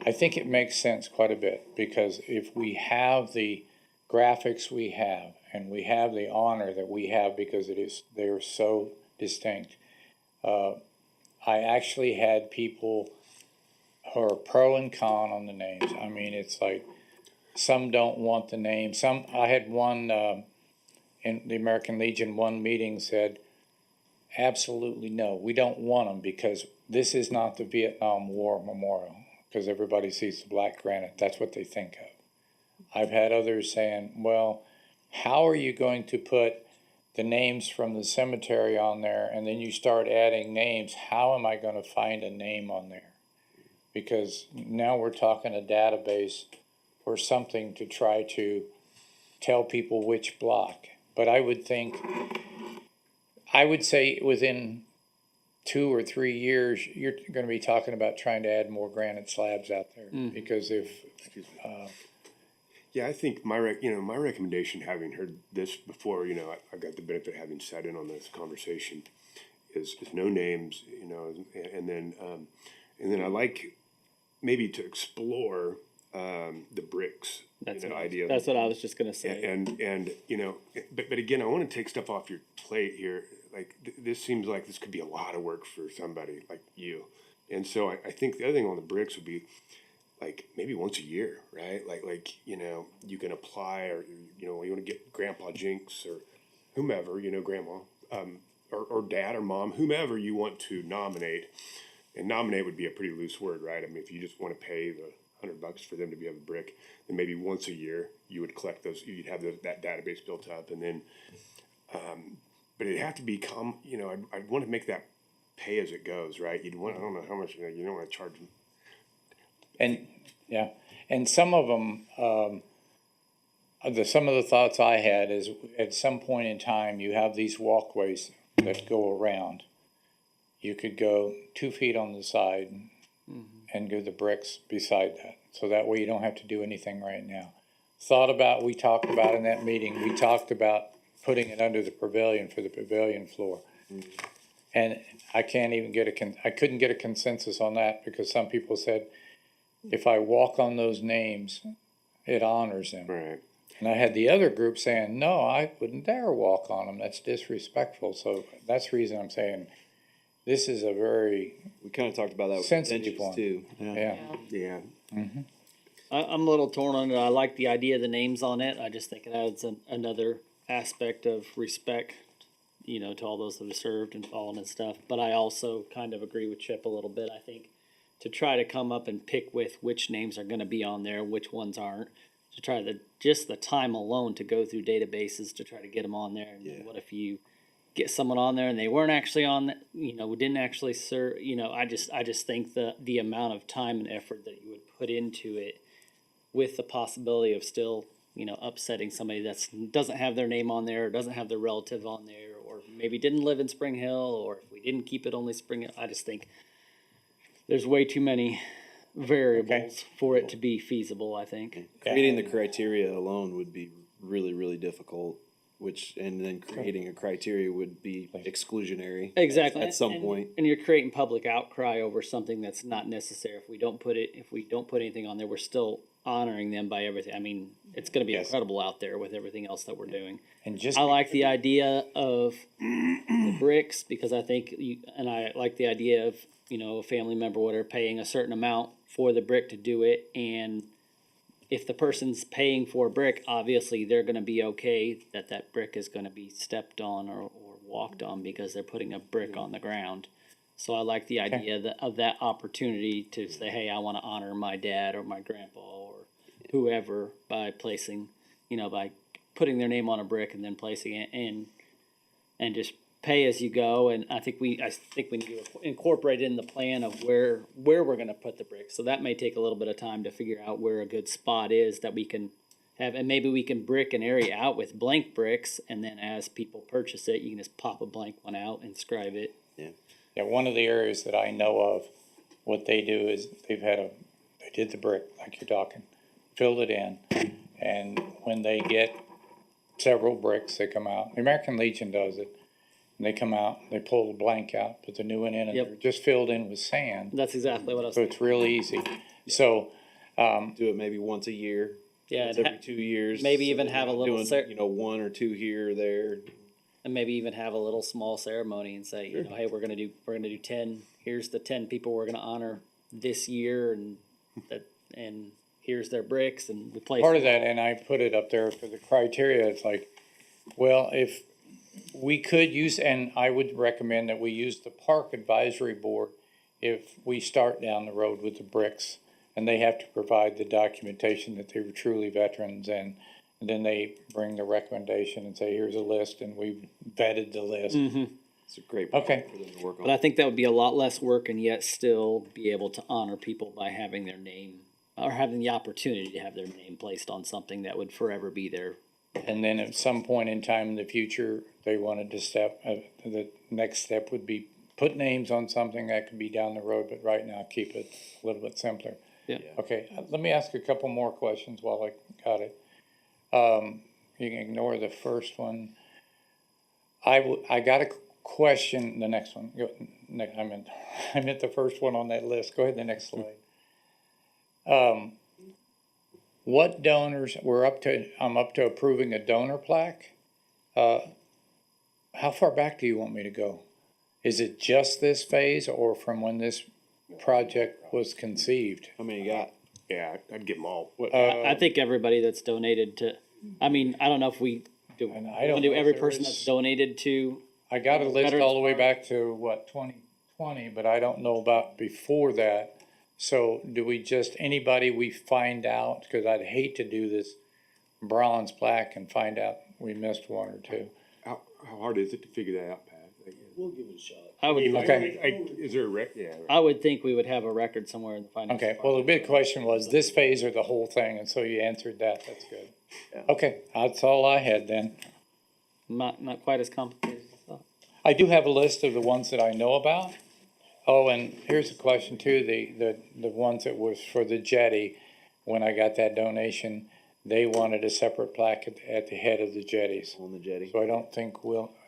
I think it makes sense quite a bit, because if we have the graphics we have, and we have the honor that we have because they are so distinct. I actually had people who are pro and con on the names. I mean, it's like, some don't want the name. I had one, in the American Legion, one meeting said, absolutely no, we don't want them because this is not the Vietnam War Memorial, because everybody sees the black granite. That's what they think of. I've had others saying, well, how are you going to put the names from the cemetery on there, and then you start adding names? How am I going to find a name on there? Because now we're talking a database or something to try to tell people which block. But I would say within 2 or 3 years, you're going to be talking about trying to add more granite slabs out there. Because if, Yeah, I think my recommendation, having heard this before, you know, I got the benefit of having sat in on this conversation, is no names, you know, and then I like maybe to explore the bricks. That's you know, what, idea. that's what I was just gonna say. And you know, but again, I want to take stuff off your plate here. Like this seems like this could be a lot of work for somebody like you, and so I think the other thing on the bricks would be, like, maybe once a year, right? Like, you know, you can apply, or, you know, you want to get Grandpa Jinx or whomever, you know, Grandma, or Dad or Mom, whomever you want to nominate. And nominate would be a pretty loose word, right? I mean, if you just want to pay the $100 for them to be a brick, then maybe once a year you would collect those, you'd have that database built up, and then, but it'd have to become, you know, I'd want to make that pay as it goes, right? You'd want, I don't know how much, you don't want to charge them. and yeah, and some of them, some of the thoughts I had is, at some point in time, you have these walkways that go around. You could go 2 feet on the side and do the bricks beside that. So that way you don't have to do anything right now. We talked about in that meeting, we talked about putting it under the pavilion for the pavilion floor. And I can't even I couldn't get a consensus on that, because some people said, if I walk on those names, it honors them. Right. And I had the other group saying, no, I wouldn't dare walk on them. That's disrespectful. So that's the reason I'm saying this is a very We kind of talked about that with sensitive benches one. too. Yeah. Yeah. I'm a little torn on it. I like the idea of the names on it. I just think it adds another aspect of respect, you know, to all those that have served and fallen and stuff. But I also kind of agree with Chip a little bit. I think to try to come up and pick with which names are going to be on there, which ones aren't, to try to just the time alone to go through databases to try to get them on there. And then what if you get someone on there and they weren't actually on, you know, didn't actually serve, you know, I just think the amount of time and effort that you would put into it with the possibility of still, you know, upsetting somebody that's doesn't have their name on there, or doesn't have their relative on there, or maybe didn't live in Spring Hill, or if we didn't keep it only Spring Hill. I just think there's way too many variables for it to be feasible, I think. Creating the criteria alone would be really, really difficult, and then creating a criteria would be exclusionary. Exactly. At some point. And you're creating public outcry over something that's not necessary. If we don't put anything on there, we're still honoring them by everything. I mean, it's gonna be incredible out there with everything else that we're doing. And just I like the idea of the bricks, because I think and I like the idea of, you know, a family member, whatever, paying a certain amount for the brick to do it. And if the person's paying for a brick, obviously they're gonna be okay that brick is gonna be stepped on or walked on, because they're putting a brick on the ground. So I like the idea of that opportunity to say, hey, I wanna honor my dad or my grandpa or whoever by placing, you know, by putting their name on a brick and then placing it in, and just pay as you go. And I think we need to incorporate in the plan of where we're gonna put the bricks. So that may take a little bit of time to figure out where a good spot is that we can have, and maybe we can brick an area out with blank bricks, and then as people purchase it, you can just pop a blank one out, inscribe it. Yeah, one of the areas that I know of, what they do is they did the brick, like you're talking, filled it in, and when they get several bricks, they come out. The American Legion does it. And they come out, they pull the blank out, put the new one in, and they're just filled in with sand. That's exactly what I was So it's real easy. So, do it maybe once a year. Yeah, once every 2 years. maybe even so have a you're little not doing, 1 or 2 here or there. And maybe even have a little small ceremony and say, you know, hey, we're gonna do 10. Here's the 10 people we're gonna honor this year, and here's their bricks, and we place part of that, and I put it up there for the criteria, it's like, well, if we could use, and I would recommend that we use the Park Advisory Board if we start down the road with the bricks, and they have to provide the documentation that they were truly veterans, and then they bring the recommendation and say, here's a list, and we've vetted the list. It's a great Okay. for them to work on. But I think that would be a lot less work, and yet still be able to honor people by having their name, or having the opportunity to have their name placed on something that would forever be there. And then at some point in time in the future, they wanted to the next step would be put names on something that could be down the road, but right now keep it a little bit simpler. Yeah. Okay, let me ask a couple more questions while I got it. You can ignore the first one. I got a question, the next one. I meant the first one on that list. Go ahead, the next slide. What donors, I'm up to approving a donor plaque. How far back do you want me to go? Is it just this phase, or from when this project was conceived? How many you got? Yeah, I'd give them all. I think everybody that's donated to, I mean, I don't know if we do, And I don't do every person that's donated to. I got a list Veterans all the way Park. back to, 2020, but I don't know about before that. So do we just, anybody we find out, because I'd hate to do this bronze plaque and find out we missed one or two. How hard is it to figure that out, Pat? We'll give it a shot. I would, Is there a rec? Yeah. Right. I would think we would have a record somewhere in the finance. Okay, well, the big question was this phase or the whole thing, and so you answered that, that's good. Okay, that's all I had then. Not quite as complicated as I thought. I do have a list of the ones that I know about. Oh, and here's a question too, the ones that was for the jetty, when I got that donation, they wanted a separate plaque at the head of the jetties. On the jetty. So I don't think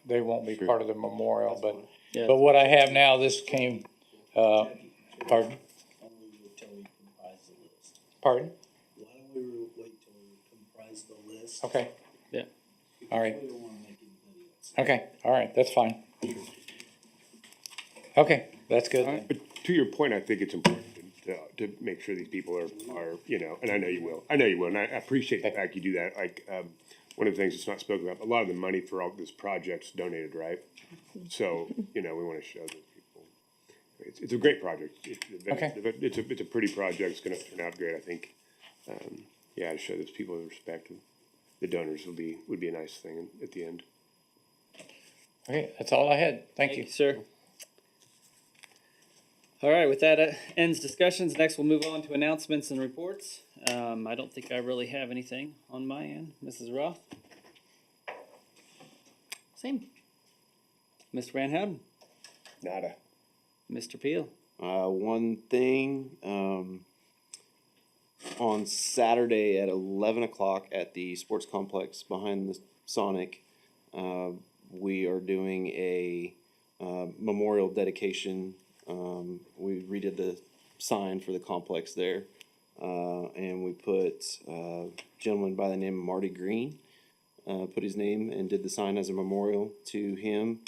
they won't be part of the memorial, but, Yeah. but what I have now, this came, pardon? Only wait till we comprise the list. Pardon? Why don't we wait till we comprise the list? Okay. Yeah. All right. We don't wanna make anybody else. Okay, all right, that's fine. Okay, that's good. But to your point, I think it's important to to make sure these people are, you know, and I know you will, and I appreciate the fact you do that, like, one of the things that's not spoken about, a lot of the money for all this project's donated, right? So, you know, we wanna show those people, it's a great project. It's a pretty project, it's gonna turn out great, I think. Yeah, to show those people the respect, and the donors would be a nice thing at the end. Okay, that's all I had. Thank you. Sir. All right, with that ends discussions. Next, we'll move on to announcements and reports. I don't think I really have anything on my end. Mrs. Roth? Same. Mr. Van Houten? Nada. Mr. Peel? One thing, on Saturday at 11 o'clock at the sports complex behind the Sonic, we are doing a memorial dedication. We redid the sign for the complex there, and we put a gentleman by the name of Marty Green, put his name and did the sign as a memorial to him.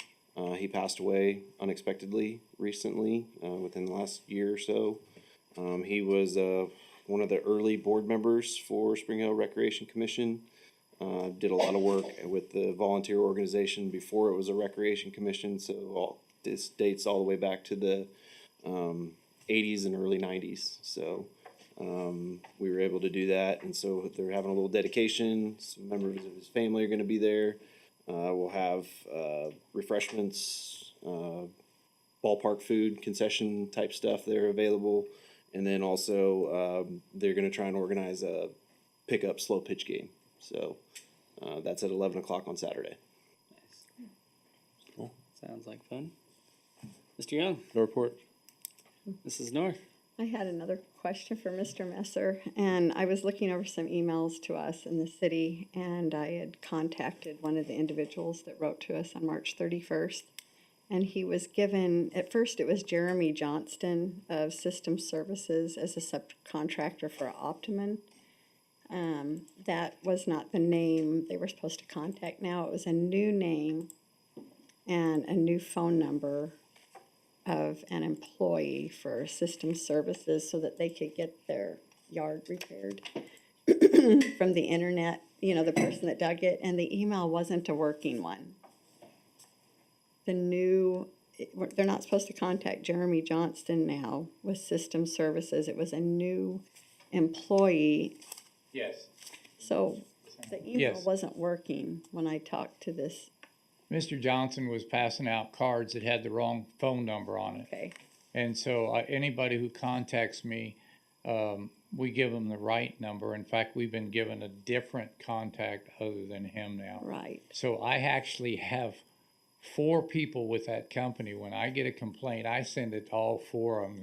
He passed away unexpectedly recently, within the last year or so. He was one of the early board members for Spring Hill Recreation Commission. Did a lot of work with the volunteer organization before it was a recreation commission, so this dates all the way back to the 80s and early 90s. So we were able to do that, and so they're having a little dedication. Some members of his family are going to be there. We'll have refreshments, ballpark food, concession type stuff there available, and then also they're going to try and organize a pickup slow pitch game. So that's at 11 o'clock on Saturday. Cool. Sounds like fun. Mr. Young? No report. Mrs. North? I had another question for Mr. Messer, and I was looking over some emails to us in the city, and I had contacted one of the individuals that wrote to us on March 31st, and he was given, at first it was Jeremy Johnston of System Services as a subcontractor for Optimum. That was not the name they were supposed to contact. Now it was a new name and a new phone number of an employee for System Services so that they could get their yard repaired from the internet, you know, the person that dug it, and the email wasn't a working one. They're not supposed to contact Jeremy Johnston now with System Services. It was a new employee. Yes. So the email Yes. wasn't working when I talked to this. Mr. Johnson was passing out cards that had the wrong phone number on it. Okay. And so anybody who contacts me, we give them the right number. In fact, we've been given a different contact other than him now. Right. So I actually have 4 people with that company. When I get a complaint, I send it to all 4 of them,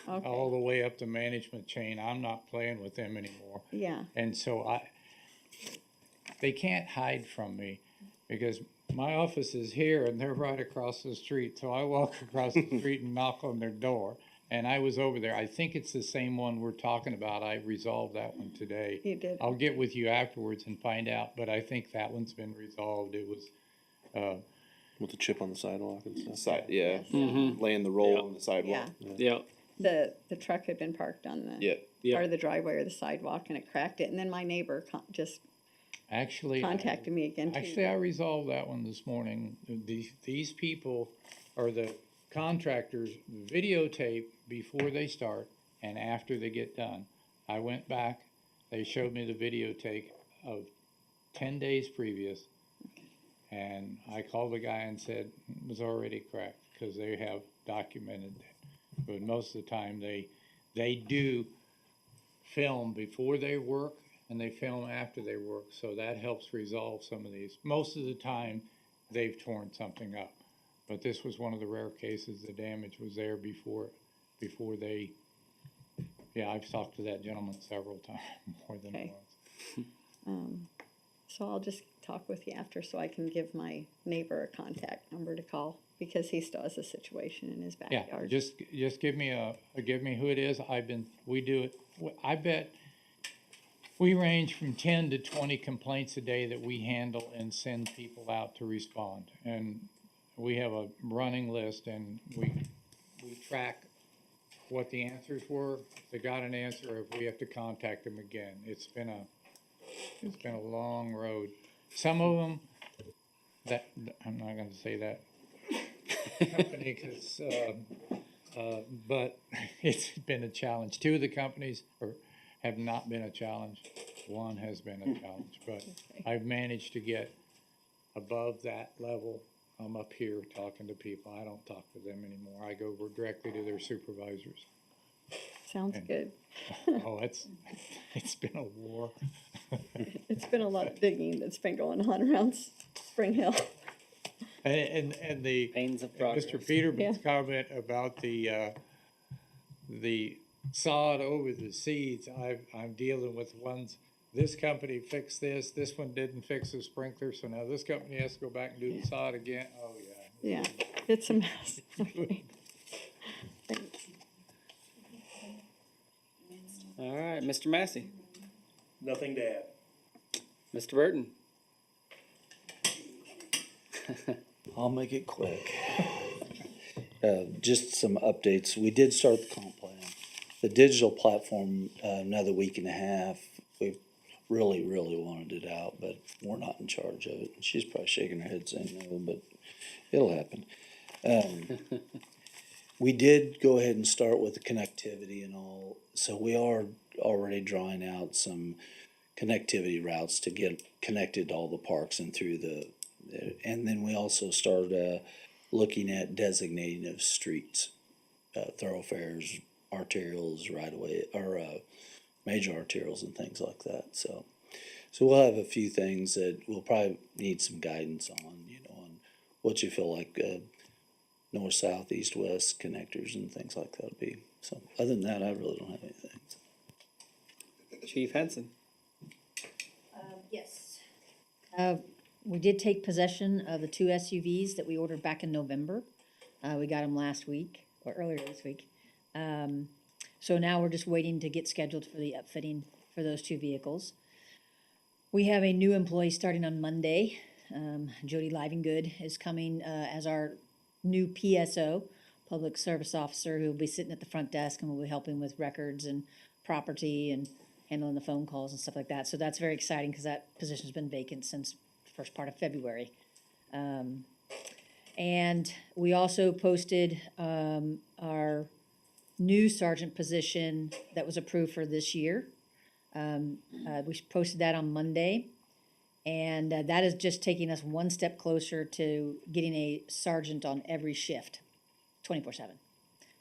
Okay. all the way up the management chain. I'm not playing with them anymore. Yeah. And so they can't hide from me because my office is here and they're right across the street. So I walk across the street and knock on their door. And I was over there. I think it's the same one we're talking about. I resolved that one today. You did. I'll get with you afterwards and find out, but I think that one's been resolved. It was, with the chip on the sidewalk and stuff. Yeah, laying the roll on the sidewalk. Yeah. The truck had been parked on the part of the driveway or the sidewalk, and it cracked it. And then my neighbor just contacted me again too. Actually, I resolved that one this morning. These people are the contractors videotape before they start and after they get done. I went back, they showed me the videotape of 10 days previous. And I called the guy and said it was already cracked because they have documented it. But most of the time they do film before they work and they film after they work. So that helps resolve some of these. Most of the time they've torn something up. But this was one of the rare cases the damage was there before they, yeah, I've talked to that gentleman several times, more than once. So I'll just talk with you after so I can give my neighbor a contact number to call because he still has a situation in his Yeah, backyard. just give me who it is. We do it. I bet we range from 10 to 20 complaints a day that we handle and send people out to respond. And we have a running list and we track what the answers were. If they got an answer, if we have to contact them again. It's been a long road. Some of them, I'm not gonna say that company, cause, but it's been a challenge. Two of the companies have not been a challenge. One has been a challenge, but I've managed to get above that level. I'm up here talking to people. I don't talk to them anymore. I go directly to their supervisors. Sounds good. Oh, it's been a war. It's been a lot of digging that's been going on around Spring Hill. And the Pains of progress. Mr. Peterman's comment about the sod over the seeds, I'm dealing with ones, this company fixed this one didn't fix the sprinkler, so now this company has to go back and do the sod again. Oh, yeah. Yeah, it's a mess. Okay. Thanks. All right, Mr. Massey, Nothing to add. Mr. Burton. I'll make it quick. Just some updates. We did start the comp plan. The digital platform, another week and a half. We really wanted it out, but we're not in charge of it. She's probably shaking her head saying no, but it'll happen. We did go ahead and start with the connectivity and all, so we are already drawing out some connectivity routes to get connected to all the parks and through and then we also started looking at designating of streets, thoroughfares, arterials, right away, or major arterials and things like that. So we'll have a few things that we'll probably need some guidance on, on what you feel like north, south, east, west connectors and things like that would be. So other than that, I really don't have anything. Chief Henson. Yes. We did take possession of the 2 SUVs that we ordered back in November. We got them last week, or earlier this week. So now we're just waiting to get scheduled for the upfitting for those 2 vehicles. We have a new employee starting on Monday. Jody Livingood is coming as our new PSO, Public Service Officer, who will be sitting at the front desk and will be helping with records and property and handling the phone calls and stuff like that. So that's very exciting because that position's been vacant since the first part of February. And we also posted our new sergeant position that was approved for this year. We posted that on Monday. And that is just taking us one step closer to getting a sergeant on every shift, 24/7.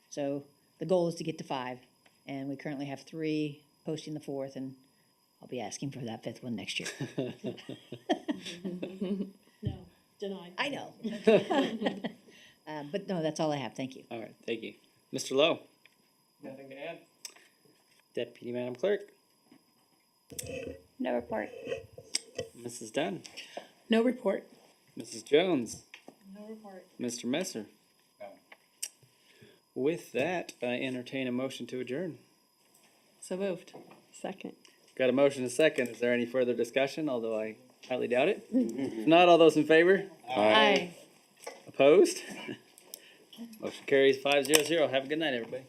So the goal is to get to 5, and we currently have 3, posting the 4th, and I'll be asking for that 5th one next year. No, denied. I know. But no, that's all I have. Thank you. All right, thank you. Mr. Lowe. Nothing to add? Deputy Madam Clerk. No report. Mrs. Dunn. No report. Mrs. Jones. No report. Mr. Messer. With that, I entertain a motion to adjourn. So moved. Second. Got a motion and a second. Is there any further discussion, although I highly doubt it? If not, all those in favor? Aye. Opposed? Motion carries 5-0. Have a good night, everybody.